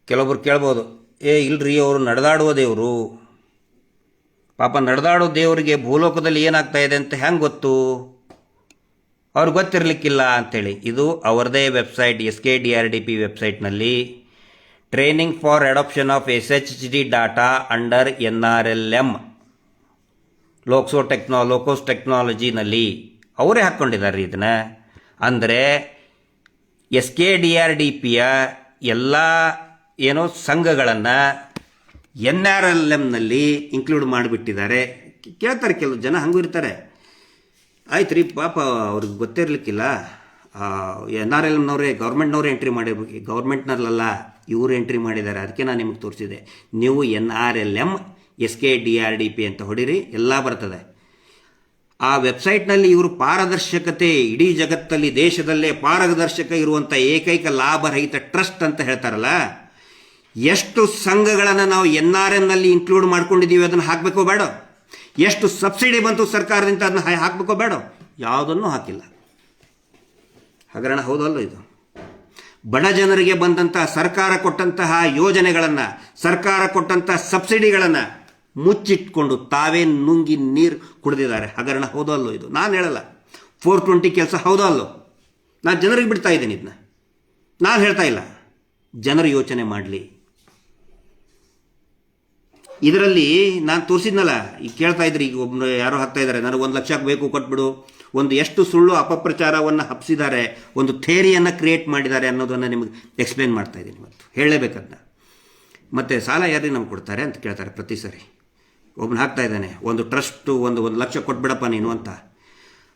ಕೆಲವೊಬ್ರು ಕೇಳ್ಬೋದು, ಇಲ್ರಿ ಅವರು ನಡೆದಾಡುವ ದೇವರು, ಪಾಪ ನಡೆದಾಡೋ ದೇವರಿಗೆ ಭೂಲೋಕದಲ್ಲಿ ಏನಾಗ್ತಾ ಇದೆ ಅಂತ ಹೆಂಗೆ ಗೊತ್ತು, ಅವ್ರಿಗೆ ಗೊತ್ತಿರಲಿಕ್ಕಿಲ್ಲ ಅಂಥೇಳಿ. ಇದು ಅವರದೇ ವೆಬ್ಸೈಟ್, SKDRDP ವೆಬ್ಸೈಟ್ನಲ್ಲಿ training for adoption of SHG data under NRLM ಲೋಕೋಸ್ ಟೆಕ್ನಾಲಜಿನಲ್ಲಿ ಅವರೇ ಹಾಕ್ಕೊಂಡಿದ್ದಾರೆ ಇದನ್ನು. ಅಂದರೆ SKDRDPಯ ಎಲ್ಲ ಏನೋ ಸಂಘಗಳನ್ನು NRLMನಲ್ಲಿ ಇನ್ಕ್ಲೂಡ್ ಮಾಡಿಬಿಟ್ಟಿದ್ದಾರೆ. ಕೇಳ್ತಾರೆ ಕೆಲವು ಜನ, ಹಂಗೂ ಇರ್ತಾರೆ. ಆಯ್ತು ರೀ, ಪಾಪ ಅವ್ರಿಗೆ ಗೊತ್ತಿರಲಿಕ್ಕಿಲ್ಲ. NRLMನವರೇ ಗೌರ್ಮೆಂಟ್ನವರೇ ಎಂಟ್ರಿ ಮಾಡಿರ್ಬೇಕು. ಗೌರ್ಮೆಂಟ್ನಲ್ಲ, ಇವರು ಎಂಟ್ರಿ ಮಾಡಿದ್ದಾರೆ. ಅದಕ್ಕೆ ನಾನು ನಿಮಗೆ ತೋರಿಸಿದೆ. ನೀವು NRLM SKDRDP ಅಂತ ಹೊಡಿರಿ, ಎಲ್ಲ ಬರ್ತದೆ. ಆ ವೆಬ್ಸೈಟ್ನಲ್ಲಿ ಇವರು ಪಾರದರ್ಶಕತೆ, ಇಡೀ ಜಗತ್ತಲ್ಲಿ ದೇಶದಲ್ಲೇ ಪಾರದರ್ಶಕ ಇರುವಂಥ ಏಕೈಕ ಲಾಭರಹಿತ ಟ್ರಸ್ಟ್ ಅಂತ ಹೇಳ್ತಾರಲ್ಲ, ಎಷ್ಟು ಸಂಘಗಳನ್ನು ನಾವು NRLMನಲ್ಲಿ ಇನ್ಕ್ಲೂಡ್ ಮಾಡ್ಕೊಂಡಿದ್ದೀವಿ ಅದನ್ನು ಹಾಕಬೇಕೋ ಬೇಡ, ಎಷ್ಟು ಸಬ್ಸಿಡಿ ಬಂತು ಸರ್ಕಾರದಿಂದ ಅದನ್ನು ಹಾಕಬೇಕೋ ಬೇಡ, ಯಾವುದನ್ನು ಹಾಕಿಲ್ಲ. ಹಗರಣ ಹೌದಲ್ಲ ಇದು? ಬಡ ಜನರಿಗೆ ಬಂದಂತಹ ಸರ್ಕಾರ ಕೊಟ್ಟಂತಹ ಯೋಜನೆಗಳನ್ನು, ಸರ್ಕಾರ ಕೊಟ್ಟಂತಹ ಸಬ್ಸಿಡಿಗಳನ್ನು ಮುಚ್ಚಿಟ್ಕೊಂಡು ತಾವೇ ನುಂಗಿ ನೀರು ಕುಡಿದಿದ್ದಾರೆ. ಹಗರಣ ಹೌದೋ ಅಲ್ಲೋ ಇದು? ನಾನು ಹೇಳಲ್ಲ. 420 ಕೆಲಸ ಹೌದೋ ಅಲ್ಲೋ? ನಾನು ಜನರಿಗೆ ಬಿಡ್ತಾ ಇದ್ದೀನಿ ಇದನ್ನ, ನಾನು ಹೇಳ್ತಾ ಇಲ್ಲ. ಜನರು ಯೋಚನೆ ಮಾಡಲಿ. ಇದರಲ್ಲಿ ನಾನು ತೋರಿಸಿದ್ನಲ್ಲ, ಈಗ ಕೇಳ್ತಾ ಇದ್ರಿ, ಈಗ ಒಬ್ಬರು ಯಾರೋ ಹಾಕ್ತಾ ಇದ್ದಾರೆ, ನನಗೆ 1 ಲಕ್ಷ ಬೇಕು ಕೊಟ್ಬಿಡು, ಒಂದು ಎಷ್ಟು ಸುಳ್ಳು ಅಪಪ್ರಚಾರವನ್ನು ಹಬ್ಬಿಸಿದ್ದಾರೆ, ಒಂದು ಥೇರಿಯನ್ನು ಕ್ರಿಯೇಟ್ ಮಾಡಿದ್ದಾರೆ ಅನ್ನೋದನ್ನು ನಿಮಗೆ ಎಕ್ಸ್ಪ್ಲೇನ್ ಮಾಡ್ತಾ ಇದ್ದೀನಿ. ಇವತ್ತು ಹೇಳಲೇಬೇಕಂತ. ಮತ್ತು ಸಾಲ ಯಾರಿಗೆ ನಮ್ಗೆ ಕೊಡ್ತಾರೆ ಅಂತ ಕೇಳ್ತಾರೆ ಪ್ರತಿ ಸರಿ. ಒಬ್ಬನು ಹಾಕ್ತಾ ಇದ್ದಾನೆ, ಒಂದು ಟ್ರಸ್ಟು 1 ಲಕ್ಷ ಕೊಟ್ಬಿಡಪ್ಪ ನೀನು ಅಂತ.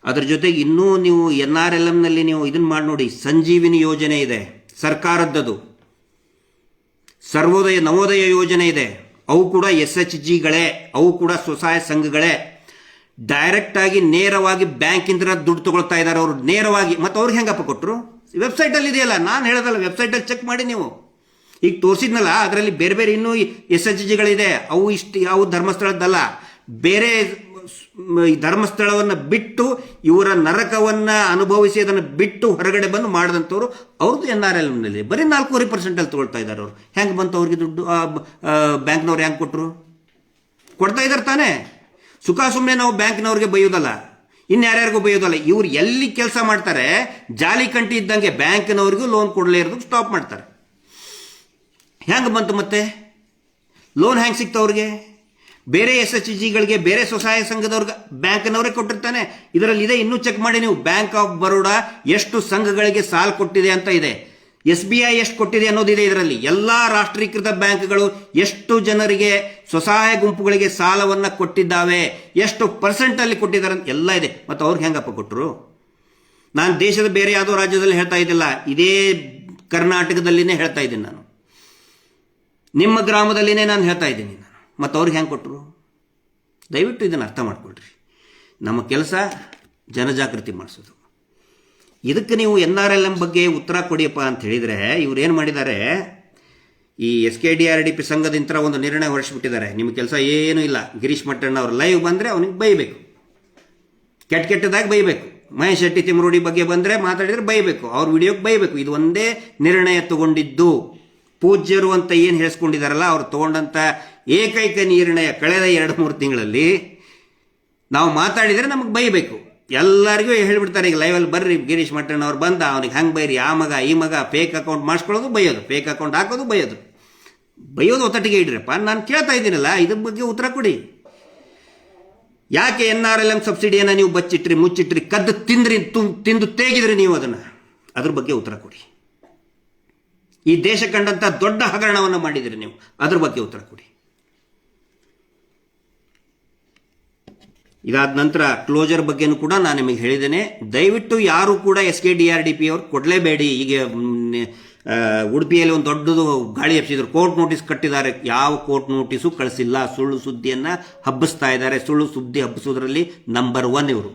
ಅದ್ರ ಜೊತೆಗೆ ಇನ್ನೂ ನೀವು NRLMನಲ್ಲಿ ನೀವು ಇದನ್ನು ಮಾಡಿ ನೋಡಿ, ಸಂಜೀವಿನಿ ಯೋಜನೆ ಇದೆ ಸರ್ಕಾರದ್ದದು, ಸರ್ವೋದಯ ನವೋದಯ ಯೋಜನೆ ಇದೆ, ಅವು ಕೂಡ SHGಗಳೇ, ಅವು ಕೂಡ ಸ್ವಸಹಾಯ ಸಂಘಗಳೇ. ಡೈರೆಕ್ಟಾಗಿ ನೇರವಾಗಿ ಬ್ಯಾಂಕಿಂದ ದುಡ್ಡು ತಗೊಳ್ತಾ ಇದ್ದಾರೆ ಅವರು ನೇರವಾಗಿ. ಮತ್ತು ಅವ್ರಿಗೆ ಹೆಂಗಪ್ಪ ಕೊಟ್ಟರು? ವೆಬ್ಸೈಟಲ್ಲಿ ಇದೆಯಲ್ಲ, ನಾನು ಹೇಳೋದಲ್ಲ, ವೆಬ್ಸೈಟಲ್ಲಿ ಚೆಕ್ ಮಾಡಿ ನೀವು. ಈಗ ತೋರಿಸಿದ್ನಲ್ಲ, ಅದರಲ್ಲಿ ಬೇರೆ ಬೇರೆ ಇನ್ನೂ SHGಗಳಿದೆ, ಅವು ಅವು ಧರ್ಮಸ್ಥಳದ್ದಲ್ಲ, ಬೇರೆ ಧರ್ಮಸ್ಥಳವನ್ನು ಬಿಟ್ಟು ಇವರ ನರಕವನ್ನು ಅನುಭವಿಸಿ ಅದನ್ನು ಬಿಟ್ಟು ಹೊರಗಡೆ ಬಂದು ಮಾಡಿದಂಥವ್ರು ಅವ್ರದ್ದು NRLMನಲ್ಲಿ ಬರೀ 4.5% ತಗೊಳ್ತಾ ಇದ್ದಾರೆ ಅವರು. ಹೆಂಗೆ ಬಂತು ಅವ್ರಿಗೆ ದುಡ್ಡು? ಬ್ಯಾಂಕ್ನವ್ರು ಹೆಂಗೆ ಕೊಟ್ಟರು? ಕೊಡ್ತಾ ಇದ್ದಾರೆ ತಾನೇ. ಸುಖ ಸುಮ್ಮನೆ ನಾವು ಬ್ಯಾಂಕ್ನವ್ರಿಗೆ ಬೈಯೋದಲ್ಲ, ಇನ್ಯಾರ್ಯಾರಿಗೂ ಬೈಯೋದಲ್ಲ. ಇವ್ರು ಎಲ್ಲಿ ಕೆಲಸ ಮಾಡ್ತಾರೆ ಜಾಲಿ ಕಂಟಿ ಇದ್ದಂಗೆ ಬ್ಯಾಂಕ್ನವ್ರಿಗೂ ಲೋನ್ ಕೊಡಲೇ ಇರೋದಕ್ಕೆ ಸ್ಟಾಪ್ ಮಾಡ್ತಾರೆ. ಹೆಂಗೆ ಬಂತು ಮತ್ತೆ ಲೋನ್? ಹೆಂಗೆ ಸಿಕ್ತು ಅವ್ರಿಗೆ? ಬೇರೆ SHGಗಳಿಗೆ, ಬೇರೆ ಸ್ವಸಹಾಯ ಸಂಘದವ್ರಿಗೆ ಬ್ಯಾಂಕ್ನವರೇ ಕೊಟ್ಟಿರ್ತಾನೆ. ಇದರಲ್ಲಿ ಇದೆ, ಇನ್ನೂ ಚೆಕ್ ಮಾಡಿ ನೀವು. ಬ್ಯಾಂಕ್ ಆಫ್ ಬರೋಡಾ ಎಷ್ಟು ಸಂಘಗಳಿಗೆ ಸಾಲ ಕೊಟ್ಟಿದೆ ಅಂತ ಇದೆ, SBI ಎಷ್ಟು ಕೊಟ್ಟಿದೆ ಅನ್ನೋದಿದೆ ಇದರಲ್ಲಿ. ಎಲ್ಲ ರಾಷ್ಟ್ರೀಕೃತ ಬ್ಯಾಂಕ್ಗಳು ಎಷ್ಟು ಜನರಿಗೆ ಸ್ವಸಹಾಯ ಗುಂಪುಗಳಿಗೆ ಸಾಲವನ್ನು ಕೊಟ್ಟಿದ್ದಾವೆ, ಎಷ್ಟು ಪರ್ಸೆಂಟಲ್ಲಿ ಕೊಟ್ಟಿದ್ದಾರೆ ಅಂತ ಎಲ್ಲ ಇದೆ. ಮತ್ತು ಅವ್ರಿಗೆ ಹೆಂಗಪ್ಪ ಕೊಟ್ಟರು? ನಾನು ದೇಶದ ಬೇರೆ ಯಾವುದೋ ರಾಜ್ಯದಲ್ಲಿ ಹೇಳ್ತಾ ಇದ್ದಿಲ್ಲ, ಇದೇ ಕರ್ನಾಟಕದಲ್ಲಿನೇ ಹೇಳ್ತಾ ಇದ್ದೀನಿ ನಾನು, ನಿಮ್ಮ ಗ್ರಾಮದಲ್ಲಿನೇ ನಾನು ಹೇಳ್ತಾ ಇದ್ದೀನಿ ನಾನು. ಮತ್ತು ಅವ್ರಿಗೆ ಹೆಂಗೆ ಕೊಟ್ಟರು? ದಯವಿಟ್ಟು ಇದನ್ನು ಅರ್ಥ ಮಾಡ್ಕೊಳ್ರಿ. ನಮ್ಮ ಕೆಲಸ ಜನಜಾಗೃತಿ ಮಾಡಿಸೋದು. ಇದಕ್ಕೆ ನೀವು NRLM ಬಗ್ಗೆ ಉತ್ತರ ಕೊಡಿಯಪ್ಪ ಅಂತ ಹೇಳಿದರೆ, ಇವ್ರು ಏನು ಮಾಡಿದ್ದಾರೆ, ಈ SKDRDP ಸಂಘದಿಂದ ಒಂದು ನಿರ್ಣಯ ಹೊರಡಿಸ್ಬಿಟ್ಟಿದ್ದಾರೆ. ನಿಮ್ಮ ಕೆಲಸ ಏನೂ ಇಲ್ಲ. ಗಿರೀಶ್ ಮಟ್ಟಣ್ಣ ಅವ್ರು ಲೈವ್ ಬಂದರೆ ಅವನಿಗೆ ಬೈಬೇಕು, ಕೆಟ್ಟದಾಗಿ ಬೈಬೇಕು. ಮಹೇಶ್ ಶೆಟ್ಟಿ ತಿಮ್ರೋಡಿ ಬಗ್ಗೆ ಬಂದರೆ ಮಾತಾಡಿದರೆ ಬೈಬೇಕು, ಅವ್ರ ವಿಡಿಯೋಗೆ ಬೈಬೇಕು. ಇದು ಒಂದೇ ನಿರ್ಣಯ ತಗೊಂಡಿದ್ದು. ಪೂಜ್ಯರು ಅಂತ ಏನು ಹೇಳಿಸ್ಕೊಂಡಿದ್ದಾರಲ್ಲ, ಅವ್ರು ತಗೊಂಡಂಥ ಏಕೈಕ ನಿರ್ಣಯ ಕಳೆದ 2-3 ತಿಂಗಳಲ್ಲಿ ನಾವು ಮಾತಾಡಿದರೆ ನಮಗೆ ಬೈಬೇಕು. ಎಲ್ಲರಿಗೂ ಹೇಳಿಬಿಡ್ತಾರೆ ಈಗ ಲೈವಲ್ಲಿ, ಬರ್ರಿ ಗಿರೀಶ್ ಮಟ್ಟಣ್ಣ ಅವ್ರು ಬಂದ, ಅವನಿಗೆ ಹಂಗೆ ಬೈರಿ, ಆ ಮಗ ಈ ಮಗ, ಫೇಕ್ ಅಕೌಂಟ್ ಮಾಡಿಸ್ಕೊಳ್ಳೋದು ಬೈಯೋದು, ಫೇಕ್ ಅಕೌಂಟ್ ಹಾಕೋದು ಬೈಯೋದು ಒತ್ತಟಿಗೆ ಇಡ್ರಪ್ಪ. ನಾನು ಕೇಳ್ತಾ ಇದ್ದೀನಲ್ಲ, ಇದ್ರ ಬಗ್ಗೆ ಉತ್ತರ ಕೊಡಿ. ಯಾಕೆ NRLM ಸಬ್ಸಿಡಿಯನ್ನು ನೀವು ಬಚ್ಚಿಟ್ರಿ, ಮುಚ್ಚಿಟ್ರಿ, ಕದ್ದು ತಿಂದು ತೇಗಿದ್ರಿ ನೀವು ಅದನ್ನು? ಅದ್ರ ಬಗ್ಗೆ ಉತ್ತರ ಕೊಡಿ. ಈ ದೇಶ ಕಂಡಂಥ ದೊಡ್ಡ ಹಗರಣವನ್ನು ಮಾಡಿದಿರಿ ನೀವು, ಅದ್ರ ಬಗ್ಗೆ ಉತ್ತರ ಕೊಡಿ. ಇದಾದ ನಂತರ ಕ್ಲೋಜರ್ ಬಗ್ಗೆನೂ ಕೂಡ ನಾನು ನಿಮಗೆ ಹೇಳಿದ್ದೇನೆ. ದಯವಿಟ್ಟು ಯಾರು ಕೂಡ SKDRDP ಅವ್ರು ಕೊಡಲೇಬೇಡಿ. ಈಗ ಉಡುಪಿಯಲ್ಲಿ ಒಂದು ದೊಡ್ಡದು ಗಾಳಿ ಎಬ್ಸಿದ್ರು, ಕೋರ್ಟ್ ನೋಟಿಸ್ ಕಟ್ಟಿದ್ದಾರೆ. ಯಾವ ಕೋರ್ಟ್ ನೋಟಿಸು ಕಳಿಸಿಲ್ಲ, ಸುಳ್ಳು ಸುದ್ದಿಯನ್ನು ಹಬ್ಬಿಸ್ತಾ ಇದ್ದಾರೆ. ಸುಳ್ಳು ಸುದ್ದಿ ಹಬ್ಬಿಸೋದ್ರಲ್ಲಿ ನಂಬರ್ 1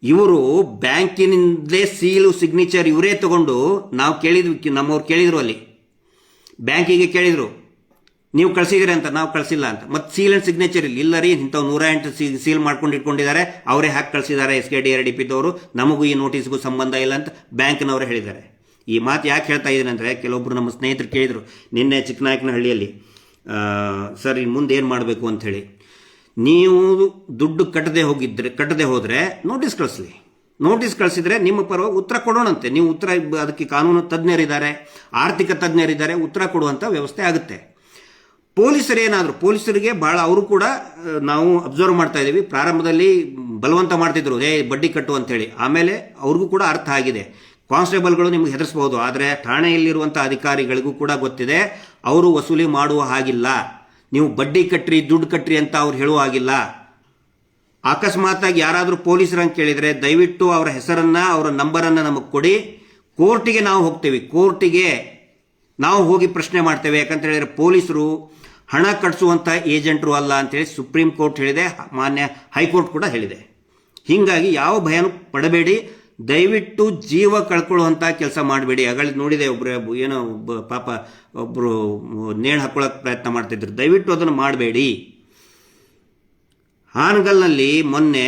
ಇವರು ಬ್ಯಾಂಕಿನಿಂದಲೇ ಸೀಲು ಸಿಗ್ನೇಚರ್ ಇವರೇ ತಗೊಂಡು, ನಾವು ಕೇಳಿದ್ವಿ, ನಮ್ಮವ್ರು ಕೇಳಿದ್ರು, ಅಲ್ಲಿ ಬ್ಯಾಂಕಿಗೆ ಕೇಳಿದರು ನೀವು ಕಳಿಸಿದಿರಿ ಅಂತ. ನಾವು ಕಳಿಸಿಲ್ಲ ಅಂತ. ಮತ್ತು ಸೀಲ್ ಆ್ಯಂಡ್ ಸಿಗ್ನೇಚರ್ ಇಲ್ಲ ರೀ, ಇಂಥವು 108 ಸೀಲ್ ಮಾಡ್ಕೊಂಡು ಇಟ್ಕೊಂಡಿದ್ದಾರೆ, ಅವರೇ ಹಾಕಿ ಕಳಿಸಿದ್ದಾರೆ SKDRDPದವರು, ನಮಗೂ ಈ ನೋಟಿಸ್ಗೂ ಸಂಬಂಧ ಇಲ್ಲ ಅಂತ ಬ್ಯಾಂಕ್ನವರೇ ಹೇಳಿದ್ದಾರೆ. ಈ ಮಾತು ಯಾಕೆ ಹೇಳ್ತಾ ಇದ್ದೀನಿ ಅಂದರೆ, ಕೆಲವೊಬ್ಬರು ನಮ್ಮ ಸ್ನೇಹಿತರು ಕೇಳಿದರು ನಿನ್ನೆ ಚಿಕ್ಕನಾಯಕನಹಳ್ಳಿಯಲ್ಲಿ, ಸರ್ ಇನ್ನು ಮುಂದೆ ಏನು ಮಾಡಬೇಕು ಅಂಥೇಳಿ. ನೀವು ದುಡ್ಡು ಕಟ್ಟದೆ ಹೋದರೆ ನೋಟಿಸ್ ಕಳಿಸ್ಲಿ. ನೋಟಿಸ್ ಕಳಿಸಿದರೆ ನಿಮ್ಮ ಪರವಾಗಿ ಉತ್ತರ ಕೊಡೋಣಂತೆ. ನೀವು ಉತ್ತರ, ಅದಕ್ಕೆ ಕಾನೂನು ತಜ್ಞರಿದ್ದಾರೆ, ಆರ್ಥಿಕ ತಜ್ಞರಿದ್ದಾರೆ, ಉತ್ತರ ಕೊಡುವಂಥ ವ್ಯವಸ್ಥೆ ಆಗುತ್ತೆ. ಪೊಲೀಸರಿಗೆ ಭಾಳ, ಅವರು ಕೂಡ ನಾವು ಅಬ್ಸರ್ವ್ ಮಾಡ್ತಾ ಇದ್ದೀವಿ. ಪ್ರಾರಂಭದಲ್ಲಿ ಬಲವಂತ ಮಾಡ್ತಿದ್ರು, ಬಡ್ಡಿ ಕಟ್ಟು ಅಂತೇಳಿ. ಆಮೇಲೆ ಅವ್ರಿಗೂ ಕೂಡ ಅರ್ಥ ಆಗಿದೆ. ಕಾನ್ಸ್ಟೇಬಲ್ಗಳು ನಿಮಗೆ ಹೆದರಿಸಬಹುದು, ಆದರೆ ಠಾಣೆಯಲ್ಲಿರುವಂಥ ಅಧಿಕಾರಿಗಳಿಗೂ ಕೂಡ ಗೊತ್ತಿದೆ, ಅವರು ವಸೂಲಿ ಮಾಡುವ ಹಾಗಿಲ್ಲ. ನೀವು ಬಡ್ಡಿ ಕಟ್ಟ್ರಿ, ದುಡ್ಡು ಕಟ್ಟ್ರಿ ಅಂತ ಅವ್ರು ಹೇಳುವ ಹಾಗಿಲ್ಲ. ಅಕಸ್ಮಾತಾಗಿ ಯಾರಾದರೂ ಪೊಲೀಸರಂಗೆ ಕೇಳಿದರೆ ದಯವಿಟ್ಟು ಅವರ ಹೆಸರನ್ನು, ಅವರ ನಂಬರನ್ನು ನಮಗೆ ಕೊಡಿ. ಕೋರ್ಟಿಗೆ ನಾವು ಹೋಗ್ತೇವೆ, ಕೋರ್ಟಿಗೆ ನಾವು ಹೋಗಿ ಪ್ರಶ್ನೆ ಮಾಡ್ತೇವೆ. ಯಾಕಂತ ಹೇಳಿದರೆ ಪೊಲೀಸರು ಹಣ ಕಟ್ಟಿಸುವಂಥ ಏಜೆಂಟರು ಅಲ್ಲ ಅಂತೇಳಿ ಸುಪ್ರೀಂ ಕೋರ್ಟ್ ಹೇಳಿದೆ, ಮಾನ್ಯ ಹೈಕೋರ್ಟ್ ಕೂಡ ಹೇಳಿದೆ. ಹೀಗಾಗಿ ಯಾವ ಭಯನೂ ಪಡಬೇಡಿ. ದಯವಿಟ್ಟು ಜೀವ ಕಳ್ಕೊಳ್ಳುವಂಥ ಕೆಲಸ ಮಾಡಬೇಡಿ. ಅಗಳಿ ನೋಡಿದೆ, ಒಬ್ಬರು ಏನೋ ಪಾಪ ಒಬ್ಬರು ನೇಣು ಹಾಕೊಳ್ಳೋಕೆ ಪ್ರಯತ್ನ ಮಾಡ್ತಿದ್ರು. ದಯವಿಟ್ಟು ಅದನ್ನು ಮಾಡಬೇಡಿ. ಹಾನಗಲ್ನಲ್ಲಿ ಮೊನ್ನೆ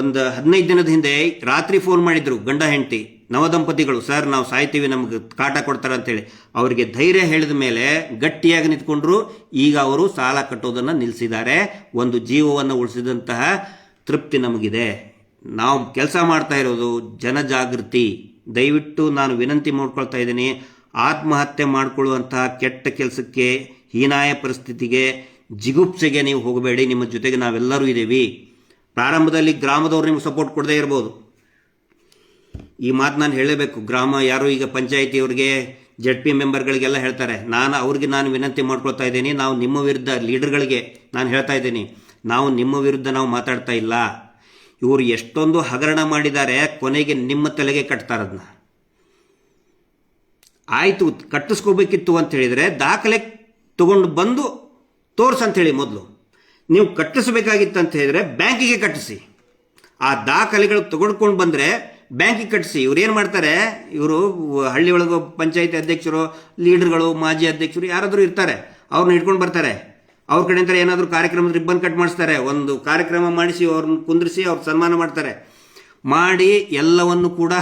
ಒಂದು 15 ದಿನದ ಹಿಂದೆ ರಾತ್ರಿ ಫೋನ್ ಮಾಡಿದ್ರು ಗಂಡ ಹೆಂಡತಿ, ನವದಂಪತಿಗಳು, ಸರ್ ನಾವು ಸಾಯ್ತೀವಿ, ನಮ್ಗೆ ಕಾಟ ಕೊಡ್ತಾರೆ ಅಂತೇಳಿ. ಅವರಿಗೆ ಧೈರ್ಯ ಹೇಳಿದ ಮೇಲೆ ಗಟ್ಟಿಯಾಗಿ ನಿಂತ್ಕೊಂಡ್ರು. ಈಗ ಅವರು ಸಾಲ ಕಟ್ಟೋದನ್ನು ನಿಲ್ಲಿಸಿದ್ದಾರೆ. ಒಂದು ಜೀವವನ್ನು ಉಳಿಸಿದಂತಹ ತೃಪ್ತಿ ನಮಗಿದೆ. ನಾವು ಕೆಲಸ ಮಾಡ್ತಾ ಇರೋದು ಜನಜಾಗೃತಿ. ದಯವಿಟ್ಟು ನಾನು ವಿನಂತಿ ಮಾಡ್ಕೊಳ್ತಾ ಇದ್ದೀನಿ, ಆತ್ಮಹತ್ಯೆ ಮಾಡಿಕೊಳ್ಳುವಂತಹ ಕೆಟ್ಟ ಕೆಲಸಕ್ಕೆ, ಹೀನಾಯ ಪರಿಸ್ಥಿತಿಗೆ, ಜಿಗುಪ್ಸೆಗೆ ನೀವು ಹೋಗಬೇಡಿ. ನಿಮ್ಮ ಜೊತೆಗೆ ನಾವೆಲ್ಲರೂ ಇದ್ದೀವಿ. ಪ್ರಾರಂಭದಲ್ಲಿ ಗ್ರಾಮದವ್ರು ನಿಮ್ಗೆ ಸಪೋರ್ಟ್ ಕೊಡದೇ ಇರ್ಬೋದು. ಈ ಮಾತು ನಾನು ಹೇಳಲೇಬೇಕು. ಗ್ರಾಮ ಯಾರು ಈಗ ಪಂಚಾಯಿತಿಯವ್ರಿಗೆ, ZP ಮೆಂಬರ್ಗಳಿಗೆಲ್ಲ ಹೇಳ್ತಾರೆ. ಅವ್ರಿಗೆ ನಾನು ವಿನಂತಿ ಮಾಡ್ಕೊಳ್ತಾ ಇದ್ದೀನಿ, ನಾವು ನಿಮ್ಮ ವಿರುದ್ಧ, ಲೀಡರ್ಗಳಿಗೆ ನಾನು ಹೇಳ್ತಾ ಇದ್ದೀನಿ, ನಾವು ನಿಮ್ಮ ವಿರುದ್ಧ ನಾವು ಮಾತಾಡ್ತಾ ಇಲ್ಲ. ಇವರು ಎಷ್ಟೊಂದು ಹಗರಣ ಮಾಡಿದ್ದಾರೆ, ಕೊನೆಗೆ ನಿಮ್ಮ ತಲೆಗೆ ಕಟ್ತಾರದನ್ನ. ಆಯಿತು, ಕಟ್ಟಿಸ್ಕೋಬೇಕಿತ್ತು ಅಂತ ಹೇಳಿದರೆ ದಾಖಲೆ ತಗೊಂಡು ಬಂದು ತೋರ್ಸಂಥೇಳಿ ಮೊದಲು. ನೀವು ಕಟ್ಟಿಸ್ಬೇಕಾಗಿತ್ತು ಅಂತ ಹೇಳಿದರೆ ಬ್ಯಾಂಕಿಗೆ ಕಟ್ಟಿಸಿ. ಆ ದಾಖಲೆಗಳು ತಗೊಂಡ್ಕೊಂಡು ಬಂದರೆ ಬ್ಯಾಂಕಿಗೆ ಕಟ್ಟಿಸಿ. ಇವ್ರು ಏನು ಮಾಡ್ತಾರೆ, ಇವರು ಹಳ್ಳಿ ಒಳಗೆ ಪಂಚಾಯತಿ ಅಧ್ಯಕ್ಷರು, ಲೀಡರ್ಗಳು, ಮಾಜಿ ಅಧ್ಯಕ್ಷರು ಯಾರಾದರೂ ಇರ್ತಾರೆ, ಅವ್ರನ್ನ ಹಿಡ್ಕೊಂಡು ಬರ್ತಾರೆ. ಅವ್ರ ಕಡೆಯಿಂದ ಏನಾದರೂ ಕಾರ್ಯಕ್ರಮದ ರಿಬ್ಬನ್ ಕಟ್ ಮಾಡಿಸ್ತಾರೆ, ಒಂದು ಕಾರ್ಯಕ್ರಮ ಮಾಡಿಸಿ ಅವ್ರನ್ನ ಕುಂದಿರಿಸಿ ಅವ್ರ ಸನ್ಮಾನ ಮಾಡ್ತಾರೆ. ಮಾಡಿ ಎಲ್ಲವನ್ನು ಕೂಡ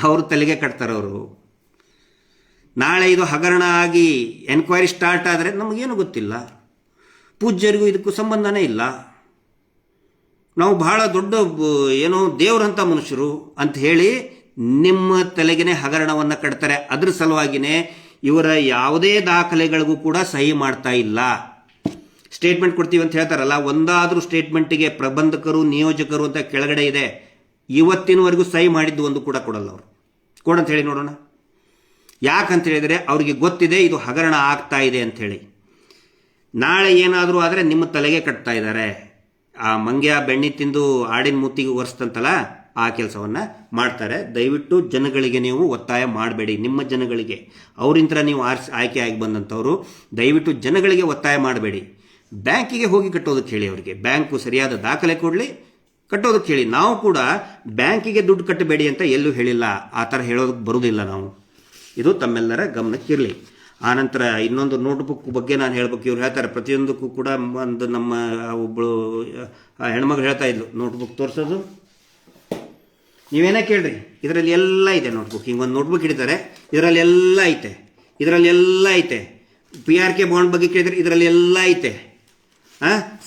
ಅವ್ರ ತಲೆಗೆ ಕಟ್ತಾರೆ ಅವರು. ನಾಳೆ ಇದು ಹಗರಣ ಆಗಿ ಎನ್ಕ್ವೈರಿ ಸ್ಟಾರ್ಟ್ ಆದರೆ ನಮಗೇನು ಗೊತ್ತಿಲ್ಲ, ಪೂಜ್ಯರಿಗೂ ಇದಕ್ಕೂ ಸಂಬಂಧನೇ ಇಲ್ಲ. ನಾವು ಬಹಳ ದೊಡ್ಡ ಏನೋ ದೇವರಂಥ ಮನುಷ್ಯರು ಅಂತ ಹೇಳಿ ನಿಮ್ಮ ತಲೆಗೆ ಹಗರಣವನ್ನು ಕಟ್ತಾರೆ. ಅದ್ರ ಸಲುವಾಗಿಯೇ ಇವರ ಯಾವುದೇ ದಾಖಲೆಗಳಿಗೂ ಕೂಡ ಸಹಿ ಮಾಡ್ತಾ ಇಲ್ಲ. ಸ್ಟೇಟ್ಮೆಂಟ್ ಕೊಡ್ತೀವಿ ಅಂತ ಹೇಳ್ತಾರಲ್ಲ, ಒಂದಾದರೂ ಸ್ಟೇಟ್ಮೆಂಟಿಗೆ ಪ್ರಬಂಧಕರು, ನಿಯೋಜಕರು ಅಂತ ಕೆಳಗಡೆ ಇದೆ, ಇವತ್ತಿನವರೆಗೂ ಸಹಿ ಮಾಡಿದ್ದು ಒಂದು ಕೂಡ ಕೊಡಲ್ಲ ಅವರು. ಕೊಡಂತ ಹೇಳಿ ನೋಡೋಣ. ಯಾಕಂತ ಹೇಳಿದರೆ ಅವ್ರಿಗೆ ಗೊತ್ತಿದೆ ಇದು ಹಗರಣ ಆಗ್ತಾ ಇದೆ ಅಂಥೇಳಿ. ನಾಳೆ ಏನಾದರೂ ಆದರೆ ನಿಮ್ಮ ತಲೆಗೆ ಕಟ್ತಾ ಇದ್ದಾರೆ. ಆ ಮಂಗ್ಯ ಬೆಣ್ಣೆ ತಿಂದು ಆಡಿನ ಮೂತಿಗೆ ಒರೆಸ್ತಂತಲ್ಲ, ಆ ಕೆಲಸವನ್ನು ಮಾಡ್ತಾರೆ. ದಯವಿಟ್ಟು ಜನಗಳಿಗೆ ನೀವು ಒತ್ತಾಯ ಮಾಡಬೇಡಿ. ನಿಮ್ಮ ಜನಗಳಿಗೆ, ಅವರಿಂತ ನೀವು ಆಯ್ಕೆ ಆಗಿ ಬಂದಂಥವರು, ದಯವಿಟ್ಟು ಜನಗಳಿಗೆ ಒತ್ತಾಯ ಮಾಡಬೇಡಿ. ಬ್ಯಾಂಕಿಗೆ ಹೋಗಿ ಕಟ್ಟೋದಕ್ಕೆ ಹೇಳಿ ಅವರಿಗೆ. ಬ್ಯಾಂಕು ಸರಿಯಾದ ದಾಖಲೆ ಕೊಡಲಿ, ಕಟ್ಟೋದಕ್ಕೆ ಹೇಳಿ. ನಾವು ಕೂಡ ಬ್ಯಾಂಕಿಗೆ ದುಡ್ಡು ಕಟ್ಟಬೇಡಿ ಅಂತ ಎಲ್ಲೂ ಹೇಳಿಲ್ಲ, ಆ ಥರ ಹೇಳೋದಕ್ಕೆ ಬರೋದಿಲ್ಲ ನಾವು. ಇದು ತಮ್ಮೆಲ್ಲರ ಗಮನಕ್ಕಿರಲಿ. ಆನಂತರ ಇನ್ನೊಂದು ನೋಟ್ಬುಕ್ ಬಗ್ಗೆ ನಾನು ಹೇಳ್ಬೇಕು. ಇವ್ರು ಹೇಳ್ತಾರೆ ಪ್ರತಿಯೊಂದಕ್ಕೂ ಕೂಡ ಒಂದು ನಮ್ಮ ಒಬ್ಬಳು ಹೆಣ್ಮಗಳು ಹೇಳ್ತಾ ಇದ್ಲು, ನೋಟ್ಬುಕ್ ತೋರಿಸೋದು ನೀವೇನೇ ಕೇಳ್ರಿ, ಇದರಲ್ಲಿ ಎಲ್ಲ ಇದೆ ನೋಟ್ಬುಕ್. ಹಿಂಗೆ ಒಂದು ನೋಟ್ಬುಕ್ ಹಿಡಿತಾರೆ, ಇದರಲ್ಲಿ ಎಲ್ಲ ಐತೆ, ಇದರಲ್ಲಿ ಎಲ್ಲ ಐತೆ. PRK ಬಾಂಡ್ ಬಗ್ಗೆ ಕೇಳಿದರೆ ಇದರಲ್ಲಿ ಎಲ್ಲ ಐತೆ.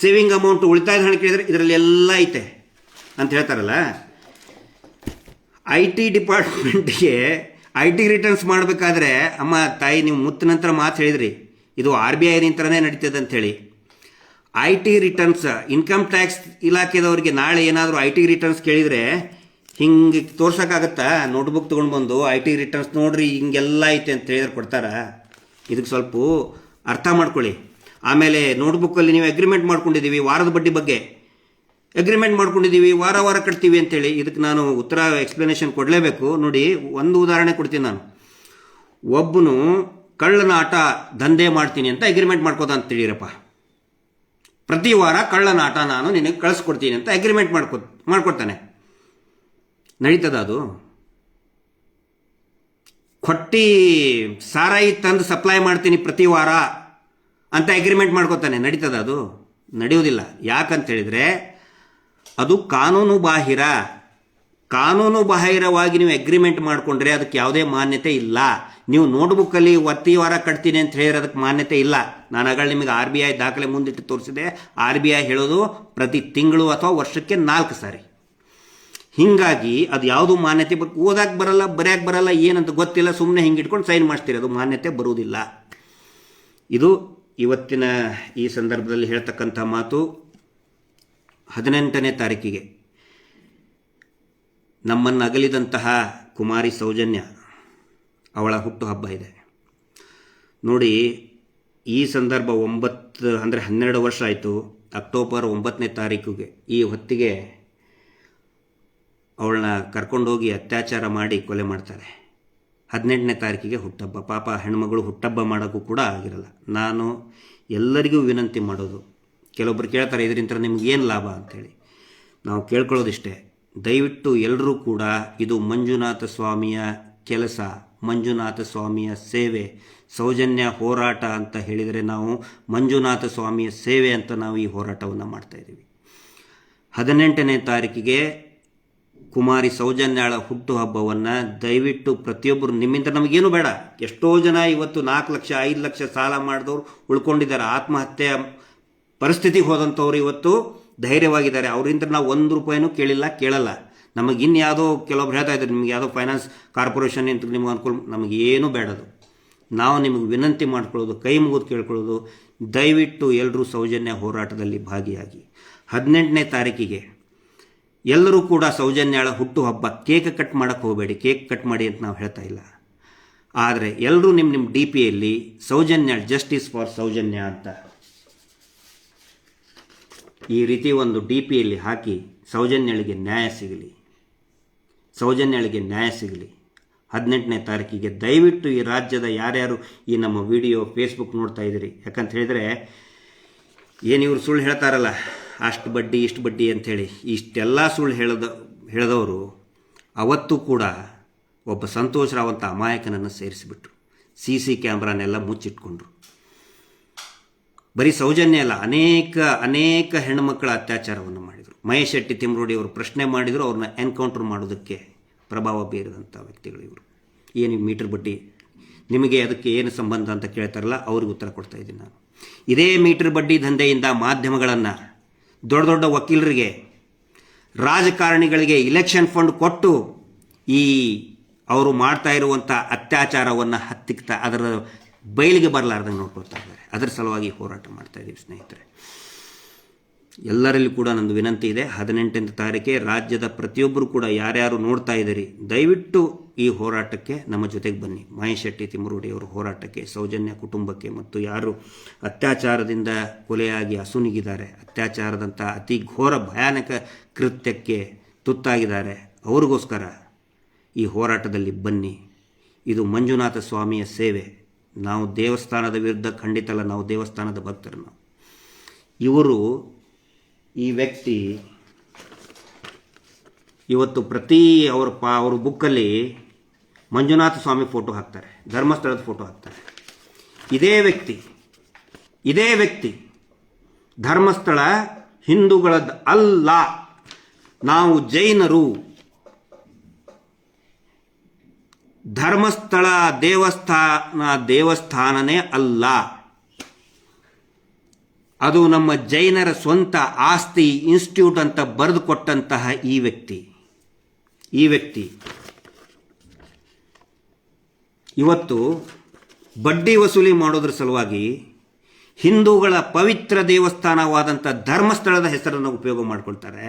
ಸೇವಿಂಗ್ ಅಮೌಂಟ್, ಉಳಿತಾಯದ ಹಣ ಕೇಳಿದರೆ ಇದರಲ್ಲಿ ಎಲ್ಲ ಐತೆ ಅಂತ ಹೇಳ್ತಾರಲ್ಲ. IT ಡಿಪಾರ್ಟ್ಮೆಂಟ್ಗೆ IT ರಿಟರ್ನ್ಸ್ ಮಾಡಬೇಕಾದ್ರೆ, ಅಮ್ಮ ತಾಯಿ ನೀವು ಮುತ್ತ ನಂತರ ಮಾತು ಹೇಳಿದ್ರಿ, ಇದು RBI ನಿಂತರನೇ ನಡೀತದೆ ಅಂಥೇಳಿ. IT ರಿಟರ್ನ್ಸ್, ಇನ್ಕಮ್ ಟ್ಯಾಕ್ಸ್ ಇಲಾಖೆದವ್ರಿಗೆ ನಾಳೆ ಏನಾದರೂ IT ರಿಟರ್ನ್ಸ್ ಕೇಳಿದರೆ ಹಿಂಗೆ ತೋರ್ಸೋಕ್ಕಾಗತ್ತಾ? ನೋಟ್ಬುಕ್ ತೊಗೊಂಡು ಬಂದು IT ರಿಟರ್ನ್ಸ್ ನೋಡ್ರಿ ಹಿಂಗೆಲ್ಲ ಐತೆ ಅಂತ ಹೇಳಿದ್ರೆ ಕೊಡ್ತಾರ? ಇದಕ್ಕೆ ಸ್ವಲ್ಪ ಅರ್ಥ ಮಾಡ್ಕೊಳ್ಳಿ. ಆಮೇಲೆ ನೋಟ್ಬುಕ್ಕಲ್ಲಿ ನೀವು ಅಗ್ರಿಮೆಂಟ್ ಮಾಡ್ಕೊಂಡಿದ್ದೀವಿ, ವಾರದ ಬಡ್ಡಿ ಬಗ್ಗೆ ಅಗ್ರಿಮೆಂಟ್ ಮಾಡ್ಕೊಂಡಿದ್ದೀವಿ, ವಾರ ವಾರ ಕಟ್ತೀವಿ ಅಂತೇಳಿ. ಇದಕ್ಕೆ ನಾನು ಉತ್ತರ ಎಕ್ಸ್ಪ್ಲನೇಷನ್ ಕೊಡಲೇಬೇಕು. ನೋಡಿ, ಒಂದು ಉದಾಹರಣೆ ಕೊಡ್ತೀನಿ ನಾನು. ಒಬ್ಬನು ಕಳ್ಳನಾಟ ದಂಧೆ ಮಾಡ್ತೀನಿ ಅಂತ ಅಗ್ರಿಮೆಂಟ್ ಮಾಡ್ಕೋದ ಅಂತ ತಿಳಿರಪ್ಪ. ಪ್ರತಿ ವಾರ ಕಳ್ಳನಾಟ ನಾನು ನಿನಗೆ ಕಳಿಸ್ಕೊಡ್ತೀನಿ ಅಂತ ಅಗ್ರಿಮೆಂಟ್ ಮಾಡ್ಕೊಡ್ತಾನೆ. ನಡೀತದ ಅದು? ಕೊಟ್ಟಿ ಸಾರಾಯಿ ತಂದು ಸಪ್ಲೈ ಮಾಡ್ತೀನಿ ಪ್ರತಿ ವಾರ ಅಂತ ಅಗ್ರಿಮೆಂಟ್ ಮಾಡ್ಕೋತಾನೆ. ನಡೀತದ ಅದು? ನಡೆಯುವುದಿಲ್ಲ. ಯಾಕಂತ ಹೇಳಿದರೆ ಅದು ಕಾನೂನು ಬಾಹಿರವಾಗಿ ನೀವು ಅಗ್ರಿಮೆಂಟ್ ಮಾಡಿಕೊಂಡ್ರೆ ಅದಕ್ಕೆ ಯಾವುದೇ ಮಾನ್ಯತೆ ಇಲ್ಲ. ನೀವು ನೋಟ್ಬುಕ್ಕಲ್ಲಿ ಪ್ರತಿ ವಾರ ಕಟ್ತೀನಿ ಅಂತ ಹೇಳಿದ್ರೆ ಅದಕ್ಕೆ ಮಾನ್ಯತೆ ಇಲ್ಲ. ನಾನು ಆಗ ನಿಮಗೆ RBI ದಾಖಲೆ ಮುಂದಿಟ್ಟು ತೋರಿಸಿದೆ. RBI ಹೇಳೋದು ಪ್ರತಿ ತಿಂಗಳು ಅಥವಾ ವರ್ಷಕ್ಕೆ 4 ಸಾರಿ. ಹೀಗಾಗಿ ಅದು ಯಾವುದು ಮಾನ್ಯತೆ ಓದಕ್ಕೆ ಬರಲ್ಲ, ಬರೆಯಕ್ಕೆ ಬರಲ್ಲ, ಏನಂತ ಗೊತ್ತಿಲ್ಲ, ಸುಮ್ಮನೆ ಹಿಂಗೆ ಇಟ್ಕೊಂಡು ಸೈನ್ ಮಾಡಿಸ್ತೀರಿ, ಅದು ಮಾನ್ಯತೆ ಬರುವುದಿಲ್ಲ. ಇದು ಇವತ್ತಿನ ಈ ಸಂದರ್ಭದಲ್ಲಿ ಹೇಳ್ತಕ್ಕಂಥ ಮಾತು. 18ನೇ ತಾರೀಕಿಗೆ ನಮ್ಮನ್ನು ಅಗಲಿದಂತಹ ಕುಮಾರಿ ಸೌಜನ್ಯ, ಅವಳ ಹುಟ್ಟುಹಬ್ಬ ಇದೆ ನೋಡಿ. ಈ ಸಂದರ್ಭ 12 ವರ್ಷ ಆಯಿತು. ಅಕ್ಟೋಬರ್ 9ನೇ ತಾರೀಕಿಗೆ ಈ ಹೊತ್ತಿಗೆ ಅವಳನ್ನ ಕರ್ಕೊಂಡೋಗಿ ಅತ್ಯಾಚಾರ ಮಾಡಿ ಕೊಲೆ ಮಾಡ್ತಾರೆ. 18ನೇ ತಾರೀಕಿಗೆ ಹುಟ್ಟಹಬ್ಬ. ಪಾಪ ಹೆಣ್ಮಗಳು ಹುಟ್ಟಹಬ್ಬ ಮಾಡೋಕ್ಕೂ ಕೂಡ ಆಗಿರಲ್ಲ. ನಾನು ಎಲ್ಲರಿಗೂ ವಿನಂತಿ ಮಾಡೋದು, ಕೆಲವೊಬ್ಬರು ಕೇಳ್ತಾರೆ ಇದರಿಂದ ನಿಮ್ಗೇನು ಲಾಭ ಅಂಥೇಳಿ. ನಾವು ಕೇಳ್ಕೊಳ್ಳೋದಿಷ್ಟೇ, ದಯವಿಟ್ಟು ಎಲ್ಲರೂ ಕೂಡ ಇದು ಮಂಜುನಾಥ ಸ್ವಾಮಿಯ ಕೆಲಸ, ಮಂಜುನಾಥ ಸ್ವಾಮಿಯ ಸೇವೆ, ಸೌಜನ್ಯ ಹೋರಾಟ ಅಂತ ಹೇಳಿದರೆ ನಾವು ಮಂಜುನಾಥ ಸ್ವಾಮಿಯ ಸೇವೆ ಅಂತ ನಾವು ಈ ಹೋರಾಟವನ್ನು ಮಾಡ್ತಾಯಿದ್ದೀವಿ. 18ನೇ ತಾರೀಕಿಗೆ ಕುಮಾರಿ ಸೌಜನ್ಯಾಳ ಹುಟ್ಟುಹಬ್ಬವನ್ನು ದಯವಿಟ್ಟು ಪ್ರತಿಯೊಬ್ಬರು, ನಿಮ್ಮಿಂದ ನಮಗೇನು ಬೇಡ. ಎಷ್ಟೋ ಜನ ಇವತ್ತು 4 ಲಕ್ಷ 5 ಲಕ್ಷ ಸಾಲ ಮಾಡಿದವರು ಉಳ್ಕೊಂಡಿದ್ದಾರೆ. ಆತ್ಮಹತ್ಯೆ ಪರಿಸ್ಥಿತಿಗೆ ಹೋದಂಥವ್ರು ಇವತ್ತು ಧೈರ್ಯವಾಗಿದ್ದಾರೆ. ಅವರಿಂದ ನಾವು 1 ರೂಪಾಯಿನೂ ಕೇಳಲ್ಲ. ನಮಗೆ ಇನ್ಯಾವುದೋ ಕೆಲವೊಬ್ರು ಹೇಳ್ತಾ ಇದ್ದಾರೆ, ನಿಮ್ಗೆ ಯಾವುದೋ ಫೈನಾನ್ಸ್ ಕಾರ್ಪೊರೇಷನ್ ಅಂತ ನಿಮ್ಗೆ ಅನ್ಕೊಂಡು, ನಮಗೇನು ಬೇಡದು. ನಾವು ನಿಮಗೆ ವಿನಂತಿ ಮಾಡ್ಕೊಳ್ಳೋದು, ಕೈ ಮುಗಿದು ಕೇಳ್ಕೊಳ್ಳೋದು, ದಯವಿಟ್ಟು ಎಲ್ಲರೂ ಸೌಜನ್ಯ ಹೋರಾಟದಲ್ಲಿ ಭಾಗಿಯಾಗಿ. 18ನೇ ತಾರೀಕಿಗೆ ಎಲ್ಲರೂ ಕೂಡ ಸೌಜನ್ಯಾಳ ಹುಟ್ಟುಹಬ್ಬ. ಕೇಕ್ ಕಟ್ ಮಾಡೋಕ್ಕೆ ಹೋಗಬೇಡಿ, ಕೇಕ್ ಕಟ್ ಮಾಡಿ ಅಂತ ನಾವು ಹೇಳ್ತಾ ಇಲ್ಲ. ಆದರೆ ಎಲ್ಲರೂ ನಿಮ್ಮ DPಯಲ್ಲಿ ಸೌಜನ್ಯ, ಜಸ್ಟಿಸ್ ಫಾರ್ ಸೌಜನ್ಯ ಅಂತ ಈ ರೀತಿ ಒಂದು DPಯಲ್ಲಿ ಹಾಕಿ ಸೌಜನ್ಯಳಿಗೆ ನ್ಯಾಯ ಸಿಗಲಿ, ಸೌಜನ್ಯಳಿಗೆ ನ್ಯಾಯ ಸಿಗಲಿ. 18ನೇ ತಾರೀಕಿಗೆ ದಯವಿಟ್ಟು ಈ ರಾಜ್ಯದ ಯಾರ್ಯಾರು ಈ ನಮ್ಮ ವಿಡಿಯೋ ಫೇಸ್ಬುಕ್ ನೋಡ್ತಾ ಇದ್ದೀರಿ, ಯಾಕಂತ ಹೇಳಿದರೆ ಏನು ಇವರು ಸುಳ್ಳು ಹೇಳ್ತಾರಲ್ಲ, ಅಷ್ಟು ಬಡ್ಡಿ ಇಷ್ಟು ಬಡ್ಡಿ ಅಂಥೇಳಿ ಇಷ್ಟೆಲ್ಲ ಸುಳ್ಳು ಹೇಳಿದವರು ಅವತ್ತು ಕೂಡ ಒಬ್ಬ ಸಂತೋಷ್ ರಾವ್ ಅಂತ ಅಮಾಯಕನನ್ನು ಸೇರಿಸಿಬಿಟ್ರು. CC ಕ್ಯಾಮ್ರಾನೆಲ್ಲ ಮುಚ್ಚಿಟ್ಕೊಂಡ್ರು. ಬರೀ ಸೌಜನ್ಯ ಅಲ್ಲ, ಅನೇಕ ಹೆಣ್ಣುಮಕ್ಕಳ ಅತ್ಯಾಚಾರವನ್ನು ಮಾಡಿದರು. ಮಹೇಶ್ ಶೆಟ್ಟಿ ತಿಮ್ರೋಡಿ ಅವರು ಪ್ರಶ್ನೆ ಮಾಡಿದರು, ಅವ್ರನ್ನ ಎನ್ಕೌಂಟರ್ ಮಾಡೋದಕ್ಕೆ ಪ್ರಭಾವ ಬೀರಿದಂಥ ವ್ಯಕ್ತಿಗಳು ಇವರು. ಏನು ಮೀಟರ್ ಬಡ್ಡಿ ನಿಮಗೆ ಅದಕ್ಕೆ ಏನು ಸಂಬಂಧ ಅಂತ ಕೇಳ್ತಾರಲ್ಲ, ಅವ್ರಿಗೆ ಉತ್ತರ ಕೊಡ್ತಾ ಇದ್ದೀನಿ ನಾನು. ಇದೇ ಮೀಟರ್ ಬಡ್ಡಿ ದಂಧೆಯಿಂದ ಮಾಧ್ಯಮಗಳನ್ನು, ದೊಡ್ಡ ದೊಡ್ಡ ವಕೀಲರಿಗೆ, ರಾಜಕಾರಣಿಗಳಿಗೆ ಇಲೆಕ್ಷನ್ ಫಂಡ್ ಕೊಟ್ಟು ಈ ಅವರು ಮಾಡ್ತಾ ಇರುವಂಥ ಅತ್ಯಾಚಾರವನ್ನು ಹತ್ತಿಕ್ತಾ ಅದರ ಬಯಲಿಗೆ ಬರಲಾರ್ದಂಗೆ ನೋಡ್ಕೊಳ್ತಾ ಇದ್ದಾರೆ. ಅದರ ಸಲುವಾಗಿ ಹೋರಾಟ ಮಾಡ್ತಾ ಇದ್ದೀವಿ ಸ್ನೇಹಿತರೆ. ಎಲ್ಲರಲ್ಲಿ ಕೂಡ ನಂದು ವಿನಂತಿ ಇದೆ, 18ನೇ ತಾರೀಕಿಗೆ ರಾಜ್ಯದ ಪ್ರತಿಯೊಬ್ಬರು ಕೂಡ ಯಾರ್ಯಾರು ನೋಡ್ತಾ ಇದ್ದೀರಿ, ದಯವಿಟ್ಟು ಈ ಹೋರಾಟಕ್ಕೆ ನಮ್ಮ ಜೊತೆಗೆ ಬನ್ನಿ. ಮಹೇಶ್ ಶೆಟ್ಟಿ ತಿಮ್ರೋಡಿ ಅವರ ಹೋರಾಟಕ್ಕೆ, ಸೌಜನ್ಯ ಕುಟುಂಬಕ್ಕೆ ಮತ್ತು ಯಾರು ಅತ್ಯಾಚಾರದಿಂದ ಕೊಲೆಯಾಗಿ ಅಸುನೀಗಿದ್ದಾರೆ, ಅತ್ಯಾಚಾರದಂಥ ಅತಿ ಘೋರ ಭಯಾನಕ ಕೃತ್ಯಕ್ಕೆ ತುತ್ತಾಗಿದ್ದಾರೆ, ಅವ್ರಿಗೋಸ್ಕರ ಈ ಹೋರಾಟದಲ್ಲಿ ಬನ್ನಿ. ಇದು ಮಂಜುನಾಥ ಸ್ವಾಮಿಯ ಸೇವೆ. ನಾವು ದೇವಸ್ಥಾನದ ವಿರುದ್ಧ ಖಂಡಿತ ಅಲ್ಲ, ನಾವು ದೇವಸ್ಥಾನದ ಭಕ್ತರು. ನಾವು ಇವರು ಈ ವ್ಯಕ್ತಿ ಇವತ್ತು ಪ್ರತಿ ಅವ್ರ ಬುಕ್ಕಲ್ಲಿ ಮಂಜುನಾಥ ಸ್ವಾಮಿ ಫೋಟೋ ಹಾಕ್ತಾರೆ, ಧರ್ಮಸ್ಥಳದ ಫೋಟೋ ಹಾಕ್ತಾರೆ. ಇದೇ ವ್ಯಕ್ತಿ ಧರ್ಮಸ್ಥಳ ಹಿಂದೂಗಳದ್ದು ಅಲ್ಲ, ನಾವು ಜೈನರು, ಧರ್ಮಸ್ಥಳ ದೇವಸ್ಥಾನನೇ ಅಲ್ಲ, ಅದು ನಮ್ಮ ಜೈನರ ಸ್ವಂತ ಆಸ್ತಿ, ಇನ್ಸ್ಟಿಟ್ಯೂಟ್ ಅಂತ ಬರೆದು ಕೊಟ್ಟಂತಹ ಈ ವ್ಯಕ್ತಿ ಇವತ್ತು ಬಡ್ಡಿ ವಸೂಲಿ ಮಾಡೋದ್ರ ಸಲುವಾಗಿ ಹಿಂದೂಗಳ ಪವಿತ್ರ ದೇವಸ್ಥಾನವಾದಂಥ ಧರ್ಮಸ್ಥಳದ ಹೆಸರನ್ನು ಉಪಯೋಗ ಮಾಡಿಕೊಳ್ತಾರೆ.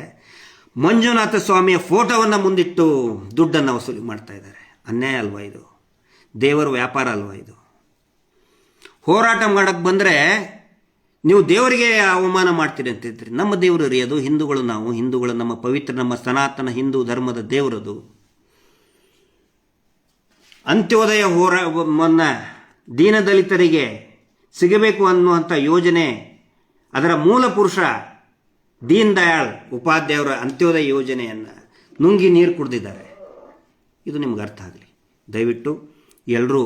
ಮಂಜುನಾಥ ಸ್ವಾಮಿಯ ಫೋಟೋವನ್ನು ಮುಂದಿಟ್ಟು ದುಡ್ಡನ್ನು ವಸೂಲಿ ಮಾಡ್ತಾ ಇದ್ದಾರೆ. ಅನ್ಯಾಯ ಅಲ್ವಾ ಇದು? ದೇವರ ವ್ಯಾಪಾರ ಅಲ್ವಾ ಇದು? ಹೋರಾಟ ಮಾಡಕ್ಕೆ ಬಂದರೆ ನೀವು ದೇವರಿಗೆ ಅವಮಾನ ಮಾಡ್ತೀರಿ ಅಂತಿದ್ರಿ. ನಮ್ಮ ದೇವರು ರೀ ಅದು, ಹಿಂದೂಗಳು, ನಾವು ಹಿಂದೂಗಳು, ನಮ್ಮ ಪವಿತ್ರ, ನಮ್ಮ ಸನಾತನ ಹಿಂದೂ ಧರ್ಮದ ದೇವರದು. ಅಂತ್ಯೋದಯ ದೀನದಲಿತರಿಗೆ ಸಿಗಬೇಕು ಅನ್ನುವಂಥ ಯೋಜನೆ, ಅದರ ಮೂಲ ಪುರುಷ ದೀನ್ ದಯಾಳ್ ಉಪಾಧ್ಯಾಯರ ಅಂತ್ಯೋದಯ ಯೋಜನೆಯನ್ನು ನುಂಗಿ ನೀರು ಕುಡಿದಿದ್ದಾರೆ. ಇದು ನಿಮ್ಗೆ ಅರ್ಥ ಆಗಲಿ. ದಯವಿಟ್ಟು ಎಲ್ಲರೂ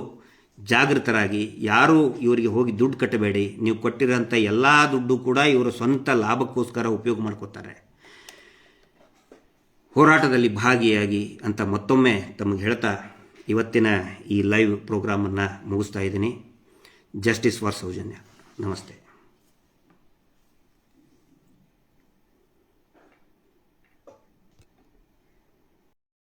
ಜಾಗೃತರಾಗಿ, ಯಾರೂ ಇವರಿಗೆ ಹೋಗಿ ದುಡ್ಡು ಕಟ್ಟಬೇಡಿ. ನೀವು ಕೊಟ್ಟಿರೋಂಥ ಎಲ್ಲ ದುಡ್ಡು ಕೂಡ ಇವರ ಸ್ವಂತ ಲಾಭಕ್ಕೋಸ್ಕರ ಉಪಯೋಗ ಮಾಡ್ಕೋತಾರೆ. ಹೋರಾಟದಲ್ಲಿ ಭಾಗಿಯಾಗಿ ಅಂತ ಮತ್ತೊಮ್ಮೆ ತಮಗೆ ಹೇಳ್ತಾ ಇವತ್ತಿನ ಈ ಲೈವ್ ಪ್ರೋಗ್ರಾಮನ್ನು ಮುಗಿಸ್ತಾ ಇದ್ದೀನಿ. Justice for Soujanya. ನಮಸ್ತೆ.